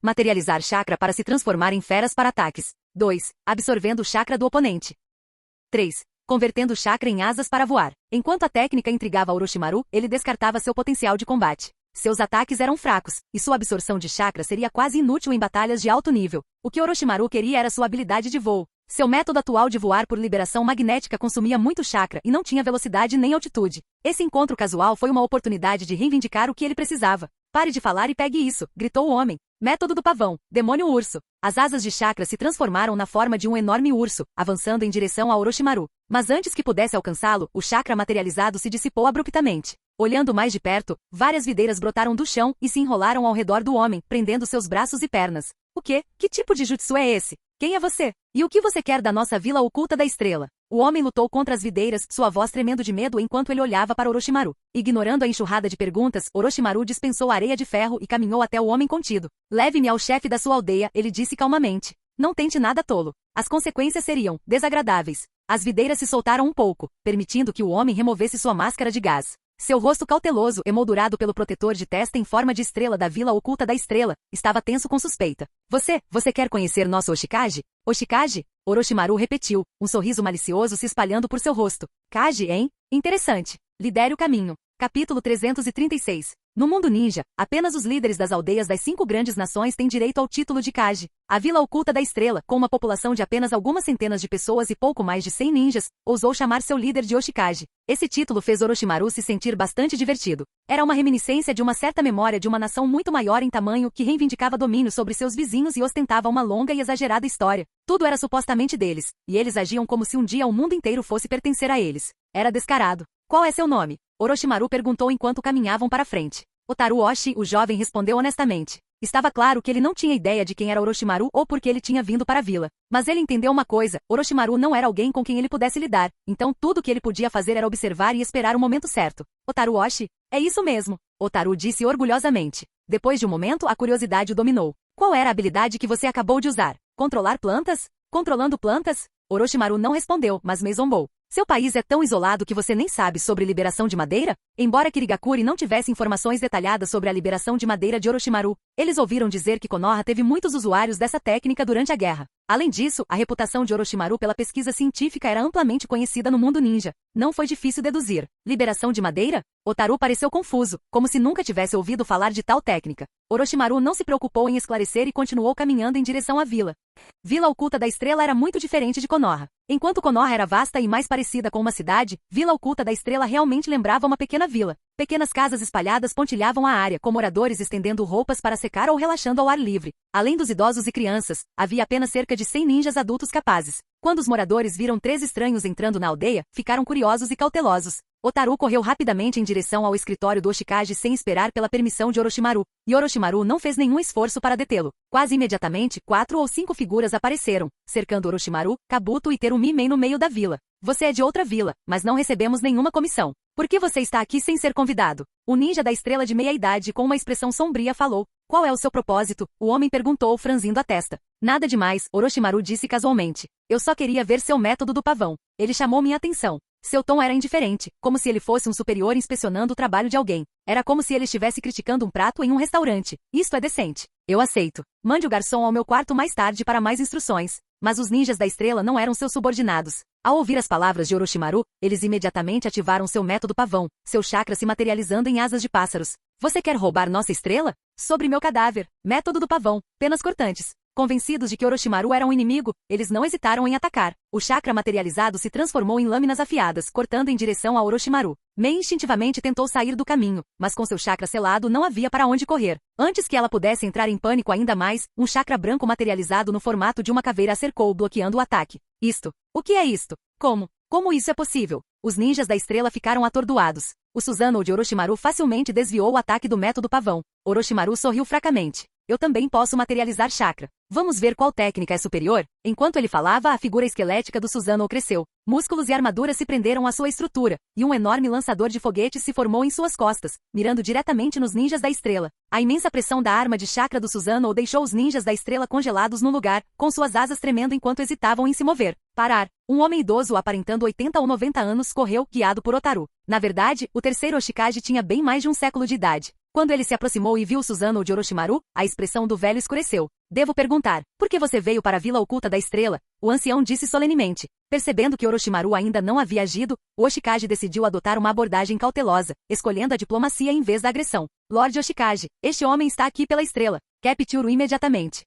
materializar chakra para se transformar em feras para ataques. 2. Absorvendo o chakra do oponente. 3. Convertendo o chakra em asas para voar. Enquanto a técnica intrigava Orochimaru, ele descartava seu potencial de combate. Seus ataques eram fracos, e sua absorção de chakra seria quase inútil em batalhas de alto nível. O que Orochimaru queria era sua habilidade de voo. Seu método atual de voar por liberação magnética consumia muito chakra e não tinha velocidade nem altitude. Esse encontro casual foi uma oportunidade de reivindicar o que ele precisava. Pare de falar e pegue isso, gritou o homem. Método do pavão, demônio urso. As asas de chakra se transformaram na forma de um enorme urso, avançando em direção a Orochimaru. Mas antes que pudesse alcançá-lo, o chakra materializado se dissipou abruptamente. Olhando mais de perto, várias videiras brotaram do chão e se enrolaram ao redor do homem, prendendo seus braços e pernas. O quê? Que tipo de jutsu é esse? Quem é você? E o que você quer da nossa Vila Oculta da Estrela? O homem lutou contra as videiras, sua voz tremendo de medo enquanto ele olhava para Orochimaru. Ignorando a enxurrada de perguntas, Orochimaru dispensou a areia de ferro e caminhou até o homem contido. Leve-me ao chefe da sua aldeia, ele disse calmamente. Não tente nada tolo. As consequências seriam desagradáveis. As videiras se soltaram um pouco, permitindo que o homem removesse sua máscara de gás. Seu rosto cauteloso, emoldurado pelo protetor de testa em forma de estrela da Vila Oculta da Estrela, estava tenso com suspeita. Você quer conhecer nosso Oshikage? Oshikage? Orochimaru repetiu, um sorriso malicioso se espalhando por seu rosto. Kage, hein? Interessante. Lidere o caminho. Capítulo 336. No mundo ninja, apenas os líderes das aldeias das 5 grandes nações têm direito ao título de Kage. A Vila Oculta da Estrela, com uma população de apenas algumas centenas de pessoas e pouco mais de 100 ninjas, ousou chamar seu líder de Oshikage. Esse título fez Orochimaru se sentir bastante divertido. Era uma reminiscência de uma certa memória de uma nação muito maior em tamanho que reivindicava domínio sobre seus vizinhos e ostentava uma longa e exagerada história. Tudo era supostamente deles, e eles agiam como se um dia o mundo inteiro fosse pertencer a eles. Era descarado. Qual é seu nome? Orochimaru perguntou enquanto caminhavam para frente. Otaru Oshi, o jovem, respondeu honestamente. Estava claro que ele não tinha ideia de quem era Orochimaru ou por que ele tinha vindo para a vila. Mas ele entendeu uma coisa, Orochimaru não era alguém com quem ele pudesse lidar, então tudo que ele podia fazer era observar e esperar o momento certo. Otaru Oshi? É isso mesmo, Otaru disse orgulhosamente. Depois de um momento, a curiosidade o dominou. Qual era a habilidade que você acabou de usar? Controlar plantas? Controlando plantas? Orochimaru não respondeu, mas me zombou. Seu país é tão isolado que você nem sabe sobre liberação de madeira? Embora Kirigakuri não tivesse informações detalhadas sobre a liberação de madeira de Orochimaru, eles ouviram dizer que Konoha teve muitos usuários dessa técnica durante a guerra. Além disso, a reputação de Orochimaru pela pesquisa científica era amplamente conhecida no mundo ninja. Não foi difícil deduzir. Liberação de madeira? Otaru pareceu confuso, como se nunca tivesse ouvido falar de tal técnica. Orochimaru não se preocupou em esclarecer e continuou caminhando em direção à vila. Vila Oculta da Estrela era muito diferente de Konoha. Enquanto Konoha era vasta e mais parecida com uma cidade, Vila Oculta da Estrela realmente lembrava uma pequena vila. Pequenas casas espalhadas pontilhavam a área, com moradores estendendo roupas para secar ou relaxando ao ar livre. Além dos idosos e crianças, havia apenas cerca de 100 ninjas adultos capazes. Quando os moradores viram 3 estranhos entrando na aldeia, ficaram curiosos e cautelosos. Otaru correu rapidamente em direção ao escritório do Oshikage sem esperar pela permissão de Orochimaru, e Orochimaru não fez nenhum esforço para detê-lo. Quase imediatamente, 4 ou 5 figuras apareceram, cercando Orochimaru, Kabuto e Terumi-mei no meio da vila. Você é de outra vila, mas não recebemos nenhuma comissão. Por que você está aqui sem ser convidado? O ninja da estrela de meia-idade com uma expressão sombria falou. Qual é o seu propósito? O homem perguntou, franzindo a testa. Nada demais, Orochimaru disse casualmente. Eu só queria ver seu método do pavão. Ele chamou minha atenção. Seu tom era indiferente, como se ele fosse um superior inspecionando o trabalho de alguém. Era como se ele estivesse criticando um prato em um restaurante. Isto é decente. Eu aceito. Mande o garçom ao meu quarto mais tarde para mais instruções. Mas os ninjas da estrela não eram seus subordinados. Ao ouvir as palavras de Orochimaru, eles imediatamente ativaram seu método pavão, seu chakra se materializando em asas de pássaros. Você quer roubar nossa estrela? Sobre meu cadáver. Método do pavão. Penas cortantes. Convencidos de que Orochimaru era um inimigo, eles não hesitaram em atacar. O chakra materializado se transformou em lâminas afiadas, cortando em direção a Orochimaru. Mei instintivamente tentou sair do caminho, mas com seu chakra selado não havia para onde correr. Antes que ela pudesse entrar em pânico ainda mais, um chakra branco materializado no formato de uma caveira a cercou, bloqueando o ataque. O que é isto? Como isso é possível? Os ninjas da estrela ficaram atordoados. O Susanoo de Orochimaru facilmente desviou o ataque do método pavão. Orochimaru sorriu fracamente. Eu também posso materializar chakra. Vamos ver qual técnica é superior? Enquanto ele falava, a figura esquelética do Susanoo cresceu. Músculos e armadura se prenderam à sua estrutura, e um enorme lançador de foguetes se formou em suas costas, mirando diretamente nos ninjas da estrela. A imensa pressão da arma de chakra do Susanoo deixou os ninjas da estrela congelados no lugar, com suas asas tremendo enquanto hesitavam em se mover. Parar. Um homem idoso aparentando 80 ou 90 anos correu, guiado por Otaru. Na verdade, o terceiro Oshikage tinha bem mais de um século de idade. Quando ele se aproximou e viu o Susanoo de Orochimaru, a expressão do velho escureceu. Devo perguntar, por que você veio para a Vila Oculta da Estrela? O ancião disse solenemente. Percebendo que Orochimaru ainda não havia agido, o Oshikage decidiu adotar uma abordagem cautelosa, escolhendo a diplomacia em vez da agressão. Lorde Oshikage, este homem está aqui pela estrela. Capture-o imediatamente.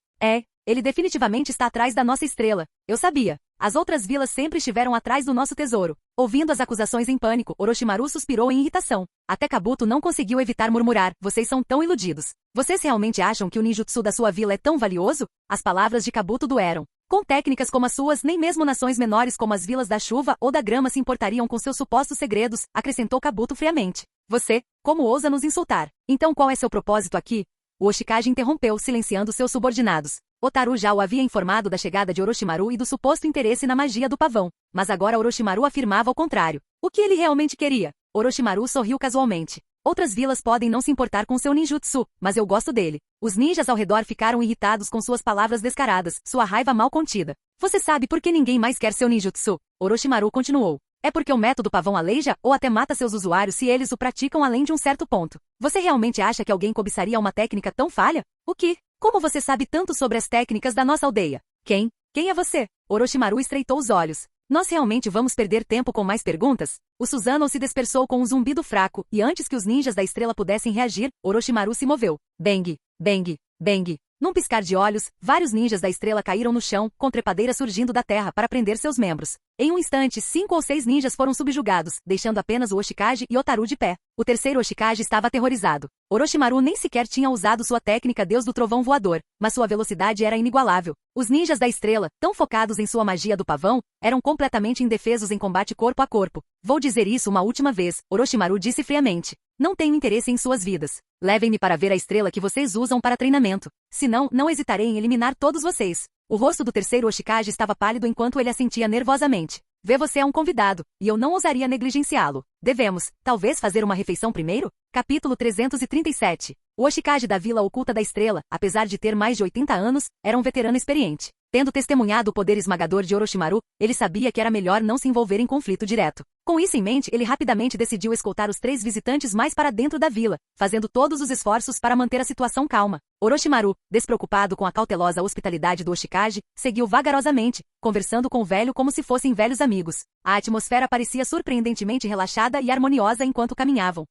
Ele definitivamente está atrás da nossa estrela. Eu sabia. As outras vilas sempre estiveram atrás do nosso tesouro. Ouvindo as acusações em pânico, Orochimaru suspirou em irritação. Até Kabuto não conseguiu evitar murmurar, vocês são tão iludidos. Vocês realmente acham que o ninjutsu da sua vila é tão valioso? As palavras de Kabuto doeram. Com técnicas como as suas, nem mesmo nações menores como as vilas da chuva ou da grama se importariam com seus supostos segredos, acrescentou Kabuto friamente. Você, como ousa nos insultar? Então qual é seu propósito aqui? O Oshikage interrompeu, silenciando seus subordinados. Otaru já o havia informado da chegada de Orochimaru e do suposto interesse na magia do pavão. Mas agora Orochimaru afirmava o contrário. O que ele realmente queria? Orochimaru sorriu casualmente. Outras vilas podem não se importar com seu ninjutsu, mas eu gosto dele. Os ninjas ao redor ficaram irritados com suas palavras descaradas, sua raiva mal contida. Você sabe por que ninguém mais quer seu ninjutsu? Orochimaru continuou. É porque o método pavão aleija ou até mata seus usuários se eles o praticam além de um certo ponto. Você realmente acha que alguém cobiçaria uma técnica tão falha? O que? Como você sabe tanto sobre as técnicas da nossa aldeia? Quem é você? Orochimaru estreitou os olhos. Nós realmente vamos perder tempo com mais perguntas? O Susanoo se dispersou com um zumbido fraco, e antes que os ninjas da estrela pudessem reagir, Orochimaru se moveu. Bang, bang, bang. Num piscar de olhos, vários ninjas da estrela caíram no chão, com trepadeiras surgindo da terra para prender seus membros. Em um instante, 5 ou 6 ninjas foram subjugados, deixando apenas o Oshikage e Otaru de pé. O terceiro Oshikage estava aterrorizado. Orochimaru nem sequer tinha usado sua técnica Deus do Trovão Voador, mas sua velocidade era inigualável. Os ninjas da estrela, tão focados em sua magia do pavão, eram completamente indefesos em combate corpo a corpo. Vou dizer isso uma última vez, Orochimaru disse friamente. Não tenho interesse em suas vidas. Levem-me para ver a estrela que vocês usam para treinamento. Senão, não hesitarei em eliminar todos vocês. O rosto do terceiro Oshikage estava pálido enquanto ele assentia nervosamente. Vê, você é um convidado, e eu não ousaria negligenciá-lo. Devemos, talvez, fazer uma refeição primeiro? Capítulo 337. O Oshikage da Vila Oculta da Estrela, apesar de ter mais de 80 anos, era um veterano experiente. Tendo testemunhado o poder esmagador de Orochimaru, ele sabia que era melhor não se envolver em conflito direto. Com isso em mente, ele rapidamente decidiu escoltar os 3 visitantes mais para dentro da vila, fazendo todos os esforços para manter a situação calma. Orochimaru, despreocupado com a cautelosa hospitalidade do Oshikage, seguiu vagarosamente, conversando com o velho como se fossem velhos amigos. A atmosfera parecia surpreendentemente relaxada e harmoniosa enquanto caminhavam.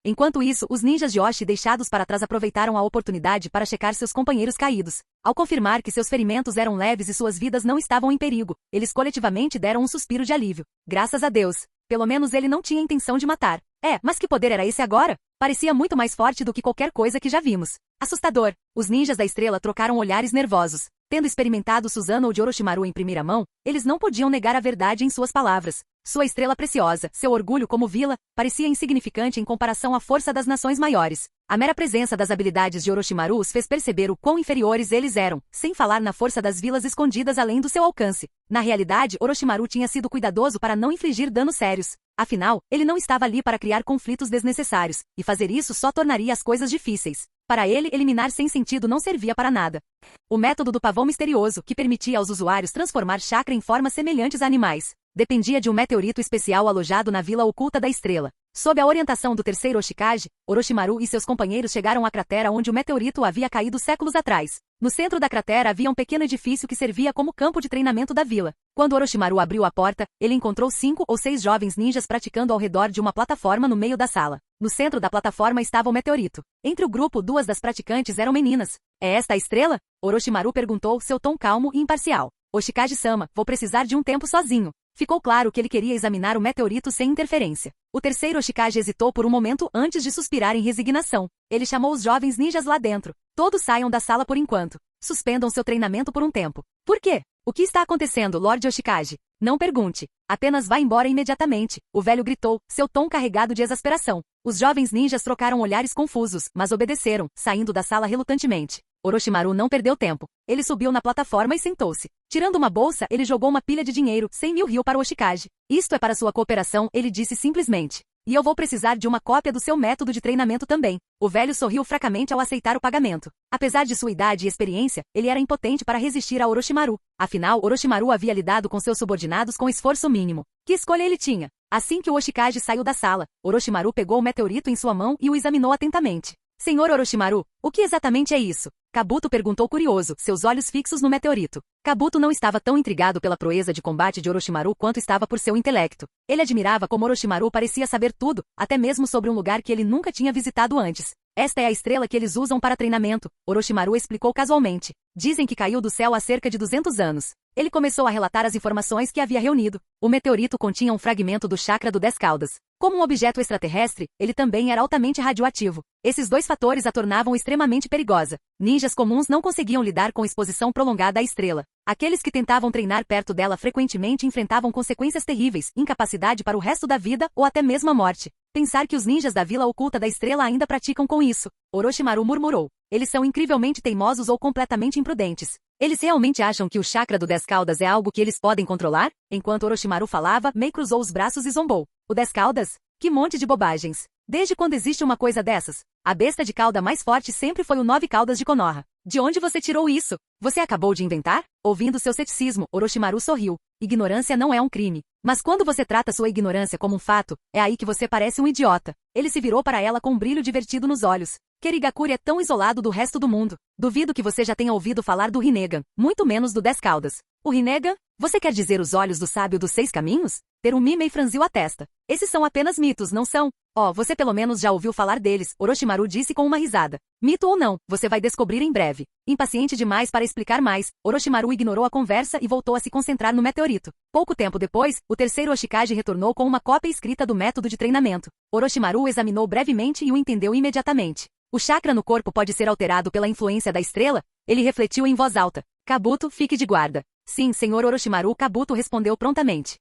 Enquanto isso, os ninjas de Oshi deixados para trás aproveitaram a oportunidade para checar seus companheiros caídos. Ao confirmar que seus ferimentos eram leves e suas vidas não estavam em perigo, eles coletivamente deram um suspiro de alívio. Graças a Deus. Pelo menos ele não tinha intenção de matar. Mas que poder era esse agora? Parecia muito mais forte do que qualquer coisa que já vimos. Assustador. Os ninjas da estrela trocaram olhares nervosos. Tendo experimentado Susanoo de Orochimaru em primeira mão, eles não podiam negar a verdade em suas palavras. Sua estrela preciosa, seu orgulho como vila, parecia insignificante em comparação à força das nações maiores. A mera presença das habilidades de Orochimaru os fez perceber o quão inferiores eles eram, sem falar na força das vilas escondidas além do seu alcance. Na realidade, Orochimaru tinha sido cuidadoso para não infligir danos sérios. Afinal, ele não estava ali para criar conflitos desnecessários, e fazer isso só tornaria as coisas difíceis. Para ele, eliminar sem sentido não servia para nada. O método do pavão misterioso, que permitia aos usuários transformar chakra em formas semelhantes a animais, dependia de um meteorito especial alojado na Vila Oculta da Estrela. Sob a orientação do terceiro Oshikage, Orochimaru e seus companheiros chegaram à cratera onde o meteorito havia caído séculos atrás. No centro da cratera havia um pequeno edifício que servia como campo de treinamento da vila. Quando Orochimaru abriu a porta, ele encontrou 5 ou 6 jovens ninjas praticando ao redor de uma plataforma no meio da sala. No centro da plataforma estava o meteorito. Entre o grupo, 2 das praticantes eram meninas. É esta a estrela? Orochimaru perguntou, seu tom calmo e imparcial. Oshikage-sama, vou precisar de um tempo sozinho. Ficou claro que ele queria examinar o meteorito sem interferência. O terceiro Oshikage hesitou por um momento antes de suspirar em resignação. Ele chamou os jovens ninjas lá dentro. Todos saiam da sala por enquanto. Suspendam seu treinamento por um tempo. Por quê? O que está acontecendo, Lord Oshikage? Não pergunte. Apenas vá embora imediatamente. O velho gritou, seu tom carregado de exasperação. Os jovens ninjas trocaram olhares confusos, mas obedeceram, saindo da sala relutantemente. Orochimaru não perdeu tempo. Ele subiu na plataforma e sentou-se. Tirando uma bolsa, ele jogou uma pilha de dinheiro, 100.000 ryu para o Oshikage. Isto é para sua cooperação, ele disse simplesmente. E eu vou precisar de uma cópia do seu método de treinamento também. O velho sorriu fracamente ao aceitar o pagamento. Apesar de sua idade e experiência, ele era impotente para resistir a Orochimaru. Afinal, Orochimaru havia lidado com seus subordinados com esforço mínimo. Que escolha ele tinha? Assim que o Oshikage saiu da sala, Orochimaru pegou o meteorito em sua mão e o examinou atentamente. Senhor Orochimaru, o que exatamente é isso? Kabuto perguntou curioso, seus olhos fixos no meteorito. Kabuto não estava tão intrigado pela proeza de combate de Orochimaru quanto estava por seu intelecto. Ele admirava como Orochimaru parecia saber tudo, até mesmo sobre um lugar que ele nunca tinha visitado antes. Esta é a estrela que eles usam para treinamento, Orochimaru explicou casualmente. Dizem que caiu do céu há cerca de 200 anos. Ele começou a relatar as informações que havia reunido. O meteorito continha um fragmento do chakra do 10 caudas. Como um objeto extraterrestre, ele também era altamente radioativo. Esses 2 fatores a tornavam extremamente perigosa. Ninjas comuns não conseguiam lidar com exposição prolongada à estrela. Aqueles que tentavam treinar perto dela frequentemente enfrentavam consequências terríveis, incapacidade para o resto da vida ou até mesmo a morte. Pensar que os ninjas da Vila Oculta da Estrela ainda praticam com isso. Orochimaru murmurou. Eles são incrivelmente teimosos ou completamente imprudentes. Eles realmente acham que o chakra do 10 caudas é algo que eles podem controlar? Enquanto Orochimaru falava, Mei cruzou os braços e zombou. O 10 caudas? Que monte de bobagens. Desde quando existe uma coisa dessas? A besta de cauda mais forte sempre foi o 9 caudas de Konoha. De onde você tirou isso? Você acabou de inventar? Ouvindo seu ceticismo, Orochimaru sorriu. Ignorância não é um crime. Mas quando você trata sua ignorância como um fato, é aí que você parece um idiota. Ele se virou para ela com um brilho divertido nos olhos. Kirigakuri é tão isolado do resto do mundo. Duvido que você já tenha ouvido falar do Rinnegan, muito menos do 10 caudas. O Rinnegan? Você quer dizer os olhos do sábio dos 6 caminhos? Terumi Mei franziu a testa. Esses são apenas mitos, não são? Oh, você pelo menos já ouviu falar deles, Orochimaru disse com uma risada. Mito ou não, você vai descobrir em breve. Impaciente demais para explicar mais, Orochimaru ignorou a conversa e voltou a se concentrar no meteorito. Pouco tempo depois, o terceiro Hoshikage retornou com uma cópia escrita do método de treinamento. Orochimaru examinou brevemente e o entendeu imediatamente. O chakra no corpo pode ser alterado pela influência da estrela? Ele refletiu em voz alta. Kabuto, fique de guarda. Sim, senhor Orochimaru, Kabuto respondeu prontamente.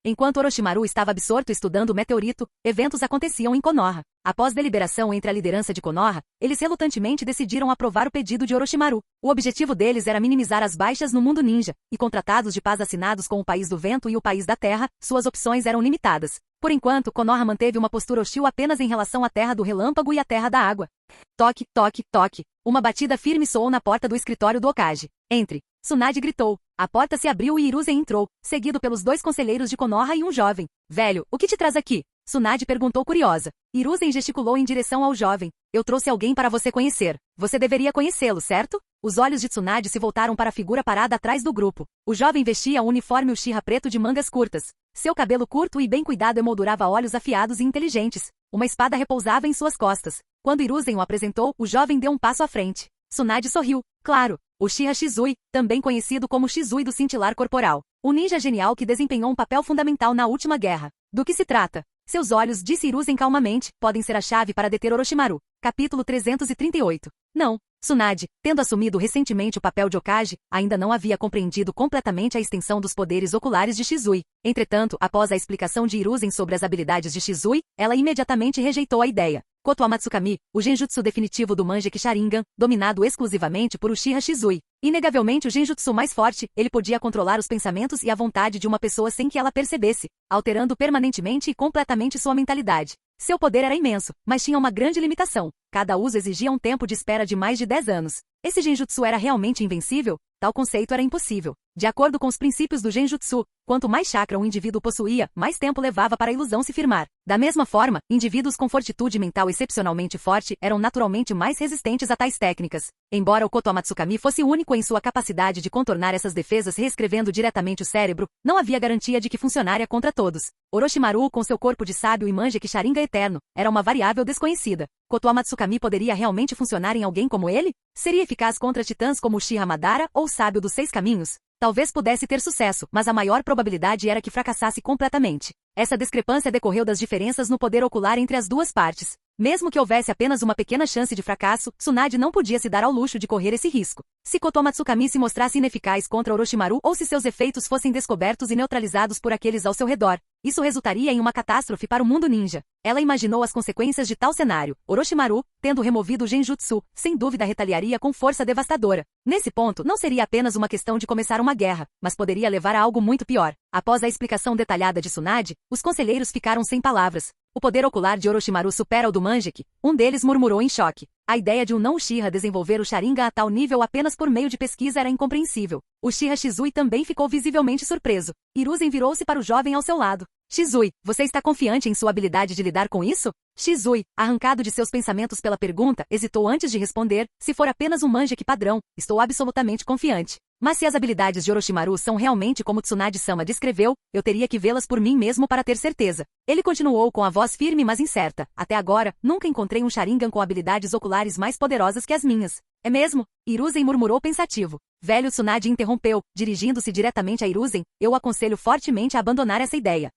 Enquanto Orochimaru estava absorto estudando o meteorito, eventos aconteciam em Konoha. Após deliberação entre a liderança de Konoha, eles relutantemente decidiram aprovar o pedido de Orochimaru. O objetivo deles era minimizar as baixas no mundo ninja, e com tratados de paz assinados com o País do Vento e o País da Terra, suas opções eram limitadas. Por enquanto, Konoha manteve uma postura hostil apenas em relação à Terra do Relâmpago e à Terra da Água. Toque, toque, toque. Uma batida firme soou na porta do escritório do Hokage. Entre. Tsunade gritou. A porta se abriu e Hiruzen entrou, seguido pelos 2 conselheiros de Konoha e um jovem. Velho, o que te traz aqui? Tsunade perguntou curiosa. Hiruzen gesticulou em direção ao jovem. Eu trouxe alguém para você conhecer. Você deveria conhecê-lo, certo? Os olhos de Tsunade se voltaram para a figura parada atrás do grupo. O jovem vestia um uniforme Uchiha preto de mangas curtas. Seu cabelo curto e bem cuidado emoldurava olhos afiados e inteligentes. Uma espada repousava em suas costas. Quando Hiruzen o apresentou, o jovem deu um passo à frente. Tsunade sorriu. Claro, Uchiha Shizui, também conhecido como Shizui do cintilar corporal. Um ninja genial que desempenhou um papel fundamental na última guerra. Do que se trata? Seus olhos, disse Hiruzen calmamente, podem ser a chave para deter Orochimaru. Capítulo 338. Não. Tsunade, tendo assumido recentemente o papel de Hokage, ainda não havia compreendido completamente a extensão dos poderes oculares de Shizui. Entretanto, após a explicação de Hiruzen sobre as habilidades de Shizui, ela imediatamente rejeitou a ideia. Koto Amatsukami, o genjutsu definitivo do Mangekyou Sharingan, dominado exclusivamente por Uchiha Shizui. Inegavelmente o genjutsu mais forte, ele podia controlar os pensamentos e a vontade de uma pessoa sem que ela percebesse, alterando permanentemente e completamente sua mentalidade. Seu poder era imenso, mas tinha uma grande limitação. Cada uso exigia um tempo de espera de mais de 10 anos. Esse genjutsu era realmente invencível? Tal conceito era impossível. De acordo com os princípios do genjutsu, quanto mais chakra um indivíduo possuía, mais tempo levava para a ilusão se firmar. Da mesma forma, indivíduos com fortitude mental excepcionalmente forte eram naturalmente mais resistentes a tais técnicas. Embora o Koto Amatsukami fosse único em sua capacidade de contornar essas defesas reescrevendo diretamente o cérebro, não havia garantia de que funcionaria contra todos. Orochimaru, com seu corpo de sábio e Mangekyou Sharingan eterno, era uma variável desconhecida. Koto Amatsukami poderia realmente funcionar em alguém como ele? Seria eficaz contra titãs como Uchiha Madara ou o sábio dos 6 caminhos? Talvez pudesse ter sucesso, mas a maior probabilidade era que fracassasse completamente. Essa discrepância decorreu das diferenças no poder ocular entre as duas partes. Mesmo que houvesse apenas uma pequena chance de fracasso, Tsunade não podia se dar ao luxo de correr esse risco. Se Koto Amatsukami se mostrasse ineficaz contra Orochimaru ou se seus efeitos fossem descobertos e neutralizados por aqueles ao seu redor, isso resultaria em uma catástrofe para o mundo ninja. Ela imaginou as consequências de tal cenário. Orochimaru, tendo removido o genjutsu, sem dúvida retaliaria com força devastadora. Nesse ponto, não seria apenas uma questão de começar uma guerra, mas poderia levar a algo muito pior. Após a explicação detalhada de Tsunade, os conselheiros ficaram sem palavras. O poder ocular de Orochimaru supera o do Mangekyou, um deles murmurou em choque. A ideia de um não Uchiha desenvolver o Sharingan a tal nível apenas por meio de pesquisa era incompreensível. Uchiha Shizui também ficou visivelmente surpreso. Hiruzen virou-se para o jovem ao seu lado. Shizui, você está confiante em sua habilidade de lidar com isso? Shizui, arrancado de seus pensamentos pela pergunta, hesitou antes de responder. Se for apenas um Mangekyou padrão, estou absolutamente confiante. Mas se as habilidades de Orochimaru são realmente como Tsunade-sama descreveu, eu teria que vê-las por mim mesmo para ter certeza. Ele continuou com a voz firme mas incerta. Até agora, nunca encontrei um Sharingan com habilidades oculares mais poderosas que as minhas. É mesmo? Hiruzen murmurou pensativo. Velho Tsunade interrompeu, dirigindo-se diretamente a Hiruzen, eu o aconselho fortemente a abandonar essa ideia.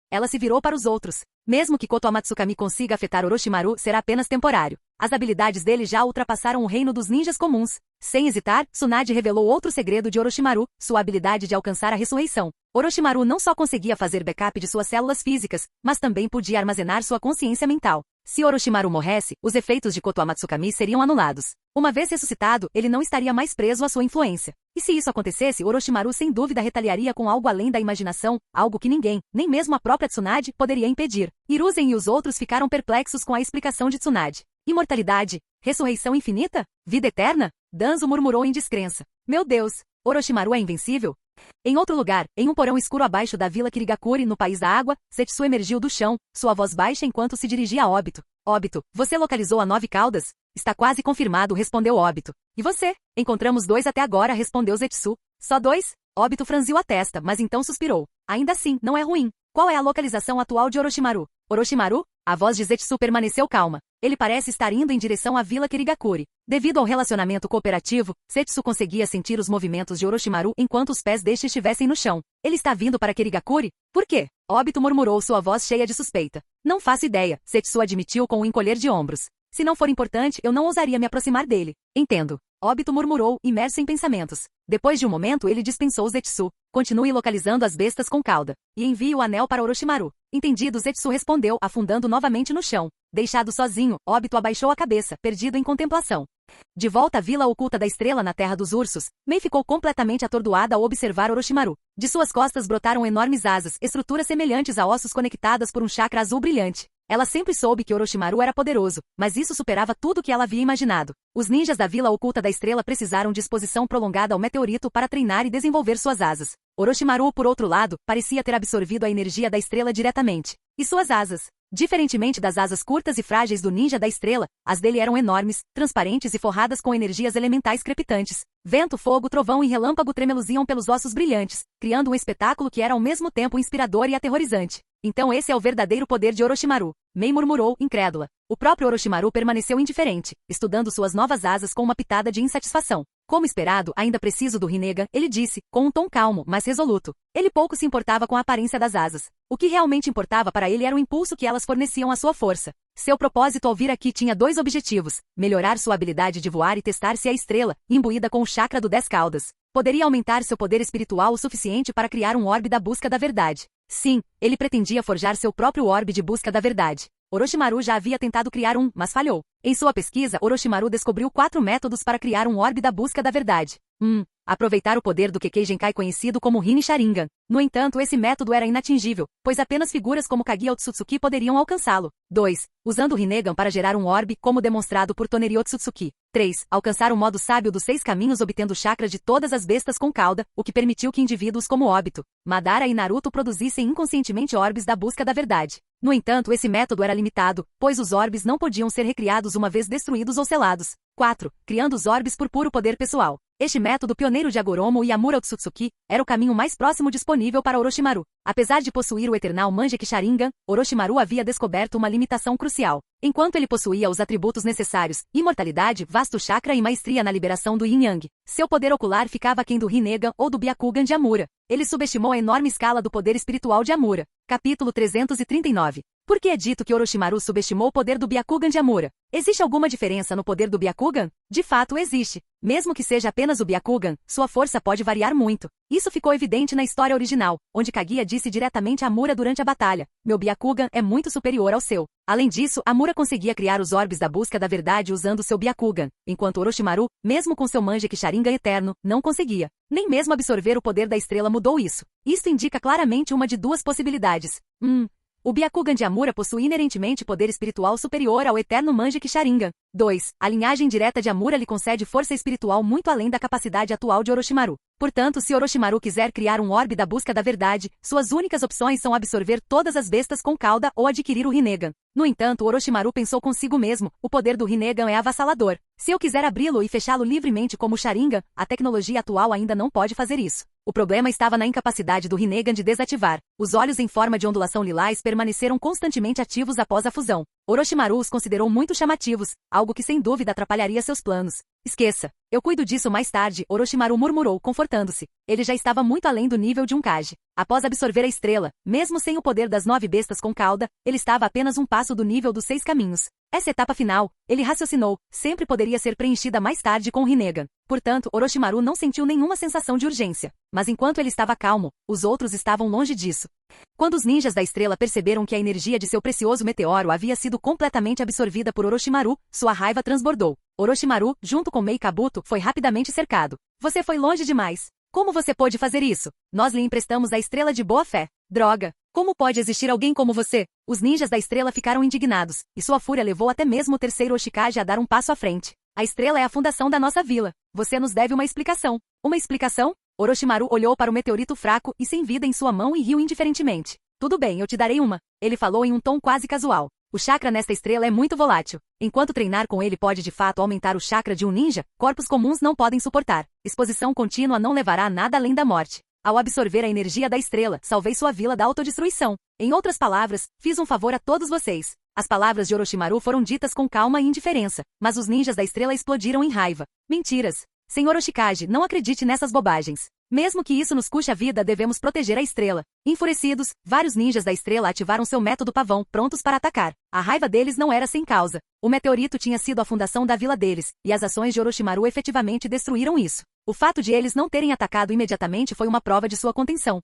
Ela se virou para os outros. Mesmo que Koto Amatsukami consiga afetar Orochimaru, será apenas temporário. As habilidades dele já ultrapassaram o reino dos ninjas comuns. Sem hesitar, Tsunade revelou outro segredo de Orochimaru, sua habilidade de alcançar a ressurreição. Orochimaru não só conseguia fazer backup de suas células físicas, mas também podia armazenar sua consciência mental. Se Orochimaru morresse, os efeitos de Koto Amatsukami seriam anulados. Uma vez ressuscitado, ele não estaria mais preso à sua influência. E se isso acontecesse, Orochimaru sem dúvida retaliaria com algo além da imaginação, algo que ninguém, nem mesmo a própria Tsunade, poderia impedir. Hiruzen e os outros ficaram perplexos com a explicação de Tsunade. Imortalidade? Ressurreição infinita? Vida eterna? Danzo murmurou em descrença. Meu Deus! Orochimaru é invencível? Em outro lugar, em um porão escuro abaixo da vila Kirigakuri no País da Água, Zetsu emergiu do chão, sua voz baixa enquanto se dirigia a Obito. Obito, você localizou a 9 caudas? Está quase confirmado, respondeu Obito. E você? Encontramos 2 até agora, respondeu Zetsu. Só 2? Obito franziu a testa, mas então suspirou. Ainda assim, não é ruim. Qual é a localização atual de Orochimaru? Orochimaru? A voz de Zetsu permaneceu calma. Ele parece estar indo em direção à Vila Kirigakuri. Devido ao relacionamento cooperativo, Zetsu conseguia sentir os movimentos de Orochimaru enquanto os pés deste estivessem no chão. Ele está vindo para Kirigakuri? Por quê? Obito murmurou, sua voz cheia de suspeita. Não faço ideia, Zetsu admitiu com um encolher de ombros. Se não for importante, eu não ousaria me aproximar dele. Entendo. Obito murmurou, imerso em pensamentos. Depois de um momento ele dispensou Zetsu. Continue localizando as bestas com cauda. E envie o anel para Orochimaru. Entendido, Zetsu respondeu, afundando novamente no chão. Deixado sozinho, Obito abaixou a cabeça, perdido em contemplação. De volta à vila oculta da estrela na Terra dos Ursos, Mei ficou completamente atordoada ao observar Orochimaru. De suas costas brotaram enormes asas, estruturas semelhantes a ossos conectadas por um chakra azul brilhante. Ela sempre soube que Orochimaru era poderoso, mas isso superava tudo o que ela havia imaginado. Os ninjas da Vila Oculta da Estrela precisaram de exposição prolongada ao meteorito para treinar e desenvolver suas asas. Orochimaru, por outro lado, parecia ter absorvido a energia da estrela diretamente. E suas asas? Diferentemente das asas curtas e frágeis do ninja da estrela, as dele eram enormes, transparentes e forradas com energias elementais crepitantes. Vento, fogo, trovão e relâmpago tremeluziam pelos ossos brilhantes, criando um espetáculo que era ao mesmo tempo inspirador e aterrorizante. Então esse é o verdadeiro poder de Orochimaru. Mei murmurou, incrédula. O próprio Orochimaru permaneceu indiferente, estudando suas novas asas com uma pitada de insatisfação. Como esperado, ainda preciso do Rinnegan, ele disse, com um tom calmo, mas resoluto. Ele pouco se importava com a aparência das asas. O que realmente importava para ele era o impulso que elas forneciam à sua força. Seu propósito ao vir aqui tinha dois objetivos: melhorar sua habilidade de voar e testar se a estrela, imbuída com o chakra do 10 caudas, poderia aumentar seu poder espiritual o suficiente para criar um orbe da busca da verdade. Sim, ele pretendia forjar seu próprio orbe de busca da verdade. Orochimaru já havia tentado criar um, mas falhou. Em sua pesquisa, Orochimaru descobriu 4 métodos para criar um orbe da busca da verdade. 1. Aproveitar o poder do Kekkei Genkai conhecido como Rinne Sharingan. No entanto, esse método era inatingível, pois apenas figuras como Kaguya Otsutsuki poderiam alcançá-lo. 2. Usando o Rinnegan para gerar um orbe, como demonstrado por Toneri Otsutsuki. 3. Alcançar o modo sábio dos 6 caminhos obtendo chakra de todas as bestas com cauda, o que permitiu que indivíduos como Obito, Madara e Naruto produzissem inconscientemente orbes da busca da verdade. No entanto, esse método era limitado, pois os orbes não podiam ser recriados uma vez destruídos ou selados. 4. Criando os orbes por puro poder pessoal. Este método pioneiro de Agoromo e Yamura Otsutsuki era o caminho mais próximo disponível para Orochimaru. Apesar de possuir o eternal Mangekyou Sharingan, Orochimaru havia descoberto uma limitação crucial. Enquanto ele possuía os atributos necessários, imortalidade, vasto chakra e maestria na liberação do Yin-Yang, seu poder ocular ficava aquém do Rinnegan ou do Byakugan de Yamura. Ele subestimou a enorme escala do poder espiritual de Yamura. Capítulo 339. Por que é dito que Orochimaru subestimou o poder do Byakugan de Yamura? Existe alguma diferença no poder do Byakugan? De fato existe. Mesmo que seja apenas o Byakugan, sua força pode variar muito. Isso ficou evidente na história original, onde Kaguya disse diretamente a Amura durante a batalha: meu Byakugan é muito superior ao seu. Além disso, Amura conseguia criar os orbes da busca da verdade usando seu Byakugan, enquanto Orochimaru, mesmo com seu Mangekyou Sharingan eterno, não conseguia. Nem mesmo absorver o poder da estrela mudou isso. Isto indica claramente uma de duas possibilidades. O Byakugan de Yamura possui inerentemente poder espiritual superior ao eterno Mangekyou Sharingan. 2. A linhagem direta de Yamura lhe concede força espiritual muito além da capacidade atual de Orochimaru. Portanto, se Orochimaru quiser criar um orbe da busca da verdade, suas únicas opções são absorver todas as bestas com cauda ou adquirir o Rinnegan. No entanto, Orochimaru pensou consigo mesmo: o poder do Rinnegan é avassalador. Se eu quiser abri-lo e fechá-lo livremente como o Sharingan, a tecnologia atual ainda não pode fazer isso. O problema estava na incapacidade do Rinnegan de desativar. Os olhos em forma de ondulação lilás permaneceram constantemente ativos após a fusão. Orochimaru os considerou muito chamativos, algo que sem dúvida atrapalharia seus planos. Esqueça. Eu cuido disso mais tarde, Orochimaru murmurou, confortando-se. Ele já estava muito além do nível de um Kage. Após absorver a estrela, mesmo sem o poder das 9 bestas com cauda, ele estava a apenas um passo do nível dos 6 caminhos. Essa etapa final, ele raciocinou, sempre poderia ser preenchida mais tarde com o Rinnegan. Portanto, Orochimaru não sentiu nenhuma sensação de urgência. Mas enquanto ele estava calmo, os outros estavam longe disso. Quando os ninjas da estrela perceberam que a energia de seu precioso meteoro havia sido completamente absorvida por Orochimaru, sua raiva transbordou. Orochimaru, junto com Mei Kabuto, foi rapidamente cercado. Você foi longe demais. Como você pôde fazer isso? Nós lhe emprestamos a estrela de boa fé. Droga! Como pode existir alguém como você? Os ninjas da estrela ficaram indignados, e sua fúria levou até mesmo o terceiro Oshikage a dar um passo à frente. A estrela é a fundação da nossa vila. Você nos deve uma explicação. Uma explicação? Orochimaru olhou para o meteorito fraco e sem vida em sua mão e riu indiferentemente. Tudo bem, eu te darei uma. Ele falou em um tom quase casual. O chakra nesta estrela é muito volátil. Enquanto treinar com ele pode de fato aumentar o chakra de um ninja, corpos comuns não podem suportar. Exposição contínua não levará a nada além da morte. Ao absorver a energia da estrela, salvei sua vila da autodestruição. Em outras palavras, fiz um favor a todos vocês. As palavras de Orochimaru foram ditas com calma e indiferença, mas os ninjas da estrela explodiram em raiva. Mentiras. Senhor Oshikage, não acredite nessas bobagens. Mesmo que isso nos custe a vida, devemos proteger a estrela. Enfurecidos, vários ninjas da estrela ativaram seu método pavão, prontos para atacar. A raiva deles não era sem causa. O meteorito tinha sido a fundação da vila deles, e as ações de Orochimaru efetivamente destruíram isso. O fato de eles não terem atacado imediatamente foi uma prova de sua contenção.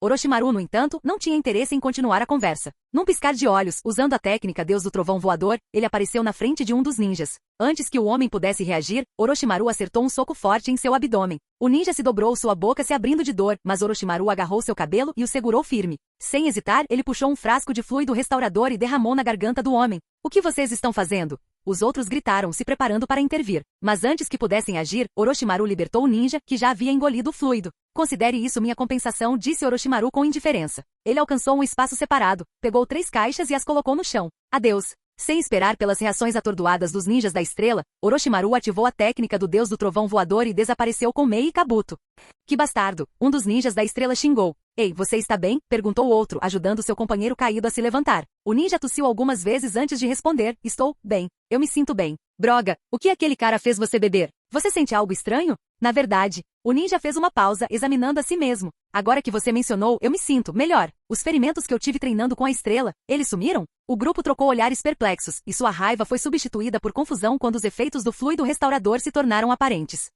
Orochimaru, no entanto, não tinha interesse em continuar a conversa. Num piscar de olhos, usando a técnica Deus do Trovão Voador, ele apareceu na frente de um dos ninjas. Antes que o homem pudesse reagir, Orochimaru acertou um soco forte em seu abdômen. O ninja se dobrou, sua boca se abrindo de dor, mas Orochimaru agarrou seu cabelo e o segurou firme. Sem hesitar, ele puxou um frasco de fluido restaurador e derramou na garganta do homem. O que vocês estão fazendo? Os outros gritaram, se preparando para intervir. Mas antes que pudessem agir, Orochimaru libertou o ninja, que já havia engolido o fluido. Considere isso minha compensação, disse Orochimaru com indiferença. Ele alcançou um espaço separado, pegou 3 caixas e as colocou no chão. Adeus. Sem esperar pelas reações atordoadas dos ninjas da estrela, Orochimaru ativou a técnica do Deus do Trovão Voador e desapareceu com Mei e Kabuto. Que bastardo! Um dos ninjas da estrela xingou. Ei, você está bem? Perguntou o outro, ajudando seu companheiro caído a se levantar. O ninja tossiu algumas vezes antes de responder. Estou bem. Eu me sinto bem. Droga, o que aquele cara fez você beber? Você sente algo estranho? Na verdade, o ninja fez uma pausa, examinando a si mesmo. Agora que você mencionou, eu me sinto melhor. Os ferimentos que eu tive treinando com a estrela, eles sumiram? O grupo trocou olhares perplexos, e sua raiva foi substituída por confusão quando os efeitos do fluido restaurador se tornaram aparentes.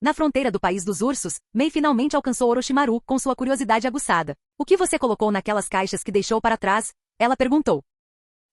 Na fronteira do país dos ursos, Mei finalmente alcançou Orochimaru, com sua curiosidade aguçada. O que você colocou naquelas caixas que deixou para trás? Ela perguntou.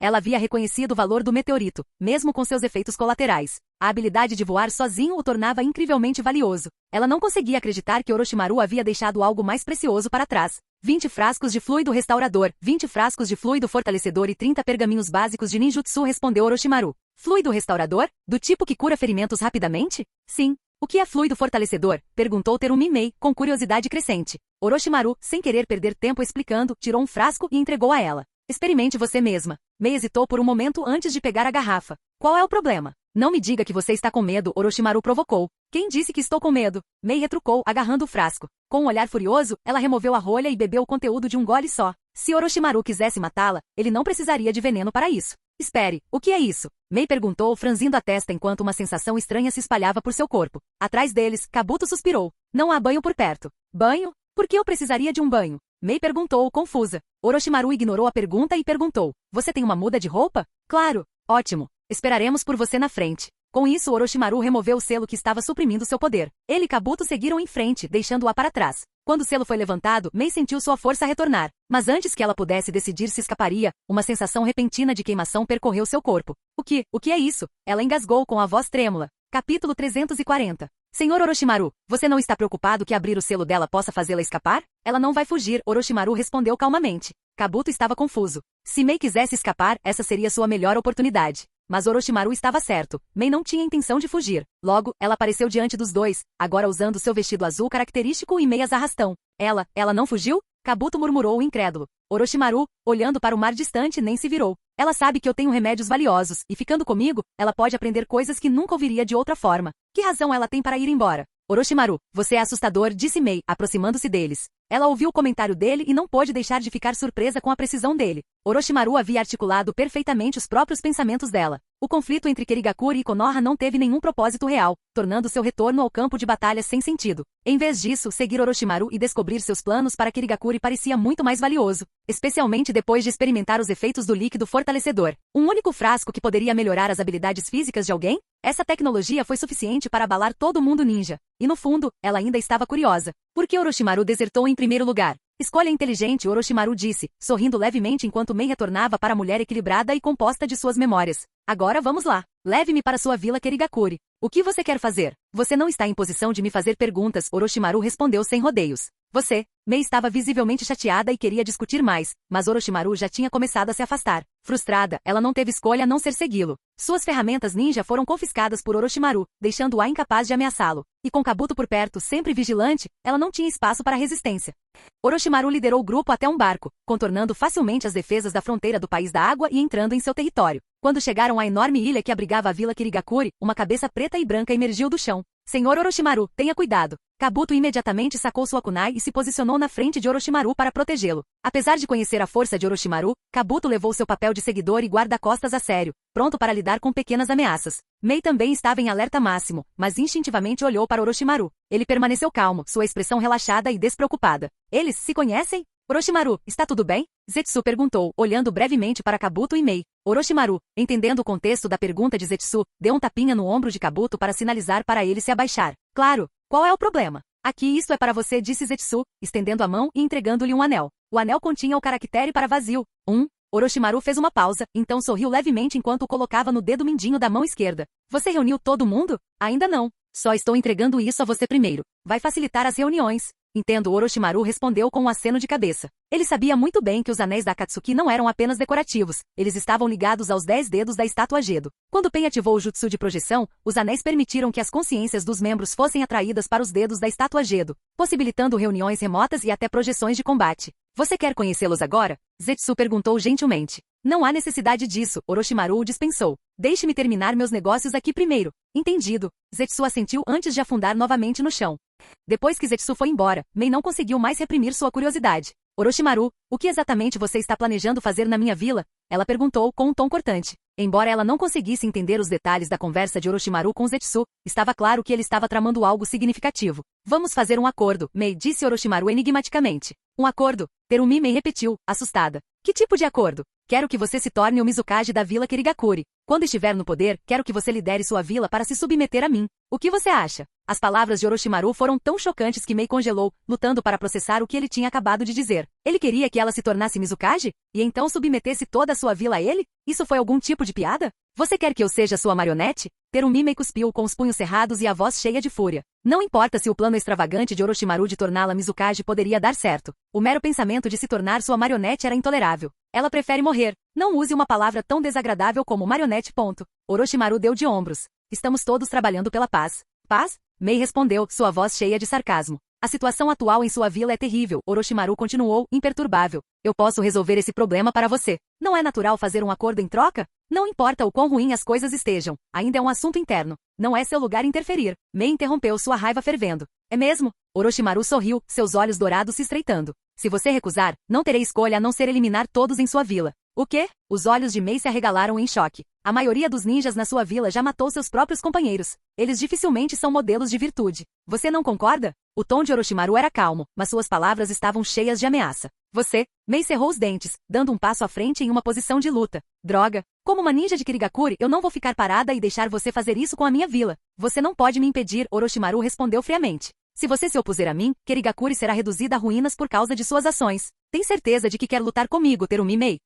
Ela havia reconhecido o valor do meteorito, mesmo com seus efeitos colaterais. A habilidade de voar sozinho o tornava incrivelmente valioso. Ela não conseguia acreditar que Orochimaru havia deixado algo mais precioso para trás. 20 frascos de fluido restaurador, 20 frascos de fluido fortalecedor e 30 pergaminhos básicos de ninjutsu, respondeu Orochimaru. Fluido restaurador? Do tipo que cura ferimentos rapidamente? Sim. O que é fluido fortalecedor? Perguntou Terumi Mei, com curiosidade crescente. Orochimaru, sem querer perder tempo explicando, tirou um frasco e entregou a ela. Experimente você mesma. Mei hesitou por um momento antes de pegar a garrafa. Qual é o problema? Não me diga que você está com medo, Orochimaru provocou. Quem disse que estou com medo? Mei retrucou, agarrando o frasco. Com um olhar furioso, ela removeu a rolha e bebeu o conteúdo de um gole só. Se Orochimaru quisesse matá-la, ele não precisaria de veneno para isso. Espere, o que é isso? Mei perguntou, franzindo a testa enquanto uma sensação estranha se espalhava por seu corpo. Atrás deles, Kabuto suspirou. Não há banho por perto. Banho? Por que eu precisaria de um banho? Mei perguntou, confusa. Orochimaru ignorou a pergunta e perguntou. Você tem uma muda de roupa? Claro. Ótimo. Esperaremos por você na frente. Com isso, Orochimaru removeu o selo que estava suprimindo seu poder. Ele e Kabuto seguiram em frente, deixando-a para trás. Quando o selo foi levantado, Mei sentiu sua força retornar. Mas antes que ela pudesse decidir se escaparia, uma sensação repentina de queimação percorreu seu corpo. O que é isso? Ela engasgou com a voz trêmula. Capítulo 340. Senhor Orochimaru, você não está preocupado que abrir o selo dela possa fazê-la escapar? Ela não vai fugir, Orochimaru respondeu calmamente. Kabuto estava confuso. Se Mei quisesse escapar, essa seria sua melhor oportunidade. Mas Orochimaru estava certo. Mei não tinha intenção de fugir. Logo, ela apareceu diante dos dois, agora usando seu vestido azul característico e meias arrastão. Ela não fugiu? Kabuto murmurou incrédulo. Orochimaru, olhando para o mar distante, nem se virou. Ela sabe que eu tenho remédios valiosos, e ficando comigo, ela pode aprender coisas que nunca ouviria de outra forma. Que razão ela tem para ir embora? Orochimaru, você é assustador, disse Mei, aproximando-se deles. Ela ouviu o comentário dele e não pôde deixar de ficar surpresa com a precisão dele. Orochimaru havia articulado perfeitamente os próprios pensamentos dela. O conflito entre Kirigakure e Konoha não teve nenhum propósito real, tornando seu retorno ao campo de batalha sem sentido. Em vez disso, seguir Orochimaru e descobrir seus planos para Kirigakure parecia muito mais valioso, especialmente depois de experimentar os efeitos do líquido fortalecedor. Um único frasco que poderia melhorar as habilidades físicas de alguém? Essa tecnologia foi suficiente para abalar todo o mundo ninja. E no fundo, ela ainda estava curiosa. Por que Orochimaru desertou em primeiro lugar? Escolha inteligente, Orochimaru disse, sorrindo levemente enquanto Mei retornava para a mulher equilibrada e composta de suas memórias. Agora vamos lá. Leve-me para sua vila Kirigakure. O que você quer fazer? Você não está em posição de me fazer perguntas, Orochimaru respondeu sem rodeios. Mei estava visivelmente chateada e queria discutir mais, mas Orochimaru já tinha começado a se afastar. Frustrada, ela não teve escolha a não ser segui-lo. Suas ferramentas ninja foram confiscadas por Orochimaru, deixando-a incapaz de ameaçá-lo. E com Kabuto por perto, sempre vigilante, ela não tinha espaço para resistência. Orochimaru liderou o grupo até um barco, contornando facilmente as defesas da fronteira do País da Água e entrando em seu território. Quando chegaram à enorme ilha que abrigava a Vila Kirigakuri, uma cabeça preta e branca emergiu do chão. Senhor Orochimaru, tenha cuidado. Kabuto imediatamente sacou sua kunai e se posicionou na frente de Orochimaru para protegê-lo. Apesar de conhecer a força de Orochimaru, Kabuto levou seu papel de seguidor e guarda-costas a sério, pronto para lidar com pequenas ameaças. Mei também estava em alerta máximo, mas instintivamente olhou para Orochimaru. Ele permaneceu calmo, sua expressão relaxada e despreocupada. Eles se conhecem? Orochimaru, está tudo bem? Zetsu perguntou, olhando brevemente para Kabuto e Mei. Orochimaru, entendendo o contexto da pergunta de Zetsu, deu um tapinha no ombro de Kabuto para sinalizar para ele se abaixar. Claro, qual é o problema? Aqui isto é para você, disse Zetsu, estendendo a mão e entregando-lhe um anel. O anel continha o caractere para vazio. Orochimaru fez uma pausa, então sorriu levemente enquanto o colocava no dedo mindinho da mão esquerda. Você reuniu todo mundo? Ainda não. Só estou entregando isso a você primeiro. Vai facilitar as reuniões. Entendo, Orochimaru respondeu com um aceno de cabeça. Ele sabia muito bem que os anéis da Akatsuki não eram apenas decorativos, eles estavam ligados aos 10 dedos da estátua Gedo. Quando Pen ativou o jutsu de projeção, os anéis permitiram que as consciências dos membros fossem atraídas para os dedos da estátua Gedo, possibilitando reuniões remotas e até projeções de combate. Você quer conhecê-los agora? Zetsu perguntou gentilmente. Não há necessidade disso, Orochimaru o dispensou. Deixe-me terminar meus negócios aqui primeiro. Entendido. Zetsu assentiu antes de afundar novamente no chão. Depois que Zetsu foi embora, Mei não conseguiu mais reprimir sua curiosidade. Orochimaru, o que exatamente você está planejando fazer na minha vila? Ela perguntou com um tom cortante. Embora ela não conseguisse entender os detalhes da conversa de Orochimaru com Zetsu, estava claro que ele estava tramando algo significativo. Vamos fazer um acordo, Mei, disse Orochimaru enigmaticamente. Um acordo? Terumi Mei repetiu, assustada. Que tipo de acordo? Quero que você se torne o Mizukage da Vila Kirigakuri. Quando estiver no poder, quero que você lidere sua vila para se submeter a mim. O que você acha? As palavras de Orochimaru foram tão chocantes que Mei congelou, lutando para processar o que ele tinha acabado de dizer. Ele queria que ela se tornasse Mizukage? E então submetesse toda a sua vila a ele? Isso foi algum tipo de piada? Você quer que eu seja sua marionete? Terumi Mei cuspiu com os punhos cerrados e a voz cheia de fúria. Não importa se o plano extravagante de Orochimaru de torná-la Mizukage poderia dar certo. O mero pensamento de se tornar sua marionete era intolerável. Ela prefere morrer. Não use uma palavra tão desagradável como marionete. Orochimaru deu de ombros. Estamos todos trabalhando pela paz. Paz? Mei respondeu, sua voz cheia de sarcasmo. A situação atual em sua vila é terrível, Orochimaru continuou, imperturbável. Eu posso resolver esse problema para você. Não é natural fazer um acordo em troca? Não importa o quão ruim as coisas estejam, ainda é um assunto interno. Não é seu lugar interferir. Mei interrompeu, sua raiva fervendo. É mesmo? Orochimaru sorriu, seus olhos dourados se estreitando. Se você recusar, não terei escolha a não ser eliminar todos em sua vila. O quê? Os olhos de Mei se arregalaram em choque. A maioria dos ninjas na sua vila já matou seus próprios companheiros. Eles dificilmente são modelos de virtude. Você não concorda? O tom de Orochimaru era calmo, mas suas palavras estavam cheias de ameaça. Você? Mei cerrou os dentes, dando um passo à frente em uma posição de luta. Droga! Como uma ninja de Kirigakuri, eu não vou ficar parada e deixar você fazer isso com a minha vila. Você não pode me impedir, Orochimaru respondeu friamente. Se você se opuser a mim, Kirigakuri será reduzida a ruínas por causa de suas ações. Tem certeza de que quer lutar comigo, Terumi Mei?